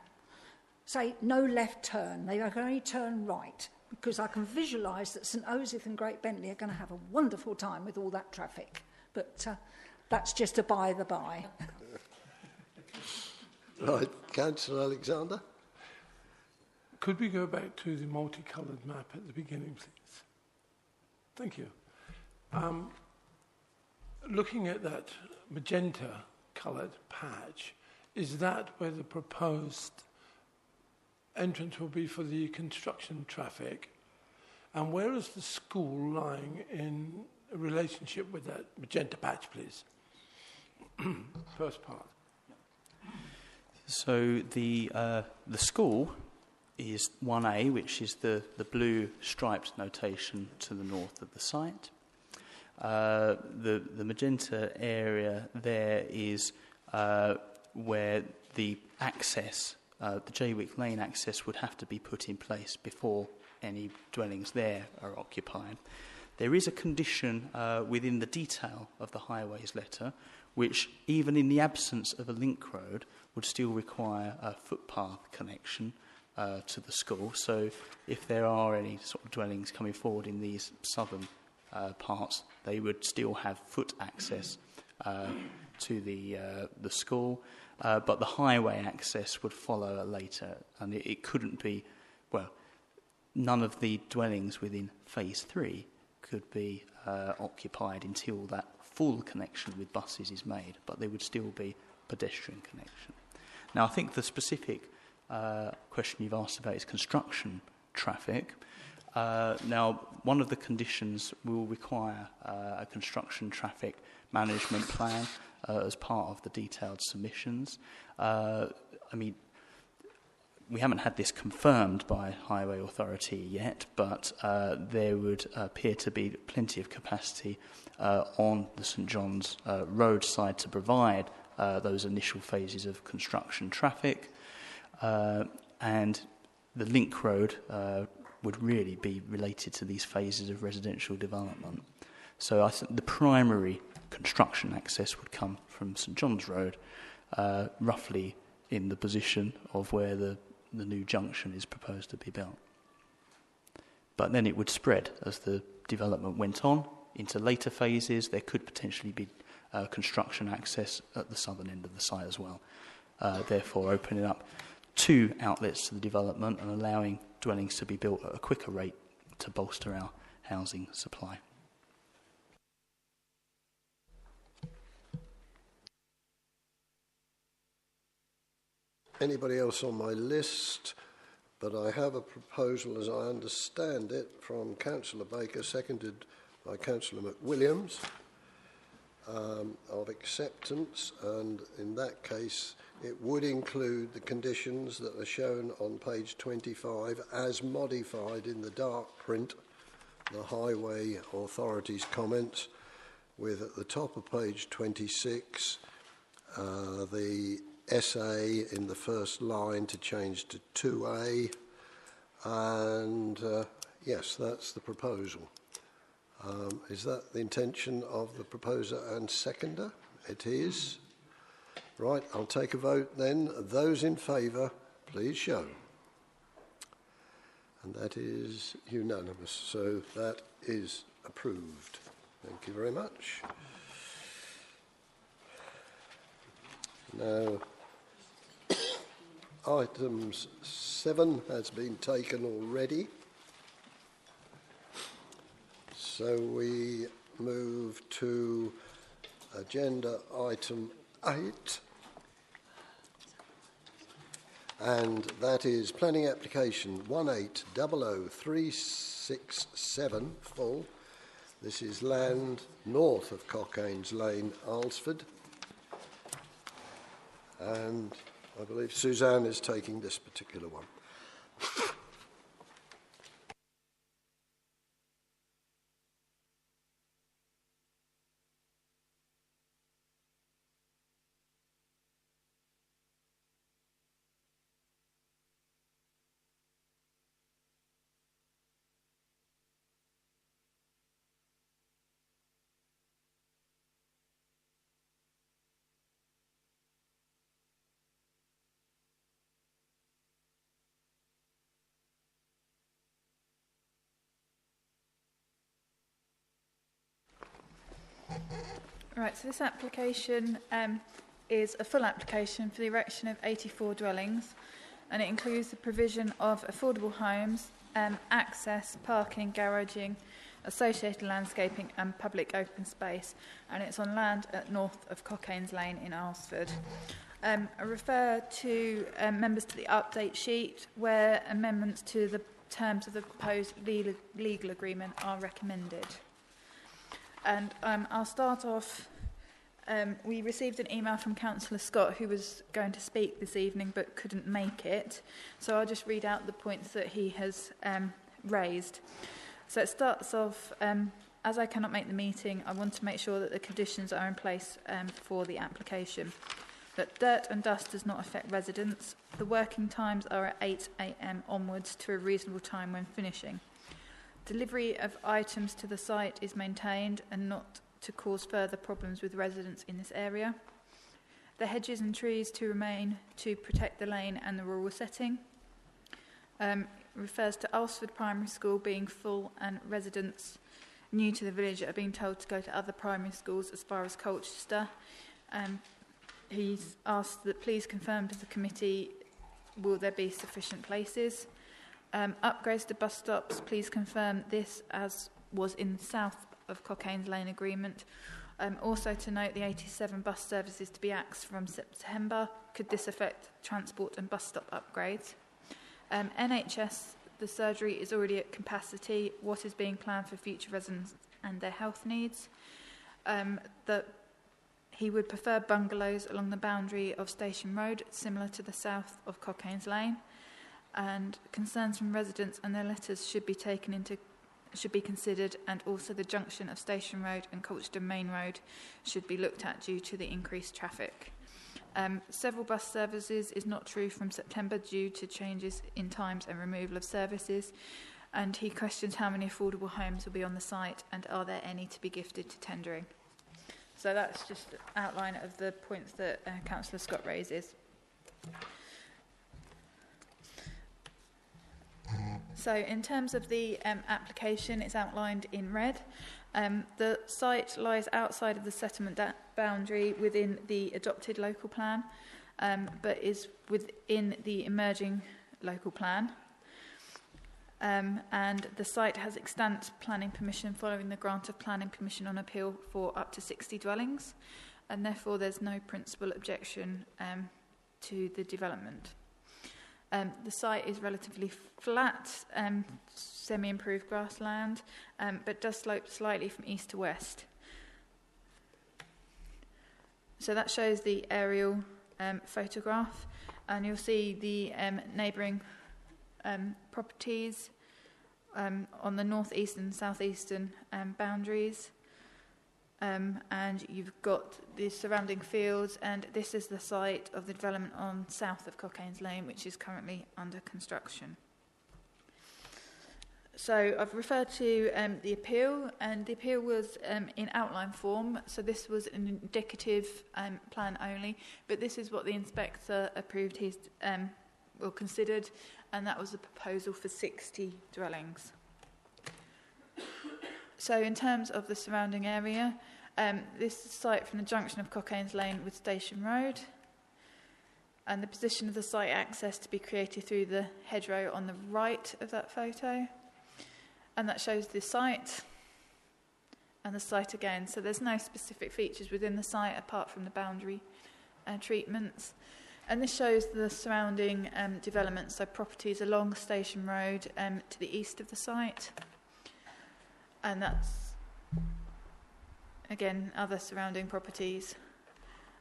say no left turn, they can only turn right, because I can visualise that St Osyth and Great Bentley are going to have a wonderful time with all that traffic. But that's just a by the by.
Right, Councillor Alexander.
Could we go back to the multicoloured map at the beginning, please? Thank you. Looking at that magenta-coloured patch, is that where the proposed entrance will be for the construction traffic? And where is the school lying in relationship with that magenta patch, please? First part.
So the school is 1A, which is the blue striped notation to the north of the site. The magenta area there is where the access, the Jaywick Lane access, would have to be put in place before any dwellings there are occupied. There is a condition within the detail of the highways letter which, even in the absence of a link road, would still require a footpath connection to the school. So if there are any sort of dwellings coming forward in these southern parts, they would still have foot access to the school, but the highway access would follow later, and it couldn't be, well, none of the dwellings within phase 3 could be occupied until that full connection with buses is made, but there would still be pedestrian connection. Now, I think the specific question you've asked about is construction traffic. Now, one of the conditions will require a construction traffic management plan as part of the detailed submissions. I mean, we haven't had this confirmed by Highway Authority yet, but there would appear to be plenty of capacity on the St John's Road side to provide those initial phases of construction traffic, and the link road would really be related to these phases of residential development. So I think the primary construction access would come from St John's Road, roughly in the position of where the new junction is proposed to be built. But then it would spread as the development went on into later phases. There could potentially be construction access at the southern end of the site as well, therefore opening up two outlets to the development and allowing dwellings to be built at a quicker rate to bolster our housing supply.
Anybody else on my list? But I have a proposal, as I understand it, from Councillor Baker, seconded by Councillor McWilliams, of acceptance, and in that case it would include the conditions that are shown on page 25 as modified in the dark print, the Highway Authority's comments, with at the top of page 26 the SA in the first line to change to 2A, and yes, that's the proposal. Is that the intention of the proposer and seconder? It is. Right, I'll take a vote then. Those in favour, please show. And that is unanimous, so that is approved. Thank you very much. Now, items 7 has been taken already. So we move to agenda item 8, and that is planning application 1800367 full. This is land north of Cockaynes Lane, Alresford, and I believe Suzanne is taking this particular one.
Right, so this application is a full application for the erection of 84 dwellings, and it includes the provision of affordable homes, access, parking, garaging, associated landscaping and public open space, and it's on land at north of Cockaynes Lane in Alresford. I refer to members to the update sheet where amendments to the terms of the proposed legal agreement are recommended. And I'll start off. We received an email from Councillor Scott, who was going to speak this evening but couldn't make it. So I'll just read out the points that he has raised. So it starts off, as I cannot make the meeting, I want to make sure that the conditions are in place for the application. That dirt and dust does not affect residents. The working times are at 8 a.m. onwards to a reasonable time when finishing. Delivery of items to the site is maintained and not to cause further problems with residents in this area. The hedges and trees to remain to protect the lane and the rural setting. Refers to Alresford Primary School being full and residents new to the village are being told to go to other primary schools as far as Colchester. He's asked that please confirm to the committee will there be sufficient places. Upgrades to bus stops, please confirm this as was in the south of Cockaynes Lane agreement. Also to note the 87 bus services to be axed from September. Could this affect transport and bus stop upgrades? NHS, the surgery is already at capacity. What is being planned for future residents and their health needs? That he would prefer bungalows along the boundary of Station Road, similar to the south of Cockaynes Lane. And concerns from residents and their letters should be considered, and also the junction of Station Road and Colchester Main Road should be looked at due to the increased traffic. Several bus services is not true from September due to changes in times and removal of services, and he questions how many affordable homes will be on the site and are there any to be gifted to tendering. So that's just an outline of the points that Councillor Scott raises. So in terms of the application, it's outlined in red. The site lies outside of the settlement boundary within the adopted local plan, but is within the emerging local plan. And the site has extant planning permission following the grant of planning permission on appeal for up to 60 dwellings, and therefore there's no principal objection to the development. The site is relatively flat, semi-improved grassland, but does slope slightly from east to west. So that shows the aerial photograph, and you'll see the neighbouring properties on the northeast and southeastern boundaries. And you've got the surrounding fields, and this is the site of the development on south of Cockaynes Lane, which is currently under construction. So I've referred to the appeal, and the appeal was in outline form, so this was an indicative plan only, but this is what the inspector approved or considered, and that was a proposal for 60 dwellings. So in terms of the surrounding area, this is a site from the junction of Cockaynes Lane with Station Road, and the position of the site access to be created through the hedgerow on the right of that photo, and that shows the site and the site again. So there's no specific features within the site apart from the boundary treatments, and this shows the surrounding developments, so properties along Station Road to the east of the site. And that's, again, other surrounding properties.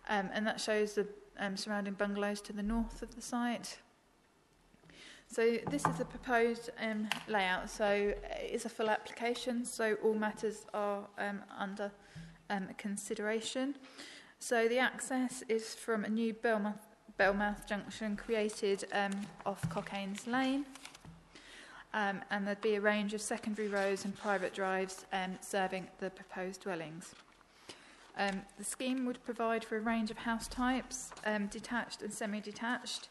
And that shows the surrounding bungalows to the north of the site. So this is the proposed layout. So it is a full application, so all matters are under consideration. So the access is from a new Belmouth junction created off Cockaynes Lane. And there'd be a range of secondary roads and private drives serving the proposed dwellings. The scheme would provide for a range of house types, detached and semi-detached,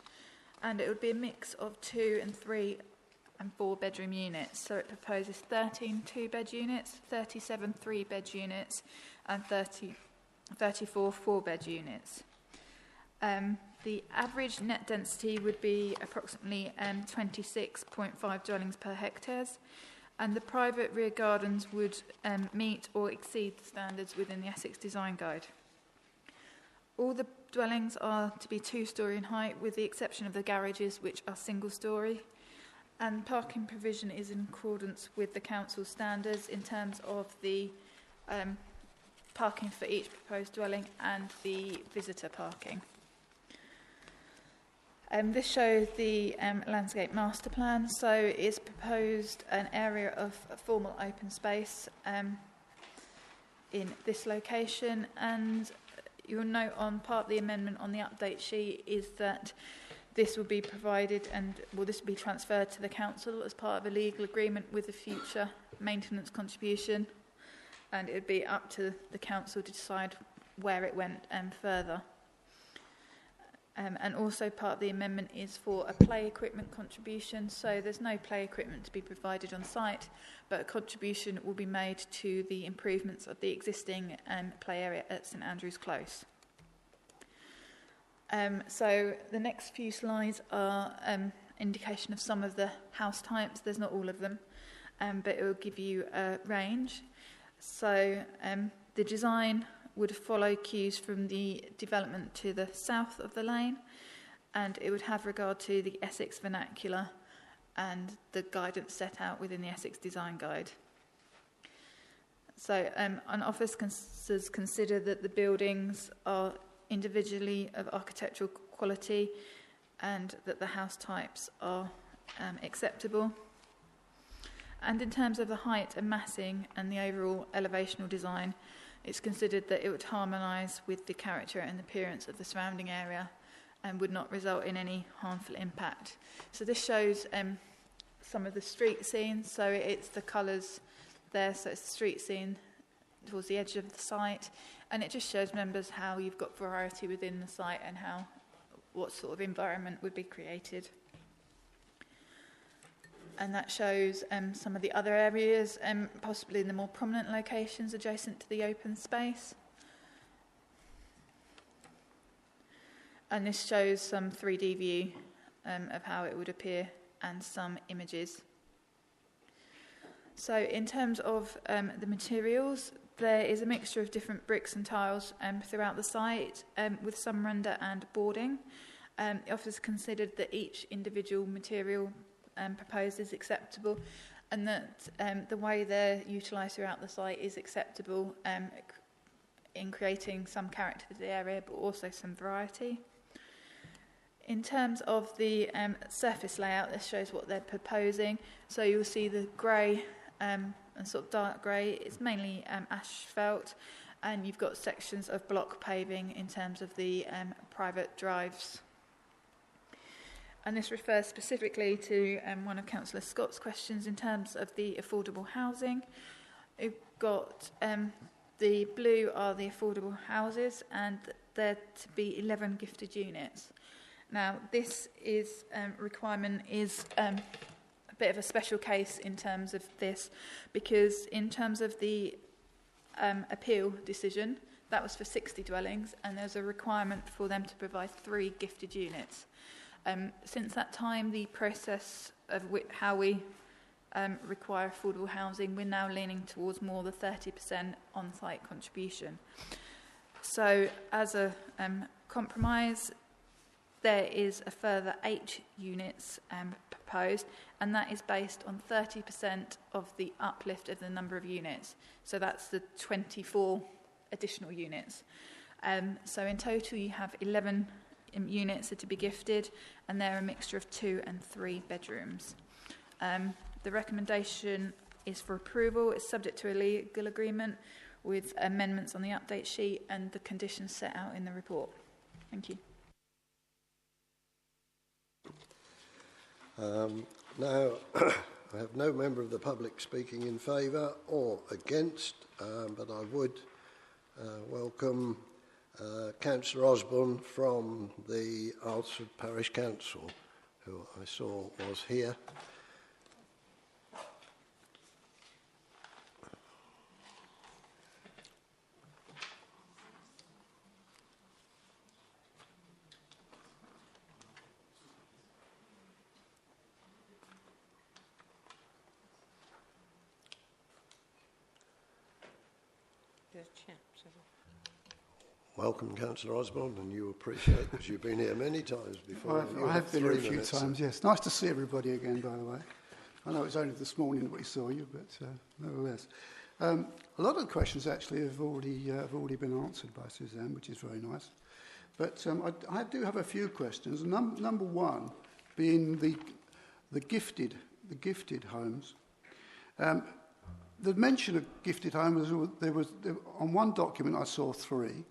and it would be a mix of 2 and 3 and 4 bedroom units. So it proposes 13 2-bed units, 37 3-bed units, and 30 34 4-bed units. The average net density would be approximately 26.5 dwellings per hectares, and the private rear gardens would meet or exceed the standards within the Essex Design Guide. All the dwellings are to be 2-storey in height, with the exception of the garages, which are single-storey, and parking provision is in accordance with the council standards in terms of the parking for each proposed dwelling and the visitor parking. This shows the landscape master plan. So it's proposed an area of formal open space in this location, and you'll note on part of the amendment on the update sheet is that this will be provided and this will be transferred to the council as part of a legal agreement with the future maintenance contribution, and it would be up to the council to decide where it went further. And also part of the amendment is for a play equipment contribution. So there's no play equipment to be provided on site, but a contribution will be made to the improvements of the existing play area at St Andrew's Close. So the next few slides are indication of some of the house types. There's not all of them, but it will give you a range. So the design would follow cues from the development to the south of the lane, and it would have regard to the Essex vernacular and the guidance set out within the Essex Design Guide. So an office consider that the buildings are individually of architectural quality and that the house types are acceptable. And in terms of the height and massing and the overall elevational design, it's considered that it would harmonise with the character and appearance of the surrounding area and would not result in any harmful impact. So this shows some of the street scenes. So it's the colours there, so it's the street scene towards the edge of the site, and it just shows members how you've got variety within the site and what sort of environment would be created. And that shows some of the other areas, possibly in the more prominent locations adjacent to the open space. And this shows some 3D view of how it would appear and some images. So in terms of the materials, there is a mixture of different bricks and tiles throughout the site, with some render and boarding. The office considered that each individual material proposed is acceptable, and that the way they're utilised throughout the site is acceptable in creating some character to the area, but also some variety. In terms of the surface layout, this shows what they're proposing. So you'll see the grey and sort of dark grey. It's mainly asphalt, and you've got sections of block paving in terms of the private drives. And this refers specifically to one of Councillor Scott's questions in terms of the affordable housing. We've got the blue are the affordable houses, and they're to be 11 gifted units. Now, this is requirement is a bit of a special case in terms of this, because in terms of the appeal decision, that was for 60 dwellings, and there's a requirement for them to provide 3 gifted units. Since that time, the process of how we require affordable housing, we're now leaning towards more the 30% on-site contribution. So as a compromise, there is a further 8 units proposed, and that is based on 30% of the uplift of the number of units. So that's the 24 additional units. So in total, you have 11 units are to be gifted, and they're a mixture of 2 and 3 bedrooms. The recommendation is for approval. It's subject to a legal agreement with amendments on the update sheet and the conditions set out in the report. Thank you.
Now, I have no member of the public speaking in favour or against, but I would welcome Councillor Osborne from the Alresford Parish Council, who I saw was here.
chapter.
Welcome, Councillor Osborne, and you appreciate because you've been here many times before.
I have been here a few times, yes. Nice to see everybody again, by the way. I know it was only this morning that we saw you, but nevertheless. A lot of the questions actually have already been answered by Suzanne, which is very nice. But I do have a few questions. Number one being the gifted homes. The mention of gifted homes, there was on one document I saw 3,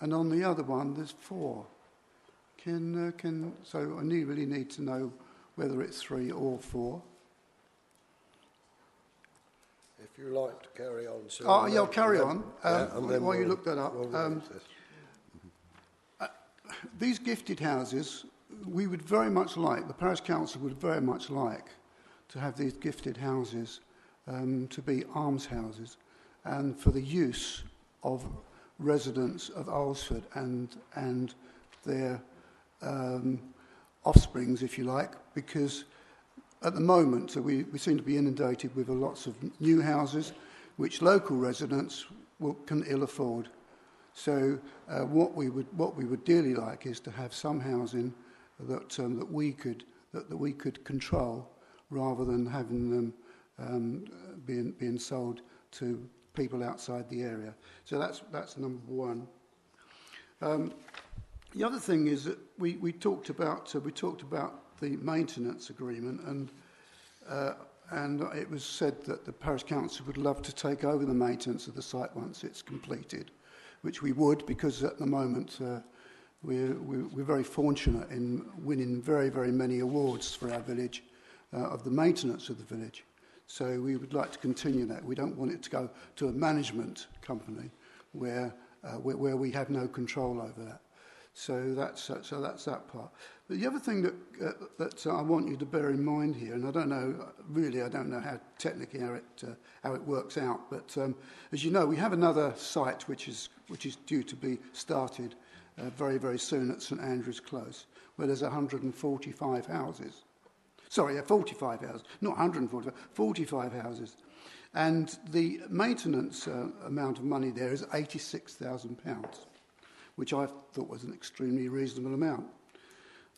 and on the other one there's 4. So I really need to know whether it's 3 or 4.
If you like to carry on, sir.
Oh, yeah, I'll carry on.
While
you look that up. These gifted houses, we would very much like, the Parish Council would very much like to have these gifted houses to be almshouses and for the use of residents of Alresford and their offsprings, if you like, because at the moment we seem to be inundated with lots of new houses which local residents can ill afford. So what we would dearly like is to have some housing that we could control rather than having them being sold to people outside the area. So that's number one. The other thing is that we talked about the maintenance agreement, and it was said that the Parish Council would love to take over the maintenance of the site once it's completed, which we would, because at the moment we're very fortunate in winning very, very many awards for our village of the maintenance of the village. So we would like to continue that. We don't want it to go to a management company where we have no control over that. So that's that part. But the other thing that I want you to bear in mind here, and I don't know how technically how it works out, but as you know, we have another site which is due to be started very, very soon at St Andrew's Close, where there's 145 houses. Sorry, 45 houses, not 145, 45 houses. And the maintenance amount of money there is £86,000, which I thought was an extremely reasonable amount.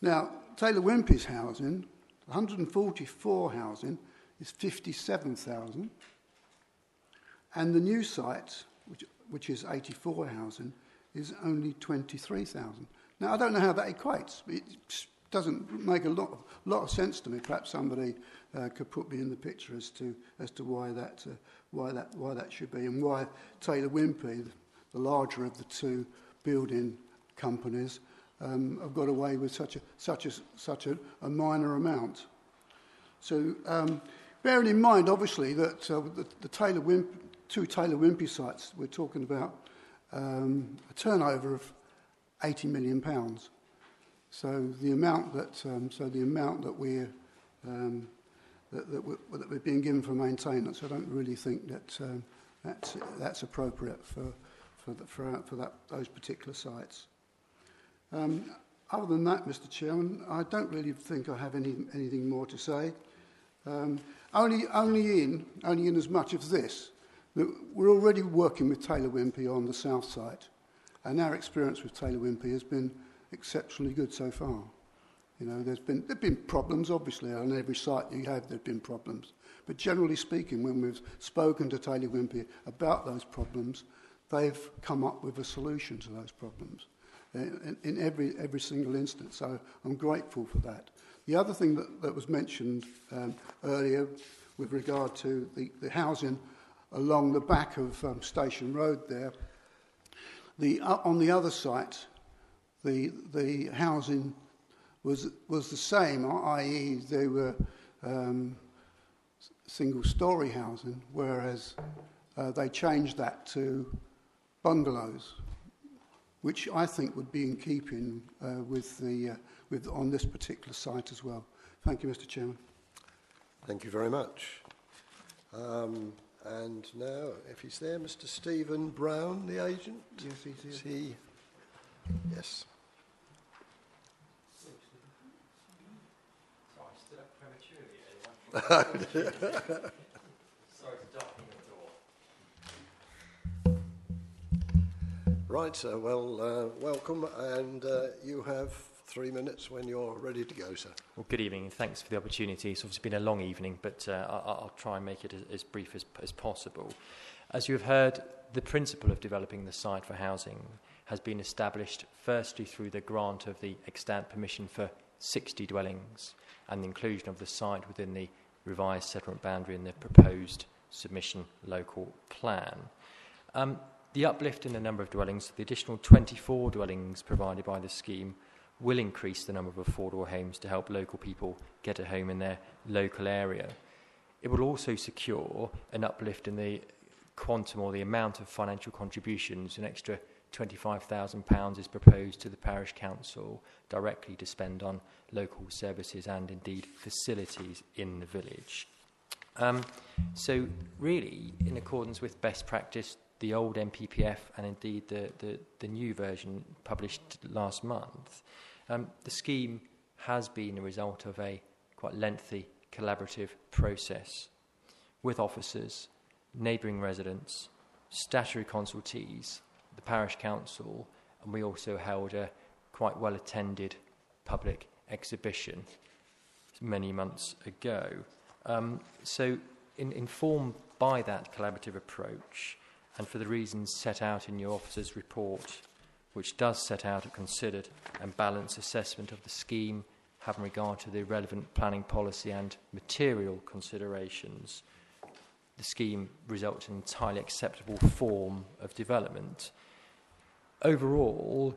Now, Taylor Wimpey's housing, 144 housing, is 57,000, and the new site, which is 84 housing, is only 23,000. Now, I don't know how that equates. It doesn't make a lot of sense to me. Perhaps somebody could put me in the picture as to why that should be, and why Taylor Wimpey, the larger of the two building companies, have got away with such a minor amount. So, bearing in mind, obviously, that the two Taylor Wimpey sites, we're talking about a turnover of £80 million. So the amount that we're being given for maintenance, I don't really think that's appropriate for those particular sites. Other than that, Mr. Chairman, I don't really think I have anything more to say. Only in as much as this, that we're already working with Taylor Wimpey on the south site, and our experience with Taylor Wimpey has been exceptionally good so far. You know, there've been problems, obviously, on every site you have. There've been problems, but generally speaking, when we've spoken to Taylor Wimpey about those problems, they've come up with a solution to those problems in every single instance. So I'm grateful for that. The other thing that was mentioned earlier with regard to the housing along the back of Station Road there, on the other site, the housing was the same, i.e. they were single-storey housing, whereas they changed that to bungalows, which I think would be in keeping with on this particular site as well. Thank you, Mr. Chairman.
Thank you very much. And now, if he's there, Mr. Stephen Brown, the agent.
Yes, he's here.
Is he? Yes.
Sorry, I stood up prematurely. Sorry to darken your door.
Right, sir. Well, welcome, and you have 3 minutes when you're ready to go, sir.
Well, good evening, and thanks for the opportunity. It's obviously been a long evening, but I'll try and make it as brief as possible. As you have heard, the principle of developing the site for housing has been established firstly through the grant of the extant permission for 60 dwellings and the inclusion of the site within the revised settlement boundary in the proposed submission local plan. The uplift in the number of dwellings, the additional 24 dwellings provided by the scheme, will increase the number of affordable homes to help local people get a home in their local area. It will also secure an uplift in the quantum or the amount of financial contributions. An extra £25,000 is proposed to the parish council directly to spend on local services and indeed facilities in the village. So really, in accordance with best practice, the old NPPF and indeed the new version published last month, the scheme has been a result of a quite lengthy collaborative process with officers, neighbouring residents, statutory consultees, the parish council, and we also held a quite well-attended public exhibition many months ago. So informed by that collaborative approach, and for the reasons set out in your officer's report, which does set out a considered and balanced assessment of the scheme, having regard to the relevant planning policy and material considerations, the scheme results in an entirely acceptable form of development. Overall,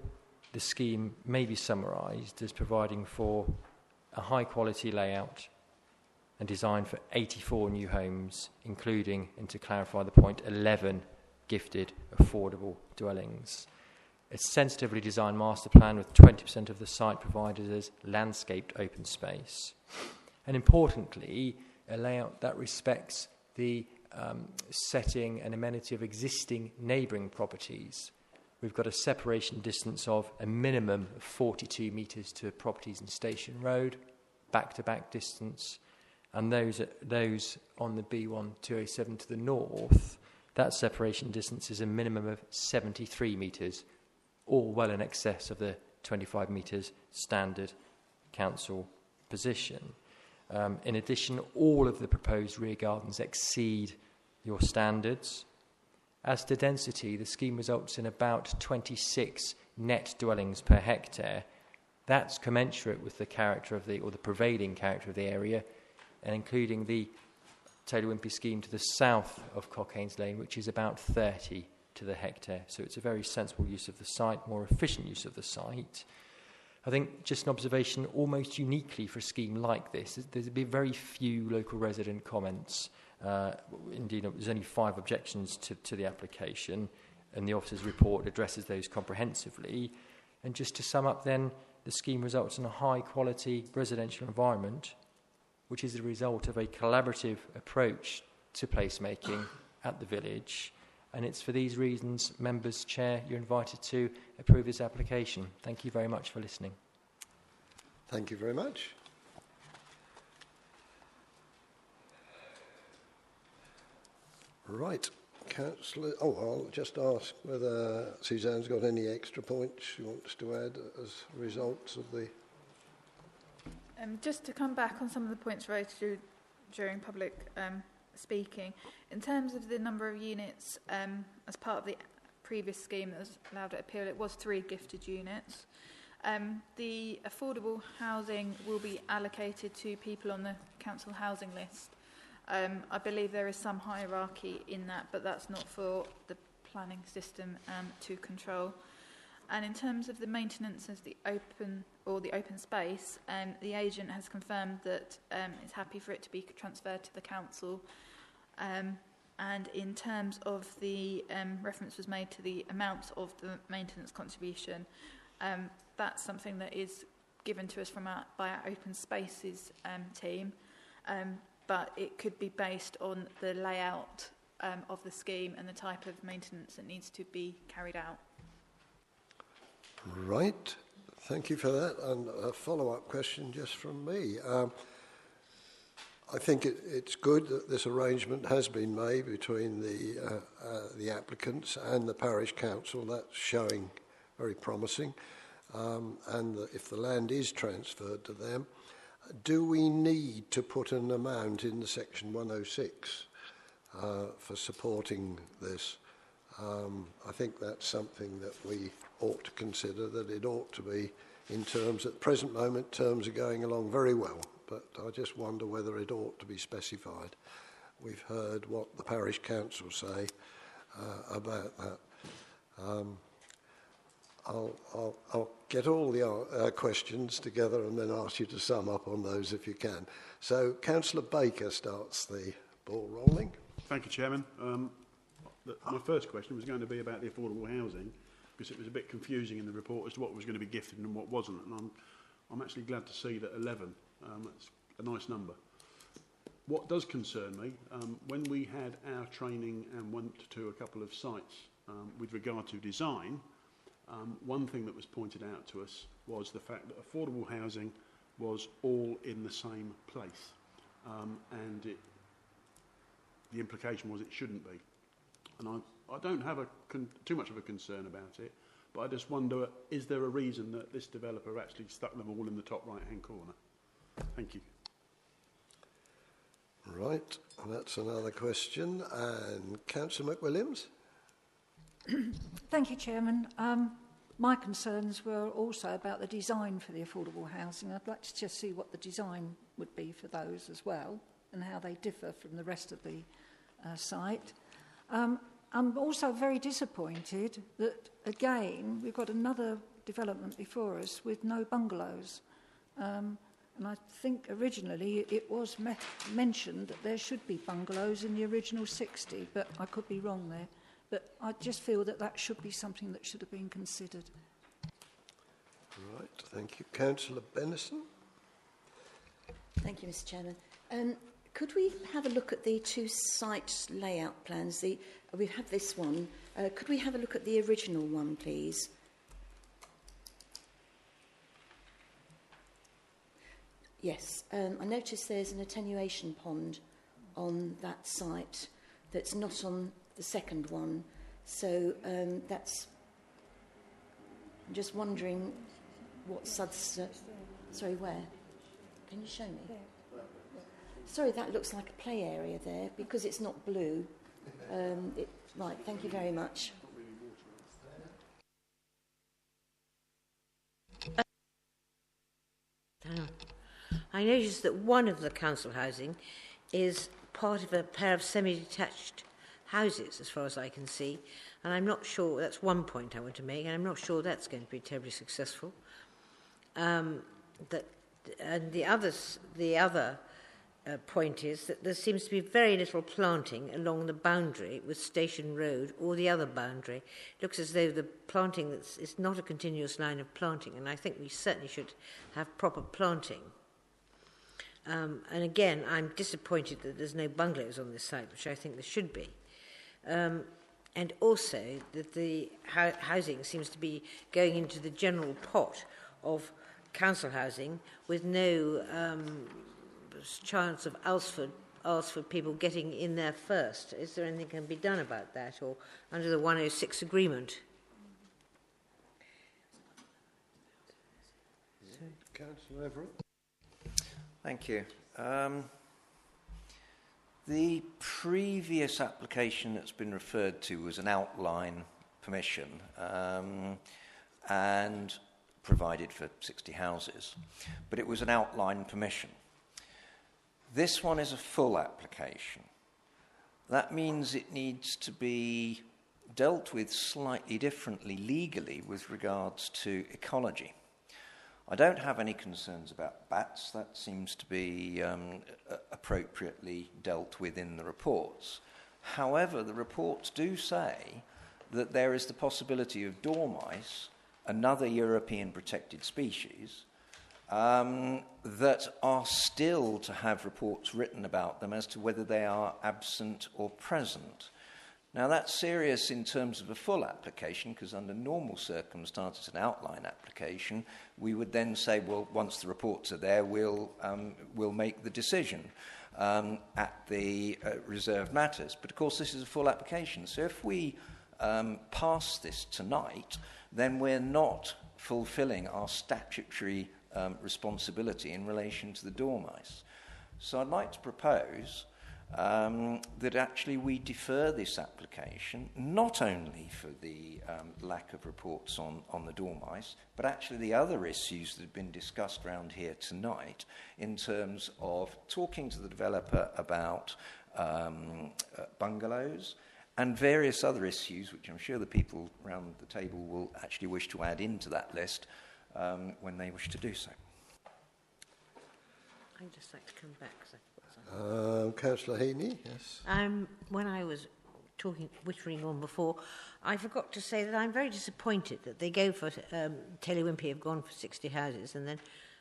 the scheme may be summarised as providing for a high-quality layout and designed for 84 new homes, including, and to clarify the point, 11 gifted affordable dwellings. A sensitively designed master plan with 20% of the site provided as landscaped open space. And importantly, a layout that respects the setting and amenity of existing neighbouring properties. We've got a separation distance of a minimum of 42 metres to properties in Station Road, back-to-back distance, and those on the B1207 to the north, that separation distance is a minimum of 73 metres, all well in excess of the 25 metres standard council position. In addition, all of the proposed rear gardens exceed your standards. As to density, the scheme results in about 26 net dwellings per hectare. That's commensurate with the character of the prevailing character of the area, and including the Taylor Wimpey scheme to the south of Cockaynes Lane, which is about 30 to the hectare. So it's a very sensible use of the site, more efficient use of the site. I think just an observation, almost uniquely for a scheme like this, there's been very few local resident comments. Indeed, there's only 5 objections to the application, and the officer's report addresses those comprehensively. And just to sum up then, the scheme results in a high-quality residential environment, which is the result of a collaborative approach to placemaking at the village. And it's for these reasons, members, Chair, you're invited to approve this application. Thank you very much for listening.
Thank you very much. Right, Councillor. Oh, I'll just ask whether Suzanne's got any extra points she wants to add as results of the...
Just to come back on some of the points raised during public speaking, in terms of the number of units, as part of the previous scheme that was allowed at appeal, it was 3 gifted units. The affordable housing will be allocated to people on the council housing list. I believe there is some hierarchy in that, but that's not for the planning system to control. And in terms of the maintenance of the open space, the agent has confirmed that it's happy for it to be transferred to the council. And in terms of the reference was made to the amounts of the maintenance contribution, that's something that is given to us by our open spaces team, but it could be based on the layout of the scheme and the type of maintenance that needs to be carried out.
Right, thank you for that. And a follow-up question just from me. I think it's good that this arrangement has been made between the applicants and the parish council. That's showing very promising. And if the land is transferred to them, do we need to put an amount in the Section 106 for supporting this? I think that's something that we ought to consider, that it ought to be in terms, at the present moment, terms are going along very well, but I just wonder whether it ought to be specified. We've heard what the parish council say about that. I'll get all the questions together and then ask you to sum up on those if you can. So Councillor Baker starts the ball rolling.
Thank you, Chairman. My first question was going to be about the affordable housing, because it was a bit confusing in the report as to what was going to be gifted and what wasn't. And I'm actually glad to see that 11, that's a nice number. What does concern me, when we had our training and went to a couple of sites with regard to design, one thing that was pointed out to us was the fact that affordable housing was all in the same place. And the implication was it shouldn't be. And I don't have too much of a concern about it, but I just wonder, is there a reason that this developer actually stuck them all in the top right-hand corner? Thank you.
Right, that's another question. And Councillor McWilliams?
Thank you, Chairman. My concerns were also about the design for the affordable housing. I'd like to just see what the design would be for those as well and how they differ from the rest of the site. I'm also very disappointed that, again, we've got another development before us with no bungalows. And I think originally it was mentioned that there should be bungalows in the original 60, but I could be wrong there. But I just feel that that should be something that should have been considered.
Right, thank you. Councillor Benison?
Thank you, Mr. Chairman. Could we have a look at the two site layout plans? We have this one. Could we have a look at the original one, please? Yes. I noticed there's an attenuation pond on that site that's not on the second one. So that's... I'm just wondering what sorry, where? Can you show me? Sorry, that looks like a play area there, because it's not blue. Right, thank you very much.
I noticed that one of the council housing is part of a pair of semi-detached houses, as far as I can see, and I'm not sure, that's one point I want to make, and I'm not sure that's going to be terribly successful. And the other point is that there seems to be very little planting along the boundary with Station Road or the other boundary. It looks as though the planting is not a continuous line of planting, and I think we certainly should have proper planting. And again, I'm disappointed that there's no bungalows on this site, which I think there should be. And also that the housing seems to be going into the general pot of council housing with no chance of Alresford people getting in there first. Is there anything can be done about that, or under the 106 agreement?
Councillor Everett.
Thank you. The previous application that's been referred to was an outline permission and provided for 60 houses, but it was an outline permission. This one is a full application. That means it needs to be dealt with slightly differently legally with regards to ecology. I don't have any concerns about bats. That seems to be appropriately dealt with in the reports. However, the reports do say that there is the possibility of dormice, another European protected species, that are still to have reports written about them as to whether they are absent or present. Now, that's serious in terms of a full application, because under normal circumstances, an outline application, we would then say, well, once the reports are there, we'll make the decision. at the reserved matters. But of course, this is a full application. So if we pass this tonight, then we're not fulfilling our statutory responsibility in relation to the dormice. So I'd like to propose that actually we defer this application, not only for the lack of reports on the dormice, but actually the other issues that have been discussed around here tonight in terms of talking to the developer about bungalows and various other issues, which I'm sure the people around the table will actually wish to add into that list when they wish to do so.
I'd just like to come back.
Councillor Heaney, yes.
When I was whittering on before, I forgot to say that I'm very disappointed that they go for, Telly Wimpey have gone for 60 houses, and then,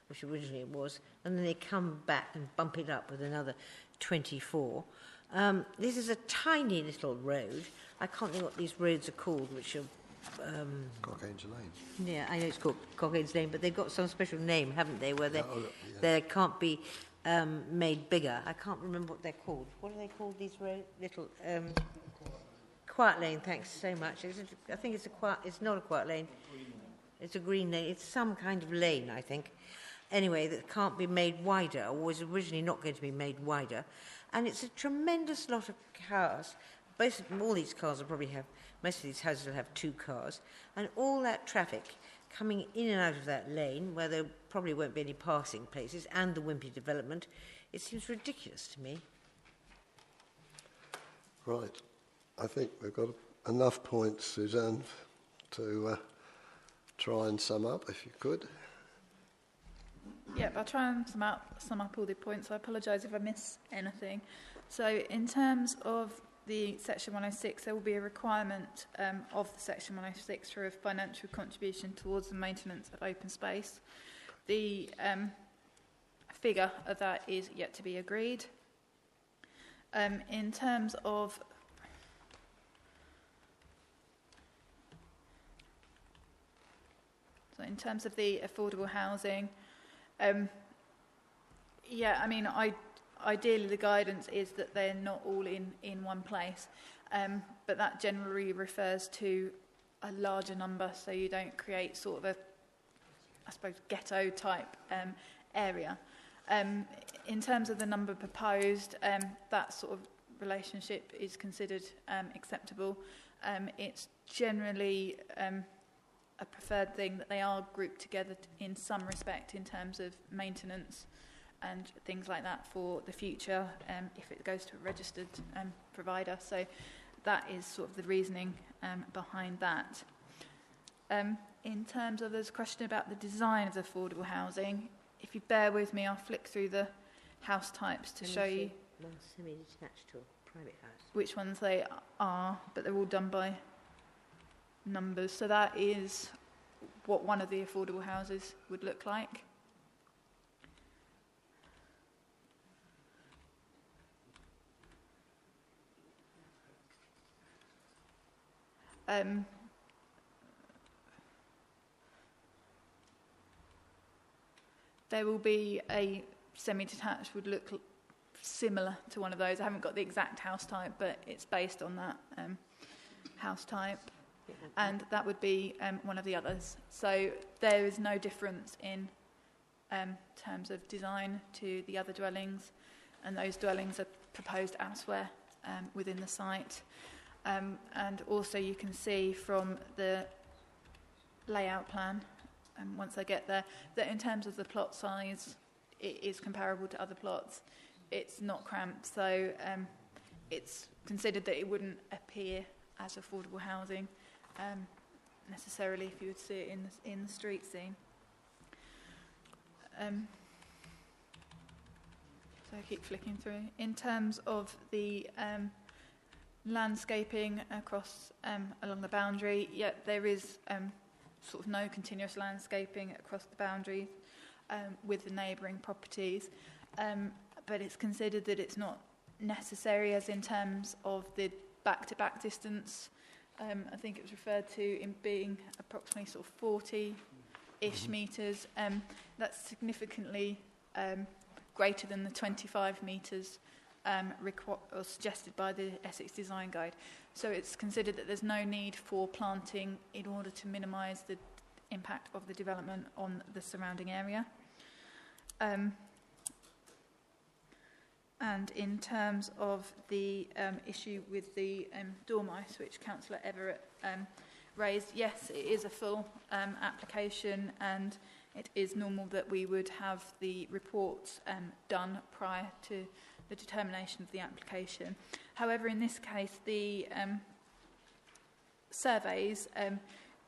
which originally it was, and then they come back and bump it up with another 24. This is a tiny little road. I can't think what these roads are called, which are...
Cockaynes Lane.
Yeah, I know it's called Cockaynes Lane, but they've got some special name, haven't they, where they can't be made bigger. I can't remember what they're called. What are they called, these little... Quiet lane, thanks so much. I think it's not a quiet lane. It's a green lane. It's some kind of lane, I think. Anyway, that can't be made wider, or was originally not going to be made wider. And it's a tremendous lot of cars. All these cars will probably have, most of these houses will have 2 cars. And all that traffic coming in and out of that lane, where there probably won't be any passing places, and the Wimpey development, it seems ridiculous to me.
Right. I think we've got enough points, Suzanne, to try and sum up, if you could.
Yeah, I'll try and sum up all the points. I apologise if I miss anything. So in terms of the Section 106, there will be a requirement of the Section 106 for a financial contribution towards the maintenance of open space. The figure of that is yet to be agreed. In terms of the affordable housing, yeah, I mean, ideally the guidance is that they're not all in one place, but that generally refers to a larger number, so you don't create sort of a, I suppose, ghetto type area. In terms of the number proposed, that sort of relationship is considered acceptable. It's generally a preferred thing that they are grouped together in some respect in terms of maintenance and things like that for the future if it goes to a registered provider. So that is sort of the reasoning behind that. In terms of, there's a question about the design of the affordable housing. If you bear with me, I'll flick through the house types to show you
semi-detached or private house.
Which ones they are, but they're all done by numbers. So that is what one of the affordable houses would look like. There will be a semi-detached would look similar to one of those. I haven't got the exact house type, but it's based on that house type. And that would be one of the others. So there is no difference in terms of design to the other dwellings, and those dwellings are proposed elsewhere within the site. And also you can see from the layout plan, once I get there, that in terms of the plot size, it is comparable to other plots. It's not cramped, so it's considered that it wouldn't appear as affordable housing necessarily if you would see it in the street scene. So I keep flicking through. In terms of the landscaping across along the boundary, there is sort of no continuous landscaping across the boundary with the neighbouring properties, but it's considered that it's not necessary, as in terms of the back-to-back distance. I think it was referred to in being approximately sort of 40-ish metres. That's significantly greater than the 25 metres or suggested by the Essex Design Guide. So it's considered that there's no need for planting in order to minimise the impact of the development on the surrounding area. And in terms of the issue with the dormice, which Councillor Everett raised, yes, it is a full application, and it is normal that we would have the reports done prior to the determination of the application. However, in this case, the surveys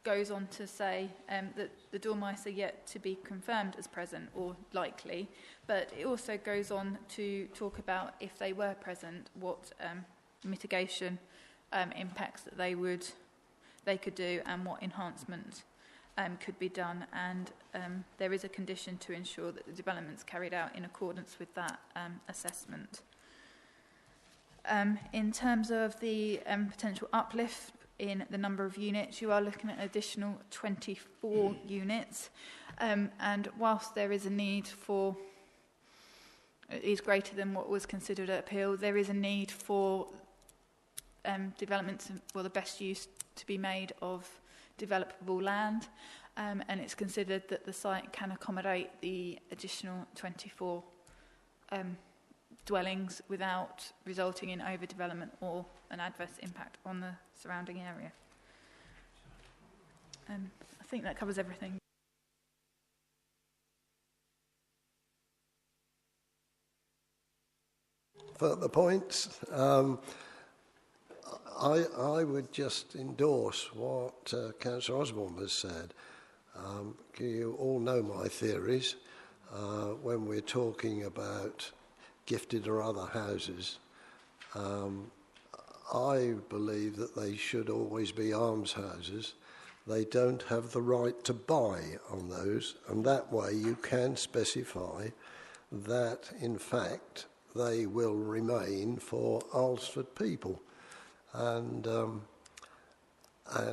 goes on to say that the dormice are yet to be confirmed as present or likely, but it also goes on to talk about, if they were present, what mitigation impacts that they could do and what enhancement could be done, and there is a condition to ensure that the development's carried out in accordance with that assessment. In terms of the potential uplift in the number of units, you are looking at an additional 24 units, and whilst there is a need for, it is greater than what was considered at appeal, there is a need for developments, well, the best use to be made of developable land, and it's considered that the site can accommodate the additional 24 dwellings without resulting in overdevelopment or an adverse impact on the surrounding area. I think that covers everything.
Further points? I would just endorse what Councillor Osborne has said. You all know my theories. When we're talking about gifted or other houses, I believe that they should always be almshouses. They don't have the right to buy on those, and that way you can specify that, in fact, they will remain for Alresford people. And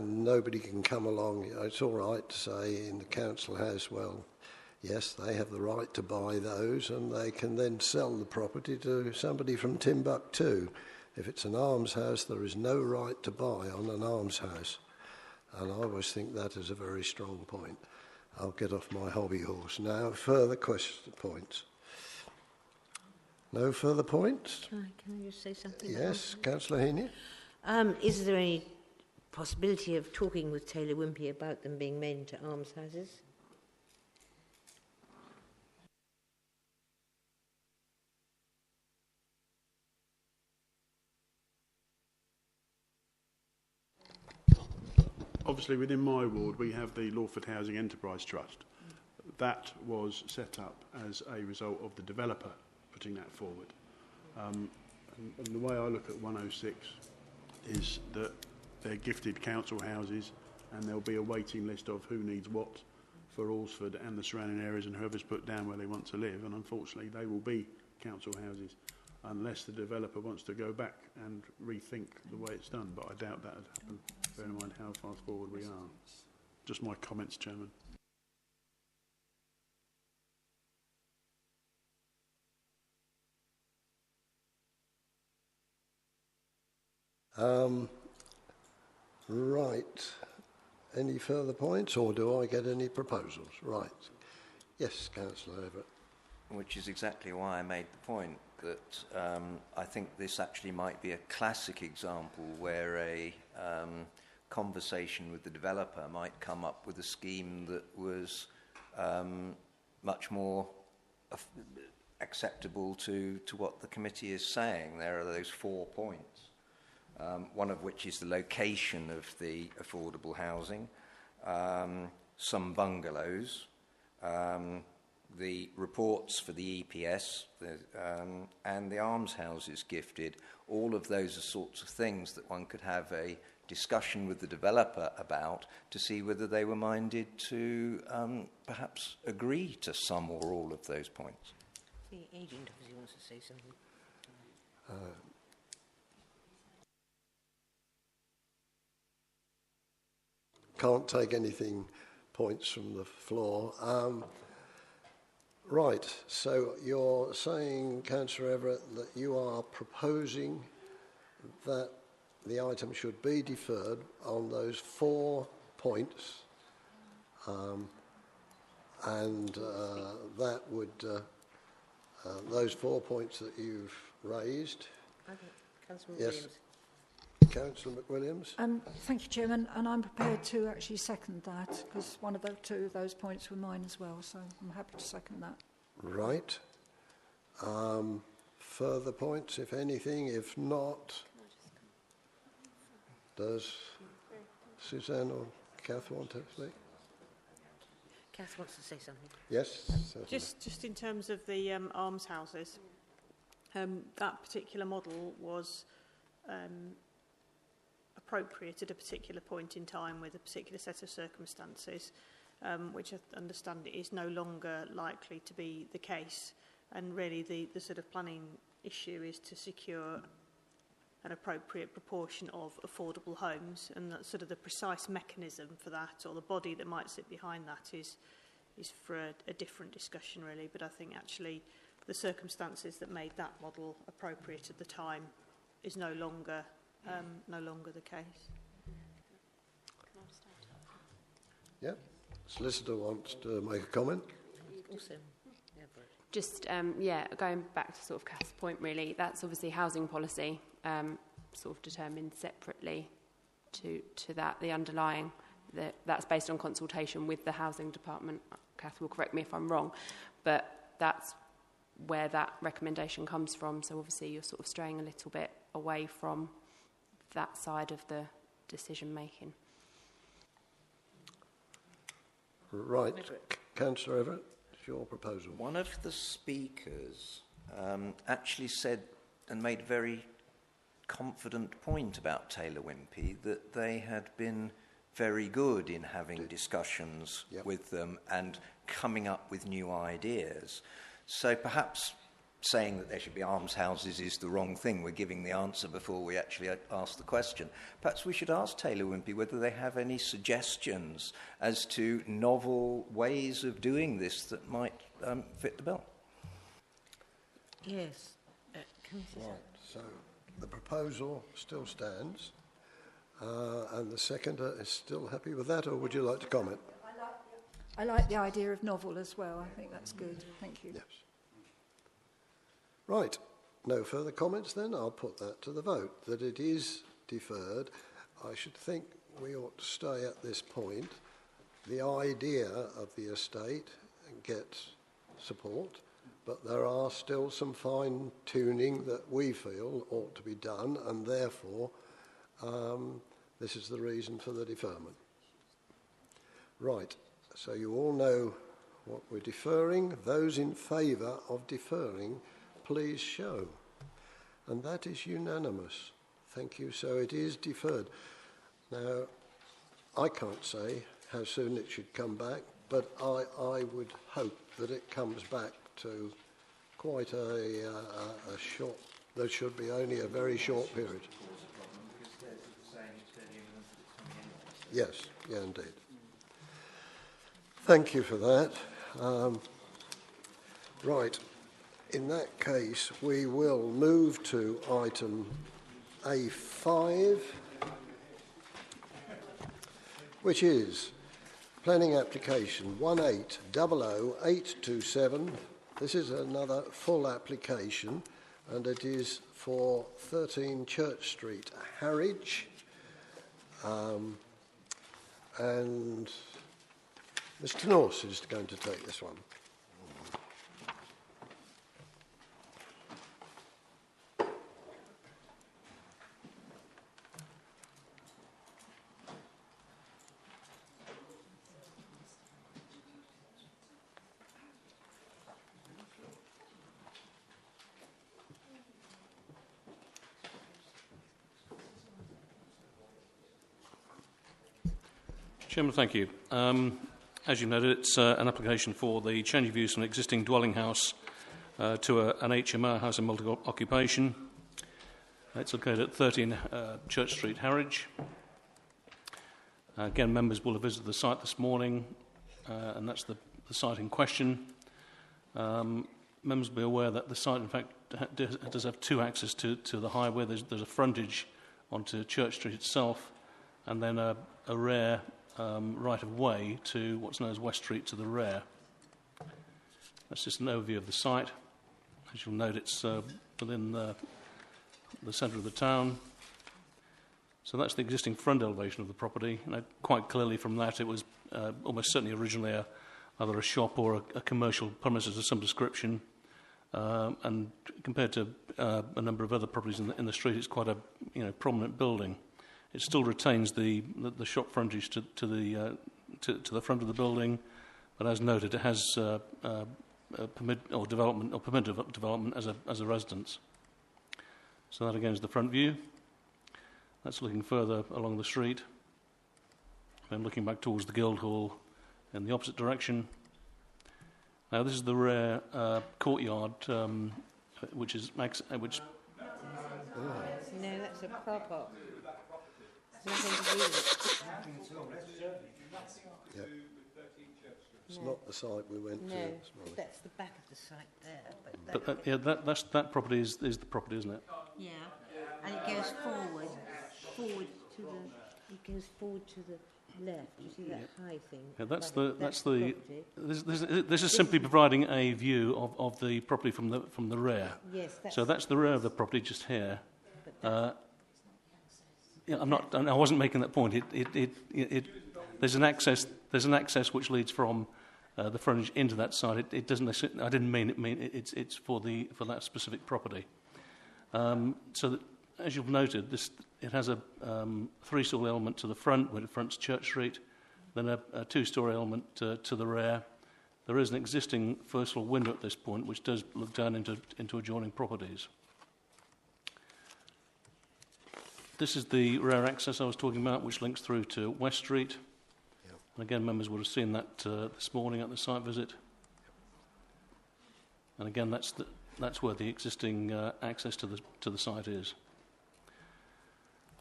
nobody can come along. It's all right to say in the council house, well, yes, they have the right to buy those, and they can then sell the property to somebody from Timbuktu. If it's an almshouse, there is no right to buy on an almshouse. And I always think that is a very strong point. I'll get off my hobby horse now. Further points? No further points?
Can I just say something?
Yes, Councillor Heaney.
Is there any possibility of talking with Taylor Wimpey about them being made into almshouses?
Obviously, within my ward, we have the Lawford Housing Enterprise Trust. That was set up as a result of the developer putting that forward. And the way I look at 106 is that they're gifted council houses, and there'll be a waiting list of who needs what for Alresford and the surrounding areas, and whoever's put down where they want to live. And unfortunately, they will be council houses unless the developer wants to go back and rethink the way it's done. But I doubt that would happen, bearing in mind how far forward we are. Just my comments, Chairman.
Right. Any further points, or do I get any proposals? Right. Yes, Councillor Everett.
Which is exactly why I made the point that I think this actually might be a classic example where a conversation with the developer might come up with a scheme that was much more acceptable to what the committee is saying. There are those 4 points. One of which is the location of the affordable housing, some bungalows, the reports for the EPS, and the almshouses gifted. All of those are sorts of things that one could have a discussion with the developer about to see whether they were minded to perhaps agree to some or all of those points.
The agent obviously wants to say something.
Can't take anything points from the floor. Right, so you're saying, Councillor Everett, that you are proposing that the item should be deferred on those 4 points, and that would, those 4 points that you've raised.
Councillor
Yes.
Williams.
Councillor McWilliams.
Thank you, Chairman, and I'm prepared to actually second that, because one of the 2 of those points were mine as well, so I'm happy to second that.
Right. Further points, if anything? If not, does Suzanne or Kath want to speak?
Kath wants to say something.
Yes, certainly.
Just in terms of the almshouses, that particular model was appropriate at a particular point in time with a particular set of circumstances, which I understand is no longer likely to be the case. And really the sort of planning issue is to secure an appropriate proportion of affordable homes, and that sort of the precise mechanism for that, or the body that might sit behind that, is for a different discussion really. But I think actually the circumstances that made that model appropriate at the time is no longer the case.
Yeah. Solicitor wants to make a comment.
Also,
just going back to sort of Kath's point, really, that's obviously housing policy, sort of determined separately to that, the underlying, that's based on consultation with the housing department. Kath will correct me if I'm wrong, but that's where that recommendation comes from. So obviously you're sort of straying a little bit away from that side of the decision making.
Right. Councillor Everett, it's your proposal.
One of the speakers actually said and made a very confident point about Taylor Wimpey, that they had been very good in having discussions with them and coming up with new ideas. So perhaps saying that there should be almshouses is the wrong thing. We're giving the answer before we actually ask the question. Perhaps we should ask Taylor Wimpey whether they have any suggestions as to novel ways of doing this that might fit the bill.
Yes.
Right, so the proposal still stands, and the seconder is still happy with that, or would you like to comment?
I like the idea of novel as well. I think that's good. Thank you.
Yes. Right. No further comments then. I'll put that to the vote, that it is deferred. I should think we ought to stay at this point. The idea of the estate gets support, but there are still some fine-tuning that we feel ought to be done, and therefore this is the reason for the deferment. Right. So you all know what we're deferring. Those in favour of deferring, please show. And that is unanimous. Thank you. So it is deferred. Now, I can't say how soon it should come back, but I would hope that it comes back to quite a short, there should be only a very short period. Yes, yeah, indeed. Thank you for that. Right. In that case, we will move to item A5, which is planning application 1800827. This is another full application, and it is for 13 Church Street, Harwich. And Mr. Norse is going to take this one.
Chairman, thank you. As you noted, it's an application for the change of use of an existing dwelling house to an HMO, house of multi-occupation. It's located at 13 Church Street, Harwich. Again, members will have visited the site this morning, and that's the site in question. Members will be aware that the site, in fact, does have two access to the highway. There's a frontage onto Church Street itself, and then a rear right-of-way to what's known as West Street to the rear. That's just an overview of the site. As you'll note, it's within the centre of the town. So that's the existing front elevation of the property. And quite clearly from that, it was almost certainly originally either a shop or a commercial premises of some description. And compared to a number of other properties in the street, it's quite a prominent building. It still retains the shop frontage to the front of the building, but as noted, it has permitted development as a residence. So that again is the front view. That's looking further along the street. And looking back towards the Guildhall in the opposite direction. Now this is the rear courtyard, which is
No, that's a car park. Nothing to do with it.
Yep. It's not the site we went to.
No, that's the back of the site there.
But that property is the property, isn't it?
Yeah, and it goes forward to the. It goes forward to the left. You see that high thing?
Yeah, that's the. This is simply providing a view of the property from the rear.
Yes.
So that's the rear of the property just here. Yeah, I wasn't making that point. There's an access which leads from the frontage into that site. It doesn't. I didn't mean it. It's for that specific property. So that, as you've noted, it has a three-story element to the front, where it fronts Church Street, then a two-story element to the rear. There is an existing first-floor window at this point, which does look down into adjoining properties. This is the rear access I was talking about, which links through to West Street. Yep. And again, members would have seen that this morning at the site visit. Yep. And again, that's where the existing access to the site is.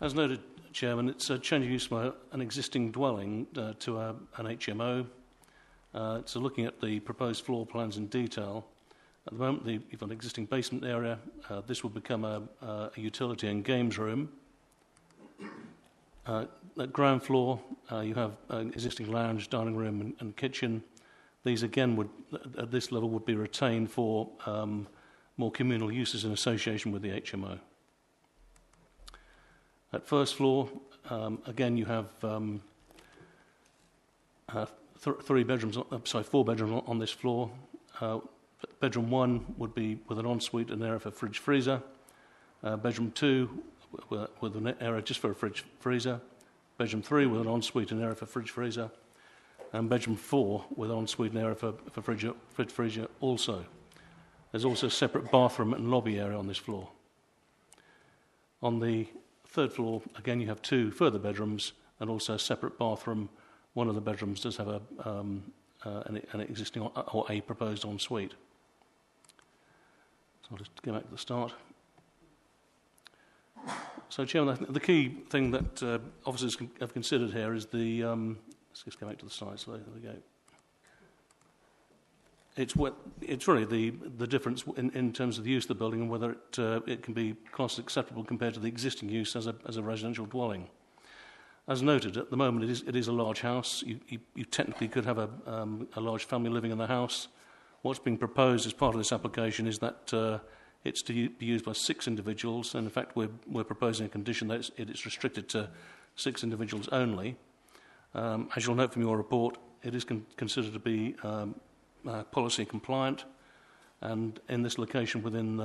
As noted, Chairman, it's a change of use from an existing dwelling to an HMO. So looking at the proposed floor plans in detail, at the moment you've got an existing basement area. This will become a utility and games room. At ground floor, you have an existing lounge, dining room and kitchen. These again at this level would be retained for more communal uses in association with the HMO. At first floor, again you have 4 bedrooms on this floor. Bedroom 1 would be with an ensuite and area for fridge freezer. Bedroom 2 with an area just for a fridge freezer. Bedroom 3 with an ensuite and area for fridge freezer. And bedroom 4 with an ensuite and area for fridge freezer also. There's also a separate bathroom and lobby area on this floor. On the third floor, again, you have 2 further bedrooms and also a separate bathroom. One of the bedrooms does have an existing or a proposed ensuite. So I'll just go back to the start. So, Chairman, I think the key thing that officers have considered here is the... let's just go back to the slide. So there we go. It's really the difference in terms of the use of the building and whether it can be classed as acceptable compared to the existing use as a residential dwelling. As noted, at the moment it is a large house. You technically could have a large family living in the house. What's being proposed as part of this application is that it's to be used by 6 individuals, and in fact we're proposing a condition that it's restricted to 6 individuals only. As you'll note from your report, it is considered to be policy compliant, and in this location within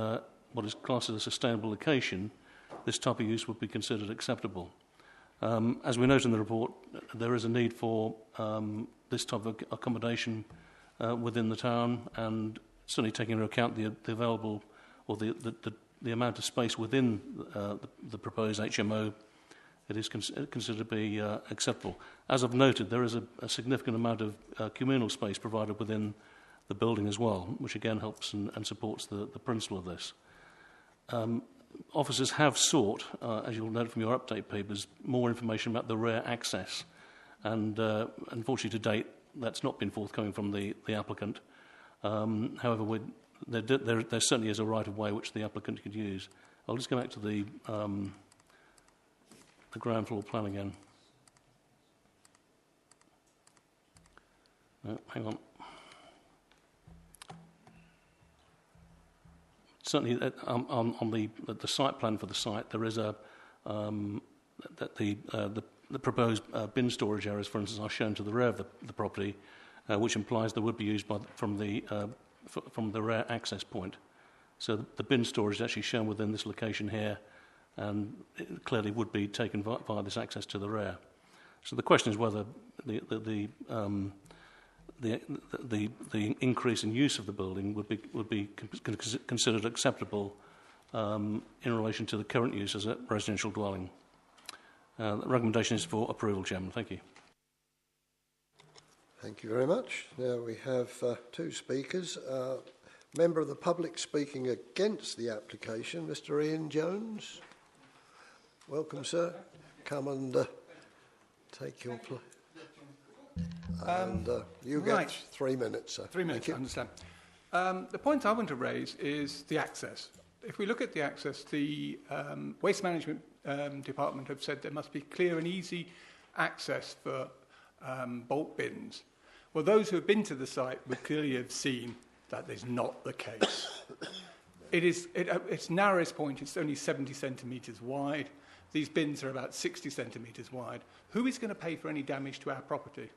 what is classed as a sustainable location, this type of use would be considered acceptable. As we note in the report, there is a need for this type of accommodation within the town, and certainly taking into account the available or the amount of space within the proposed HMO, it is considered to be acceptable. As I've noted, there is a significant amount of communal space provided within the building as well, which again helps and supports the principle of this. Officers have sought, as you'll note from your update papers, more information about the rear access, and unfortunately to date that's not been forthcoming from the applicant. However, there certainly is a right-of-way which the applicant could use. I'll just go back to the ground floor plan again. Hang on. Certainly, on the site plan for the site, there is a that the proposed bin storage areas, for instance, are shown to the rear of the property, which implies they would be used from the rear access point. So the bin storage is actually shown within this location here, and it clearly would be taken via this access to the rear. So the question is whether the increase in use of the building would be considered acceptable in relation to the current use as a residential dwelling. The recommendation is for approval, Chairman. Thank you.
Thank you very much. Now we have two speakers. Member of the public speaking against the application, Mr. Ian Jones. Welcome, sir. Come and take your place. And you get 3 minutes, sir.
3 minutes, I understand. The point I want to raise is the access. If we look at the access, the Waste Management Department have said there must be clear and easy access for bulk bins. Well, those who have been to the site would clearly have seen that is not the case. Its narrowest point is only 70 centimetres wide. These bins are about 60 centimetres wide. Who is going to pay for any damage to our property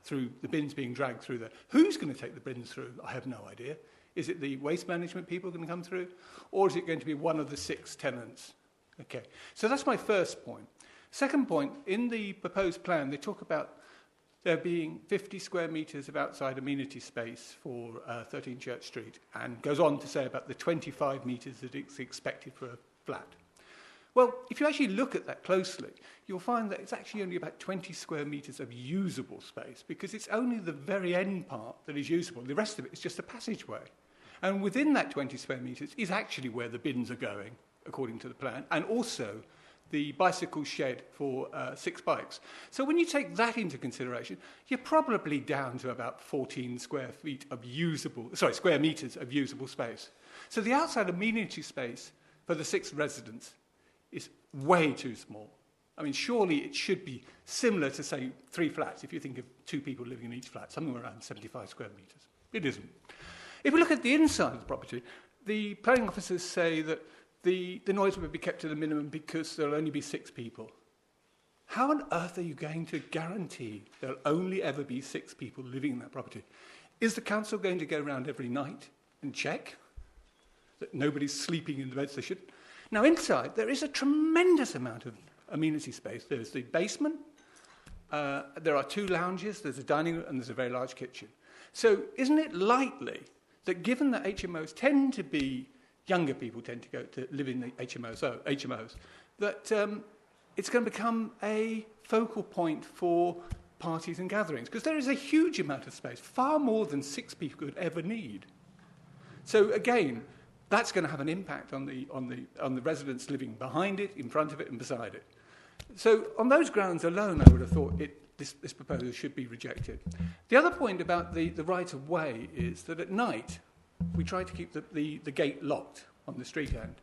through the bins being dragged through there? Who's going to take the bins through? I have no idea. Is it the waste management people going to come through? Or is it going to be one of the 6 tenants? Okay, so that's my first point. Second point, in the proposed plan, they talk about there being 50 square metres of outside amenity space for 13 Church Street, and goes on to say about the 25 metres that it's expected for a flat. Well, if you actually look at that closely, you'll find that it's actually only about 20 square metres of usable space, because it's only the very end part that is usable. The rest of it is just a passageway. And within that 20 square metres is actually where the bins are going, according to the plan, and also the bicycle shed for 6 bikes. So when you take that into consideration, you're probably down to about 14 square metres of usable space. So the outside amenity space for the 6 residents is way too small. I mean, surely it should be similar to, say, 3 flats, if you think of 2 people living in each flat, somewhere around 75 square metres. It isn't. If we look at the inside of the property, the planning officers say that the noise will be kept to the minimum because there'll only be 6 people. How on earth are you going to guarantee there'll only ever be 6 people living in that property? Is the council going to go around every night and check that nobody's sleeping in the beds they should? Now, inside, there is a tremendous amount of amenity space. There's the basement, there are 2 lounges, there's a dining room, and there's a very large kitchen. So isn't it likely that given that HMOs tend to be, younger people tend to go to live in the HMOs, that it's going to become a focal point for parties and gatherings? Because there is a huge amount of space, far more than 6 people could ever need. So again, that's going to have an impact on the residents living behind it, in front of it, and beside it. So on those grounds alone, I would have thought this proposal should be rejected. The other point about the right of way is that at night we try to keep the gate locked on the street end.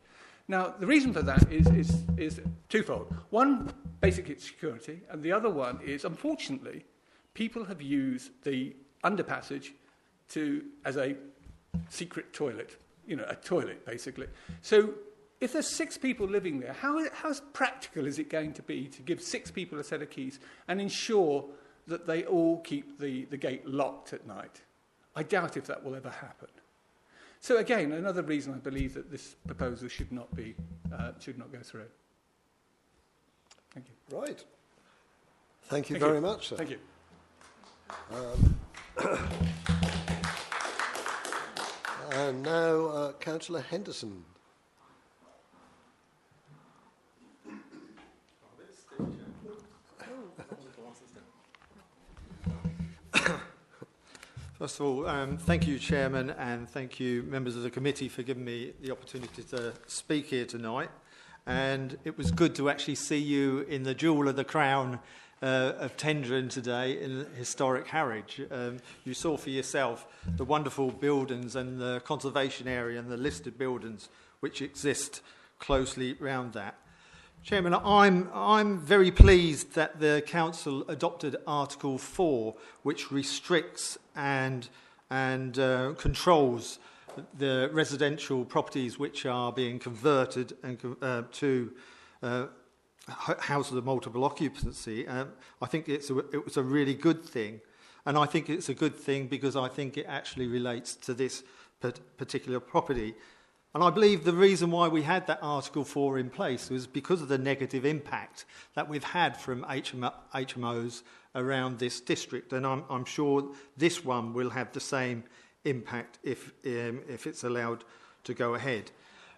Now, the reason for that is twofold. One, basic security, and the other one is, unfortunately, people have used the underpassage as a secret toilet. A toilet, basically. So if there's 6 people living there, how practical is it going to be to give 6 people a set of keys and ensure that they all keep the gate locked at night? I doubt if that will ever happen. So again, another reason I believe that this proposal should not go through. Thank you.
Right. Thank you very much, sir.
Thank you.
And now, Councillor Henderson.
First of all, thank you, Chairman, and thank you, members of the committee, for giving me the opportunity to speak here tonight. And it was good to actually see you in the jewel of the crown of tendering today in historic Harwich. You saw for yourself the wonderful buildings and the conservation area and the listed buildings which exist closely round that. Chairman, I'm very pleased that the Council adopted Article 4, which restricts and controls the residential properties which are being converted and to houses of multiple occupancy. I think it was a really good thing, and I think it's a good thing because I think it actually relates to this particular property. And I believe the reason why we had that Article 4 in place was because of the negative impact that we've had from HMOs around this district, and I'm sure this one will have the same impact if it's allowed to go ahead.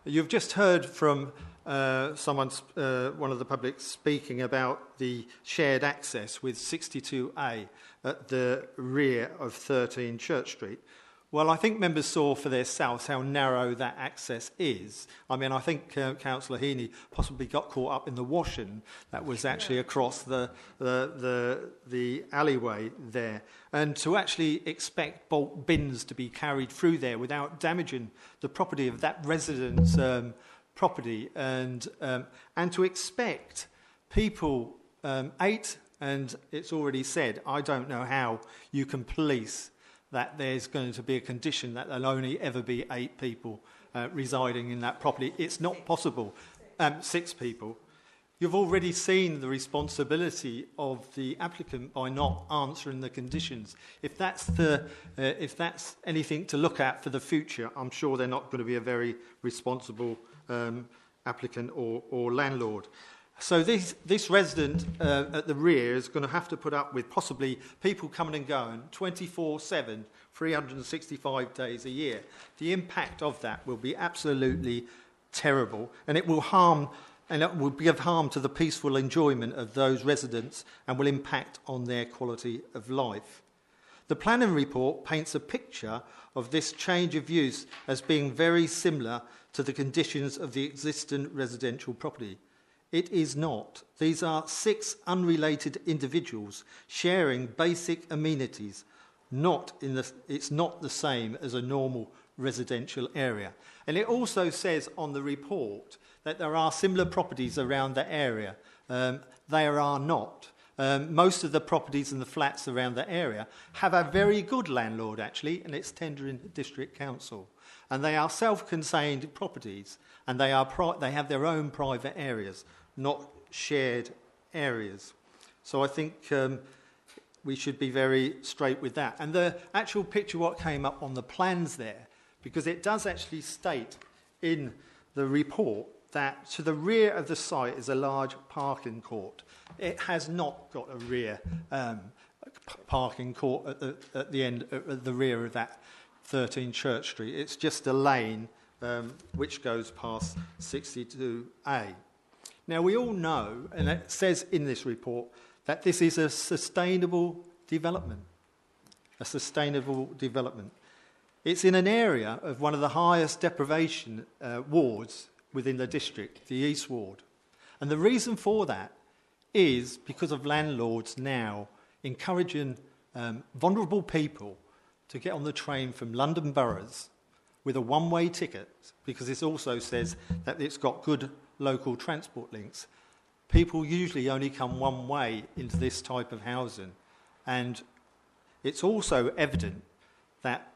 You've just heard from one of the public speaking about the shared access with 62A at the rear of 13 Church Street. Well, I think members saw for themselves how narrow that access is. I mean, I think Councillor Heaney possibly got caught up in the washing that was actually across the alleyway there. And to actually expect bulk bins to be carried through there without damaging the property of that resident's property, and to expect people, 8, and it's already said, I don't know how you can police that there's going to be a condition that there'll only ever be 8 people residing in that property. It's not possible. 6 people. You've already seen the responsibility of the applicant by not answering the conditions. If that's anything to look at for the future, I'm sure they're not going to be a very responsible applicant or landlord. So this resident at the rear is going to have to put up with possibly people coming and going 24/7, 365 days a year. The impact of that will be absolutely terrible, and it will give harm to the peaceful enjoyment of those residents and will impact on their quality of life. The planning report paints a picture of this change of use as being very similar to the conditions of the existing residential property. It is not. These are 6 unrelated individuals sharing basic amenities. It's not the same as a normal residential area. And it also says on the report that there are similar properties around the area. There are not. Most of the properties and the flats around the area have a very good landlord, actually, and it's Tendering District Council. And they are self-contained properties, and they have their own private areas, not shared areas. So I think we should be very straight with that. And the actual picture, what came up on the plans there, because it does actually state in the report that to the rear of the site is a large parking court. It has not got a rear parking court at the end, at the rear of that 13 Church Street. It's just a lane which goes past 62A. Now, we all know, and it says in this report, that this is a sustainable development. A sustainable development. It's in an area of one of the highest deprivation wards within the district, the East Ward. And the reason for that is because of landlords now encouraging vulnerable people to get on the train from London boroughs with a one-way ticket, because it also says that it's got good local transport links. People usually only come one way into this type of housing, and it's also evident that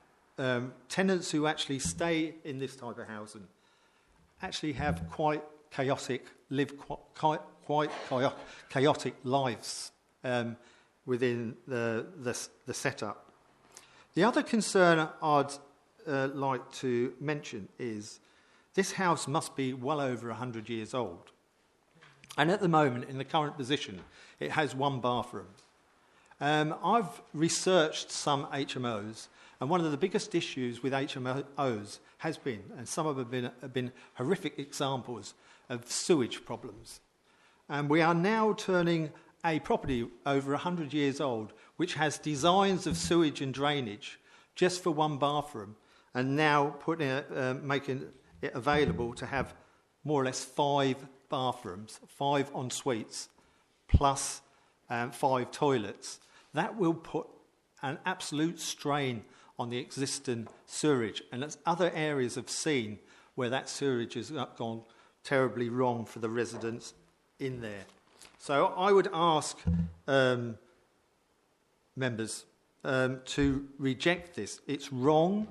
tenants who actually stay in this type of housing actually have quite chaotic lives within the setup. The other concern I'd like to mention is this house must be well over 100 years old. And at the moment, in the current position, it has 1 bathroom. I've researched some HMOs, and one of the biggest issues with HMOs has been, and some of them have been horrific examples of sewage problems. And we are now turning a property over 100 years old, which has designs of sewage and drainage just for 1 bathroom, and now making it available to have more or less 5 bathrooms, 5 en suites, plus and 5 toilets, that will put an absolute strain on the existing sewerage. And there's other areas of scene where that sewerage has gone terribly wrong for the residents in there. So I would ask members to reject this. It's wrong.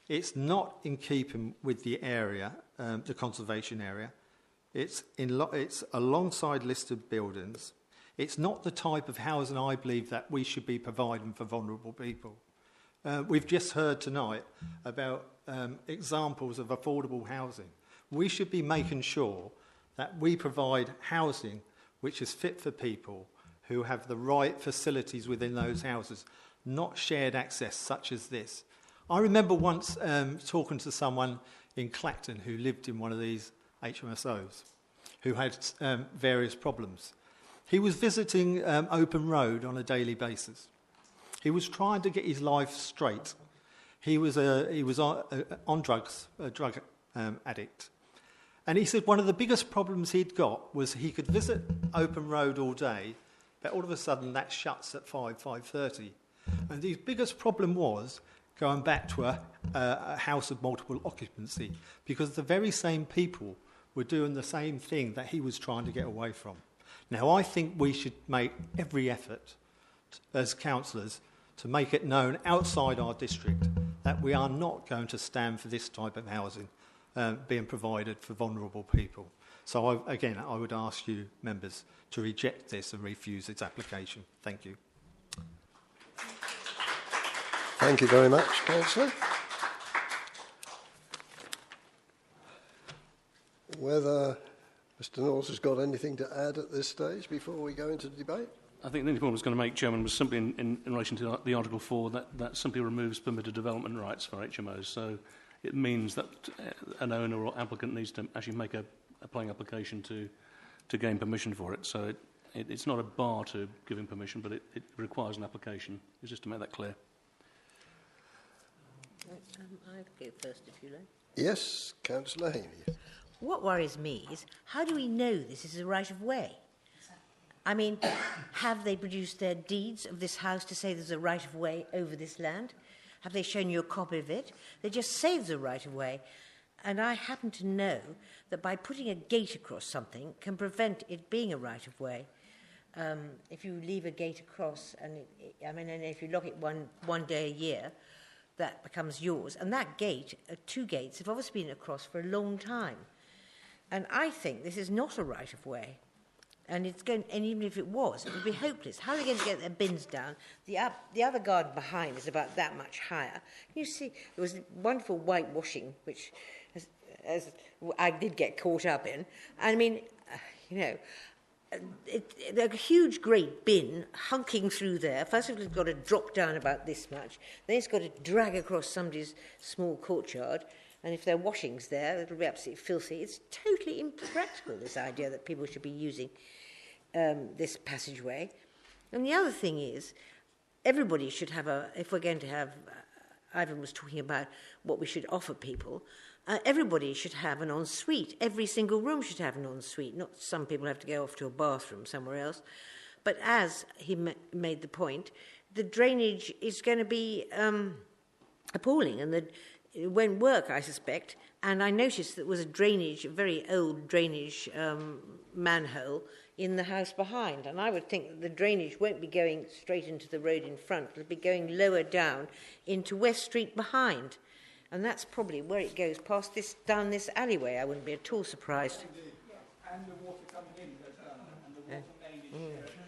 It's not in keeping with the area, the conservation area. It's alongside listed buildings. It's not the type of housing I believe that we should be providing for vulnerable people. We've just heard tonight about examples of affordable housing. We should be making sure that we provide housing which is fit for people who have the right facilities within those houses, not shared access such as this. I remember once talking to someone in Clacton who lived in one of these HMSOs who had various problems. He was visiting Open Road on a daily basis. He was trying to get his life straight. He was on drugs, a drug addict. And he said one of the biggest problems he'd got was he could visit Open Road all day, but all of a sudden that shuts at 5:30. And his biggest problem was going back to a house of multiple occupancy, because the very same people were doing the same thing that he was trying to get away from. Now, I think we should make every effort as councillors to make it known outside our district that we are not going to stand for this type of housing being provided for vulnerable people. So, I would ask you, members, to reject this and refuse its application. Thank you.
Thank you very much, Councillor. Whether Mr North has got anything to add at this stage before we go into the debate?
I think the only point I was going to make, Chairman, was simply in relation to the Article 4, that simply removes permitted development rights for HMOs. So it means that an owner or applicant needs to actually make a planning application to gain permission for it. So it's not a bar to giving permission, but it requires an application. It's just to make that clear.
I'll go first, if you like.
Yes, Councillor Haney.
What worries me is, how do we know this is a right of way? I mean, have they produced their deeds of this house to say there's a right of way over this land? Have they shown you a copy of it? They just say there's a right of way. And I happen to know that by putting a gate across something can prevent it being a right of way. If you leave a gate across, and if you lock it one day a year, that becomes yours. And that gate, 2 gates, have obviously been across for a long time. And I think this is not a right of way. And even if it was, it would be hopeless. How are they going to get their bins down? The other garden behind is about that much higher. Can you see? There was wonderful whitewashing, which as I did get caught up in. I mean, a huge great bin hunking through there. First of all, it's got to drop down about this much. Then it's got to drag across somebody's small courtyard. And if there are washings there, it'll be absolutely filthy. It's totally impractical, this idea that people should be using this passageway. And the other thing is, everybody should have if we're going to have, Ivan was talking about what we should offer people, everybody should have an ensuite. Every single room should have an ensuite. Not some people have to go off to a bathroom somewhere else. But as he made the point, the drainage is going to be appalling, and it won't work, I suspect. And I noticed there was a very old drainage manhole in the house behind. And I would think that the drainage won't be going straight into the road in front. It'll be going lower down into West Street behind. And that's probably where it goes, down this alleyway. I wouldn't be at all surprised.
And the water coming in, and the water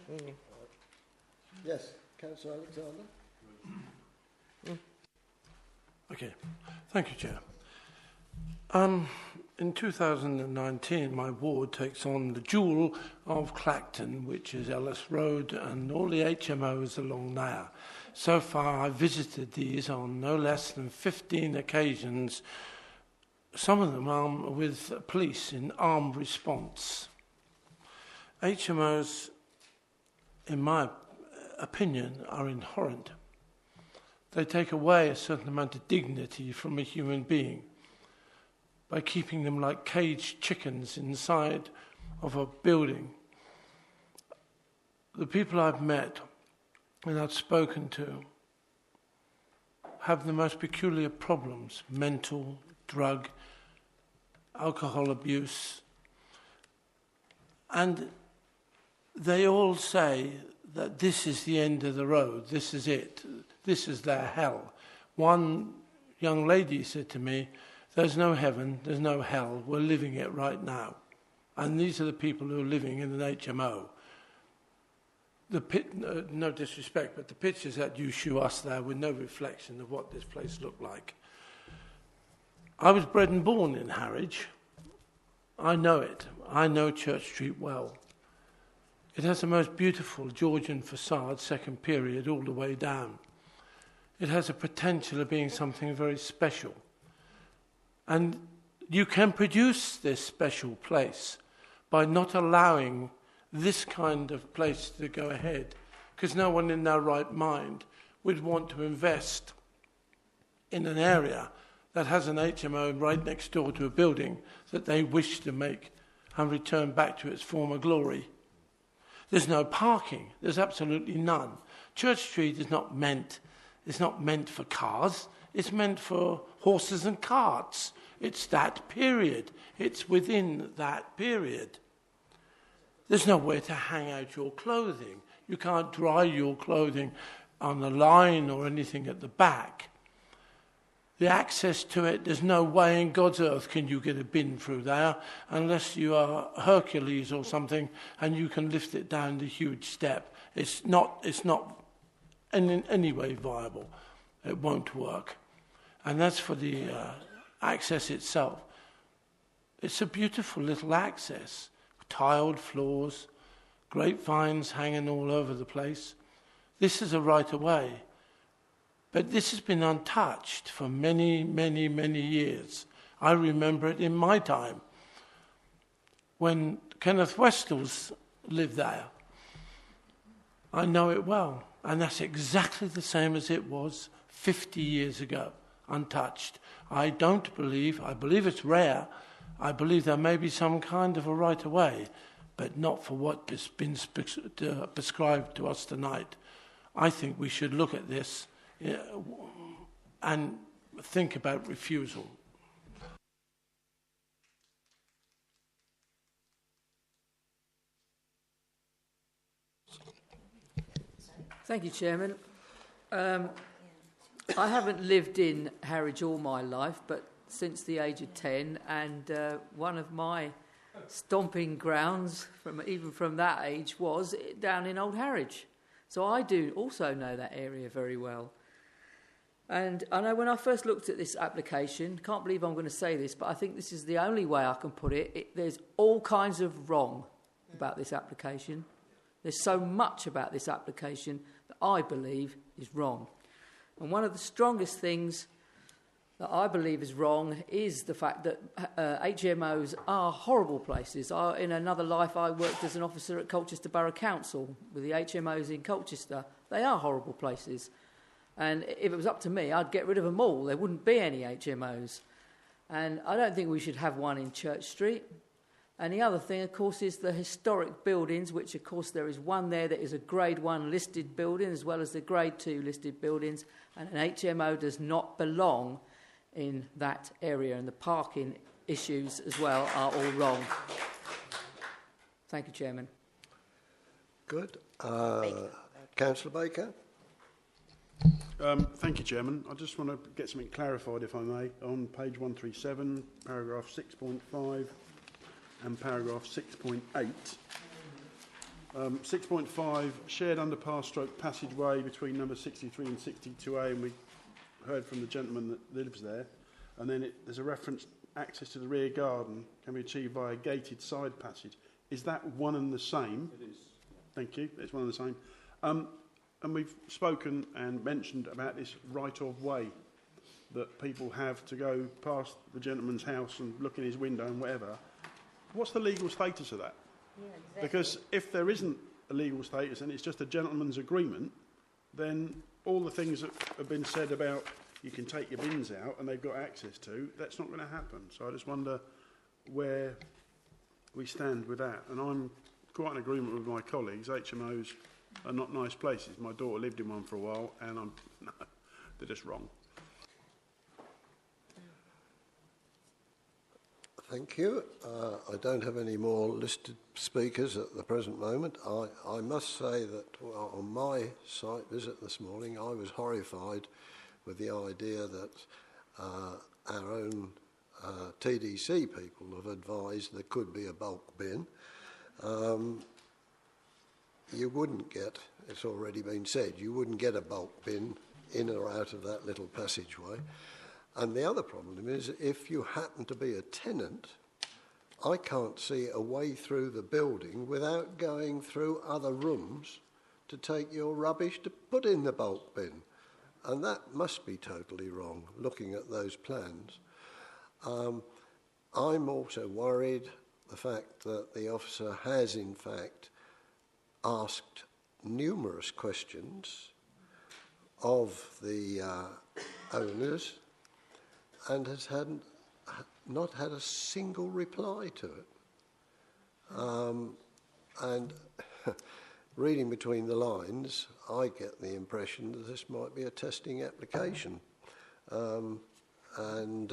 main is
Yes, Councillor Alexander.
Okay, thank you, Chair. In 2019, my ward takes on the jewel of Clacton, which is Ellis Road and all the HMOs along there. So far, I've visited these on no less than 15 occasions, some of them armed with police in armed response. HMOs, in my opinion, are inherent. They take away a certain amount of dignity from a human being by keeping them like caged chickens inside of a building. the people I've met and I've spoken to have the most peculiar problems: mental, drug, alcohol abuse. And they all say that this is the end of the road, this is it, this is their hell. One young lady said to me, "There's no heaven, there's no hell, we're living it right now." And these are the people who are living in an HMO. No disrespect, but the pictures that you show us there were no reflection of what this place looked like. I was bred and born in Harwich. I know it. I know Church Street well. It has the most beautiful Georgian facade, second period, all the way down. It has a potential of being something very special. And you can produce this special place by not allowing this kind of place to go ahead, because no one in their right mind would want to invest in an area that has an HMO right next door to a building that they wish to make and return back to its former glory. There's no parking. There's absolutely none. Church Street is not meant for cars. It's meant for horses and carts. It's that period. It's within that period. There's nowhere to hang out your clothing. You can't dry your clothing on the line or anything at the back. The access to it, there's no way in God's earth can you get a bin through there unless you are Hercules or something and you can lift it down the huge step. It's not in any way viable. It won't work. And that's for the access itself. It's a beautiful little access. Tiled floors, grapevines hanging all over the place. This is a right of way. But this has been untouched for many, many, many years. I remember it in my time when Kenneth Westall's lived there. I know it well. And that's exactly the same as it was 50 years ago, untouched. I believe it's rare. I believe there may be some kind of a right of way, but not for what has been prescribed to us tonight. I think we should look at this and think about refusal.
Thank you, Chairman. I haven't lived in Harwich all my life, but since the age of 10, and one of my stomping grounds, even from that age, was down in Old Harwich. So I do also know that area very well. And I know when I first looked at this application, can't believe I'm going to say this, but I think this is the only way I can put it. There's all kinds of wrong about this application. There's so much about this application that I believe is wrong. And one of the strongest things that I believe is wrong is the fact that HMOs are horrible places. In another life, I worked as an officer at Colchester Borough Council with the HMOs in Colchester. They are horrible places. And if it was up to me, I'd get rid of them all. There wouldn't be any HMOs. And I don't think we should have one in Church Street. And the other thing, of course, is the historic buildings, which, of course, there is one there that is a Grade 1 listed building as well as the Grade 2 listed buildings. And an HMO does not belong in that area, and the parking issues as well are all wrong. Thank you, Chairman.
Good. Councillor Baker.
Thank you, Chairman. I just want to get something clarified, if I may, on page 137, paragraph 6.5 and paragraph 6.8. 6.5, shared underpass stroke passageway between number 63 and 62A, and we heard from the gentleman that lives there. And then there's a reference, access to the rear garden can be achieved by a gated side passage. Is that one and the same?
It is.
Thank you, it's one and the same. And we've spoken and mentioned about this right-of-way that people have to go past the gentleman's house and look in his window and whatever. What's the legal status of that? Yeah, exactly. Because if there isn't a legal status and it's just a gentleman's agreement, then all the things that have been said about you can take your bins out and they've got access to, that's not going to happen. So I just wonder where we stand with that. And I'm quite in agreement with my colleagues. HMOs are not nice places. My daughter lived in one for a while, and no, they're just wrong.
Thank you. I don't have any more listed speakers at the present moment. I must say that on my site visit this morning, I was horrified with the idea that our own TDC people have advised there could be a bulk bin. You wouldn't get, it's already been said, you wouldn't get a bulk bin in or out of that little passageway. And the other problem is, if you happen to be a tenant, I can't see a way through the building without going through other rooms to take your rubbish to put in the bulk bin. And that must be totally wrong, looking at those plans. I'm also worried the fact that the officer has, in fact, asked numerous questions of the owners and has not had a single reply to it. And reading between the lines, I get the impression that this might be a testing application, and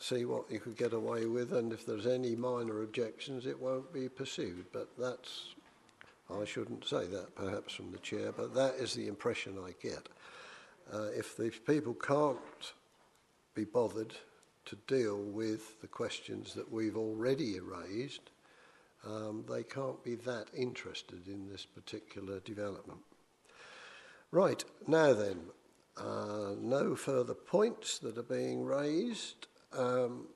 see what you could get away with, and if there's any minor objections, it won't be pursued. But that's, I shouldn't say that perhaps from the chair, but that is the impression I get. If these people can't be bothered to deal with the questions that we've already raised, they can't be that interested in this particular development. Right, now then, no further points that are being raised. Do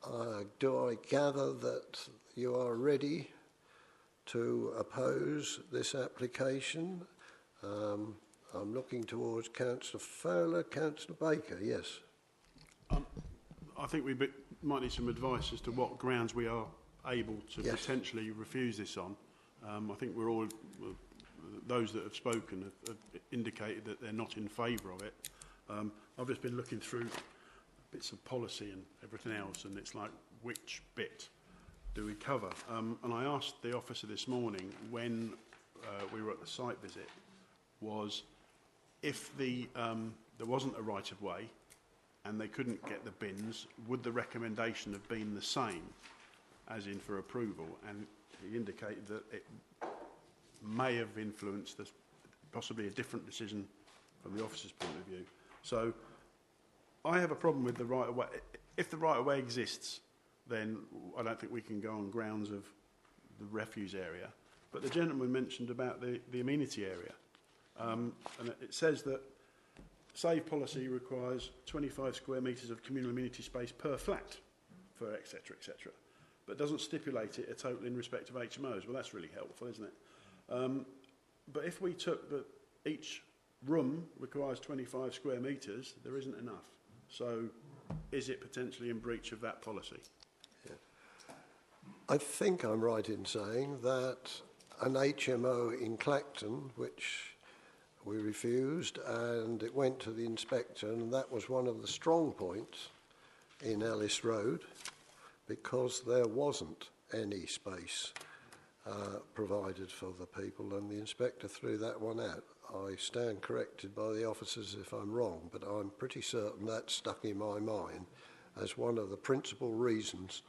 I gather that you are ready to oppose this application? I'm looking towards Councillor Fowler, Councillor Baker, yes.
I think we might need some advice as to what grounds we are able to potentially refuse this on. I think we're all, those that have spoken have indicated that they're not in favour of it. I've just been looking through bits of policy and everything else, and it's like, which bit do we cover? And I asked the officer this morning when we were at the site visit, was if there wasn't a right of way and they couldn't get the bins, would the recommendation have been the same as in for approval? And he indicated that it may have influenced possibly a different decision from the officer's point of view. So I have a problem with the right of way. If the right of way exists, then I don't think we can go on grounds of the refuse area. But the gentleman mentioned about the amenity area. And it says that SAVE policy requires 25 square metres of communal amenity space per flat for etc, etc. But doesn't stipulate it a total in respect of HMOs. Well, that's really helpful, isn't it? But if we took that each room requires 25 square metres, there isn't enough. So is it potentially in breach of that policy?
Yeah. I think I'm right in saying that an HMO in Clacton, which we refused, and it went to the inspector, and that was one of the strong points in Ellis Road, because there wasn't any space provided for the people, and the inspector threw that one out. I stand corrected by the officers if I'm wrong, but I'm pretty certain that stuck in my mind as one of the principal reasons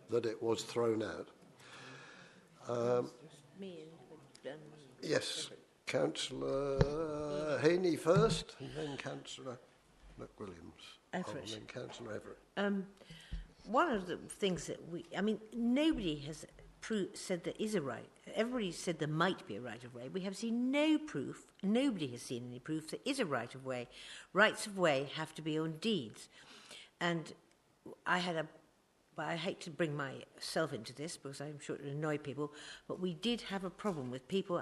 that it was thrown out. Yes, Councillor Haney first, and then Councillor McWilliams,
Everett.
and then Councillor Everett.
One of the things that nobody has said there is a right. Everybody said there might be a right of way. We have seen no proof. Nobody has seen any proof there is a right of way. Rights of way have to be on deeds. And I hate to bring myself into this because I'm sure it will annoy people, but we did have a problem with people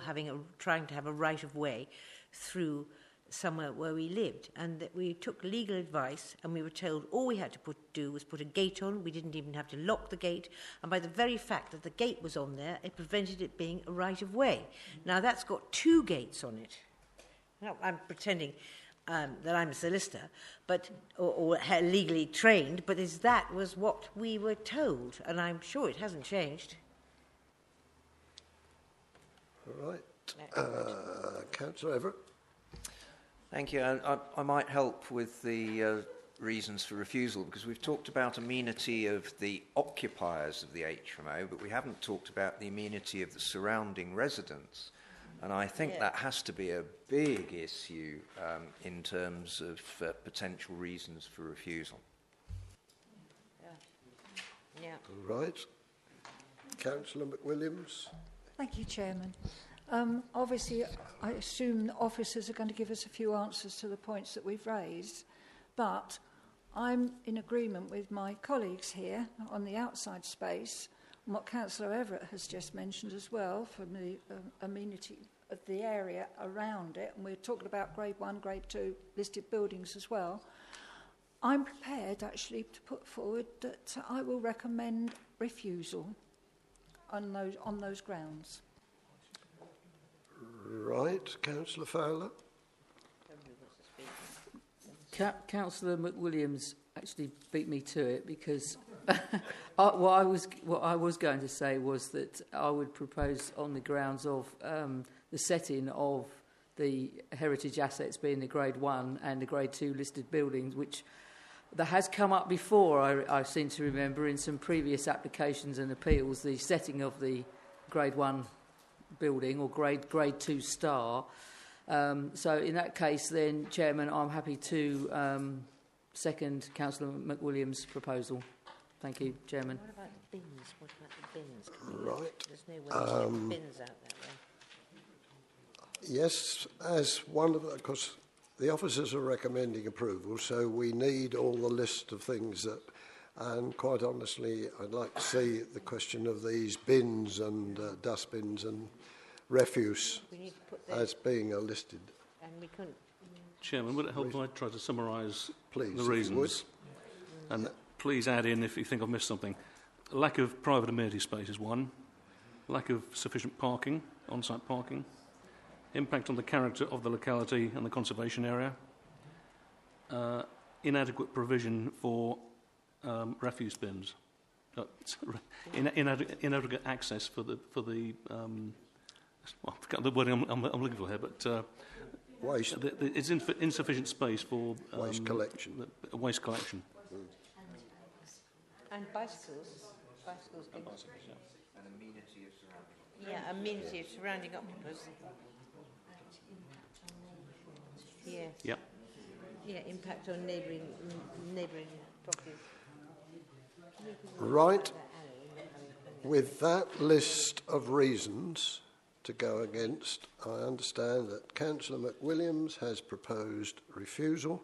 trying to have a right of way through somewhere where we lived, and that we took legal advice and we were told all we had to do was put a gate on. We didn't even have to lock the gate, and by the very fact that the gate was on there, it prevented it being a right of way. Now that's got 2 gates on it. Now, I'm pretending that I'm a solicitor, but or legally trained, but that was what we were told, and I'm sure it hasn't changed.
All right. Councillor Everett.
Thank you. I might help with the reasons for refusal, because we've talked about amenity of the occupiers of the HMO, but we haven't talked about the amenity of the surrounding residents. And I think that has to be a big issue in terms of potential reasons for refusal.
Yeah.
Right. Councillor McWilliams.
Thank you, Chairman. Obviously, I assume the officers are going to give us a few answers to the points that we've raised, but I'm in agreement with my colleagues here on the outside space and what Councillor Everett has just mentioned as well from the amenity of the area around it, and we're talking about Grade 1, Grade 2 listed buildings as well. I'm prepared actually to put forward that I will recommend refusal on those grounds.
Right, Councillor Fowler.
Councillor McWilliams actually beat me to it, because what I was going to say was that I would propose, on the grounds of the setting of the heritage assets being the Grade 1 and the Grade 2 listed buildings, which that has come up before, I seem to remember, in some previous applications and appeals, the setting of the Grade 1 building or Grade 2 star. So in that case, then, Chairman, I'm happy to second Councillor McWilliams' proposal. Thank you, Chairman.
What about the bins? What about the bins?
Right.
There's no way to get bins out that way.
Yes, as one of the, because the officers are recommending approval, so we need all the list of things that, and quite honestly, I'd like to see the question of these bins and dustbins and refuse as being listed.
And we couldn't.
Chairman, would it help if I try to summarise the
Please,
reasons? And please add in if you think I've missed something. Lack of private amenity space is one. Lack of sufficient parking, on-site parking. Impact on the character of the locality and the conservation area. Inadequate provision for refuse bins. Inadequate access for the well, I forgot the word I'm looking for here, but
waste.
It's insufficient space for
waste collection.
Waste collection.
And bicycles. Bicycles.
And amenity of surrounding.
Yeah, amenity of surrounding occupants. Yes.
Yep.
Yeah, impact on neighbouring properties.
Right. With that list of reasons to go against, I understand that Councillor McWilliams has proposed refusal,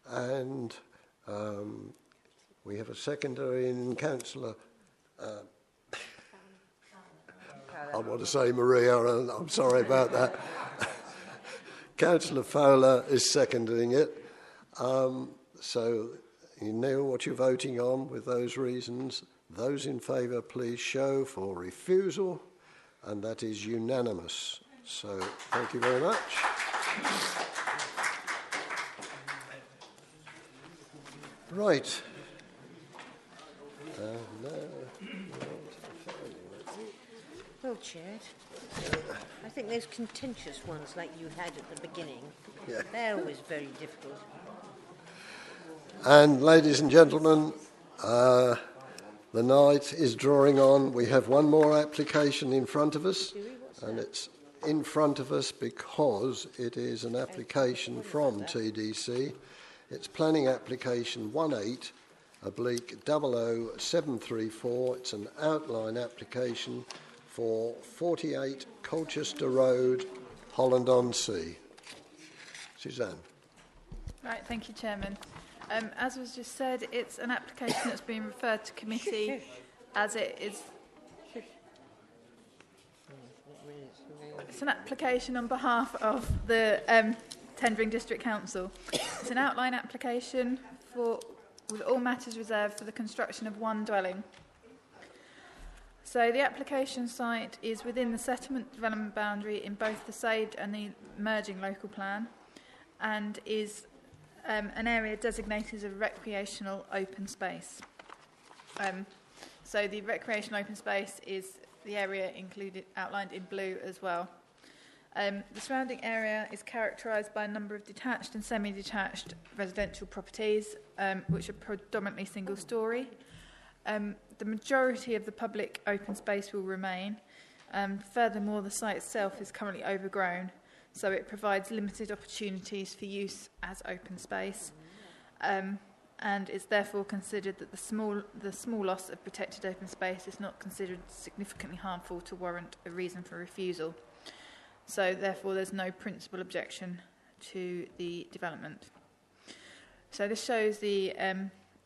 and we have a seconder in Councillor I want to say Maria, and I'm sorry about that. Councillor Fowler is seconding it. So you know what you're voting on with those reasons. Those in favour, please show for refusal, and that is unanimous. So thank you very much. Right.
Well chaired. I think those contentious ones like you had at the beginning, they're always very difficult.
And ladies and gentlemen, the night is drawing on. We have one more application in front of us, and it's in front of us because it is an application from TDC. It's planning application 18/00734. It's an outline application for 48 Colchester Road, Holland-on-Sea. Suzanne.
Right, thank you, Chairman. As was just said, it's an application that's been referred to committee as it is. It's an application on behalf of the Tendring District Council. It's an outline application with all matters reserved for the construction of one dwelling. So the application site is within the settlement development boundary in both the saved and the emerging local plan, and is an area designated as a recreational open space. So the recreational open space is the area outlined in blue as well. The surrounding area is characterised by a number of detached and semi-detached residential properties, which are predominantly single-storey. The majority of the public open space will remain. Furthermore, the site itself is currently overgrown, so it provides limited opportunities for use as open space. And it's therefore considered that the small loss of protected open space is not considered significantly harmful to warrant a reason for refusal. So therefore there's no principal objection to the development. So this shows the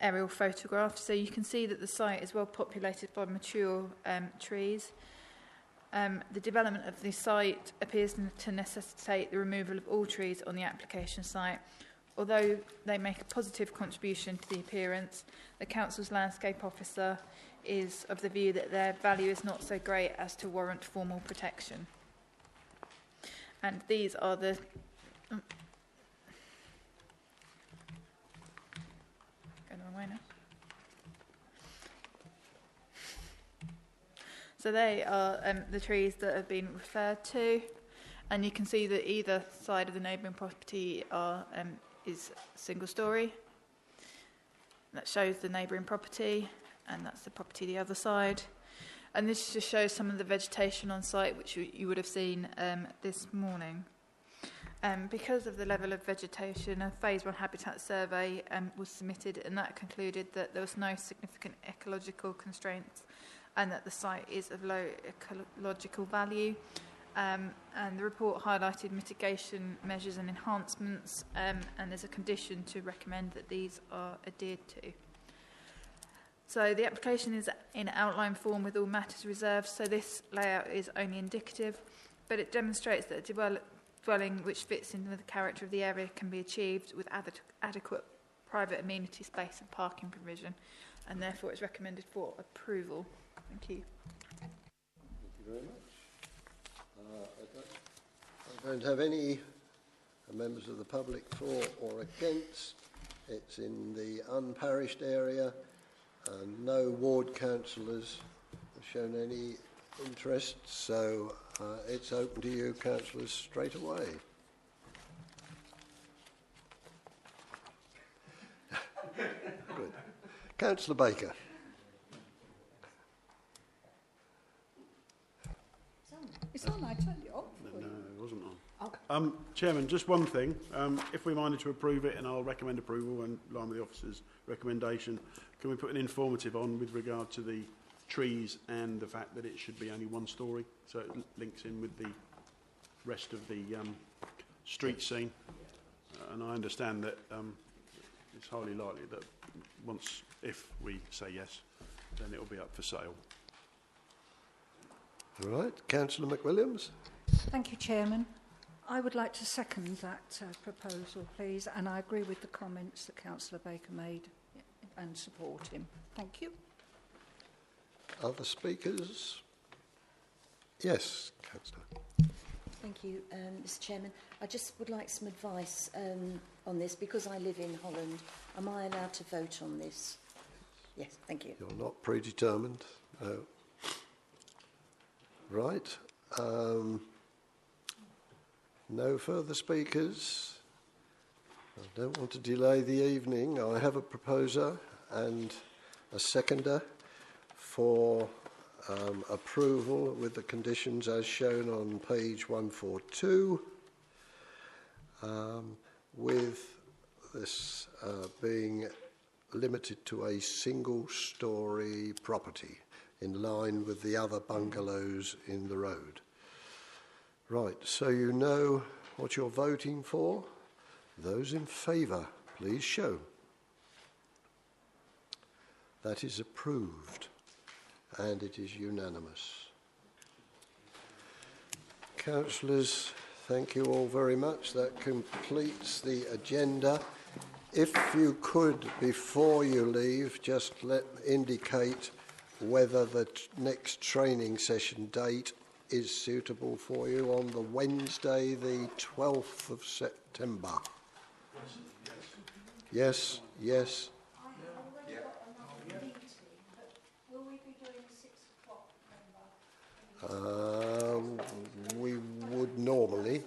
aerial photograph. So you can see that the site is well populated by mature trees. The development of the site appears to necessitate the removal of all trees on the application site. Although they make a positive contribution to the appearance, the council's landscape officer is of the view that their value is not so great as to warrant formal protection. And these are the... Going the wrong way now. So they are the trees that have been referred to, and you can see that either side of the neighbouring property is single storey. That shows the neighbouring property, and that's the property the other side. And this just shows some of the vegetation on site, which you would have seen this morning. Because of the level of vegetation, a Phase 1 habitat survey was submitted, and that concluded that there was no significant ecological constraints and that the site is of low ecological value. And the report highlighted mitigation measures and enhancements, and there's a condition to recommend that these are adhered to. So the application is in outline form with all matters reserved, so this layout is only indicative, but it demonstrates that a dwelling which fits into the character of the area can be achieved with adequate private amenity space and parking provision, and therefore it's recommended for approval. Thank you.
Thank you very much. I don't have any members of the public for or against. It's in the unparished area, and no ward councillors have shown any interest, so it's open to you, councillors, straight away. Good. Councillor Baker.
It's on, I turned it off.
No, it wasn't on. Okay. Chairman, just one thing. If we minded to approve it, and I'll recommend approval in line with the officer's recommendation, can we put an informative on with regard to the trees and the fact that it should be only one storey, so it links in with the rest of the street scene? And I understand that it's highly likely that if we say yes, then it will be up for sale.
All right, Councillor McWilliams.
Thank you, Chairman. I would like to second that proposal, please, and I agree with the comments that Councillor Baker made and support him. Thank you.
Other speakers? Yes, Councillor.
Thank you, Mr. Chairman. I just would like some advice on this, because I live in Holland. Am I allowed to vote on this? Yes, thank you.
You're not predetermined? No. Right. No further speakers. I don't want to delay the evening. I have a proposer and a seconder for approval with the conditions as shown on page 142, with this being limited to a single-storey property in line with the other bungalows in the road. Right, so you know what you're voting for. Those in favour, please show. That is approved, and it is unanimous. Councillors, thank you all very much. That completes the agenda. If you could, before you leave, just indicate whether the next training session date is suitable for you on the Wednesday, the 12th of September. Yes, yes.
Will we be doing 6 o'clock?
We would normally.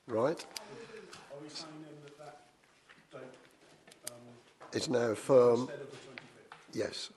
Right.
Are we saying then that date
it's now firm?
instead of the 25th?
Yes.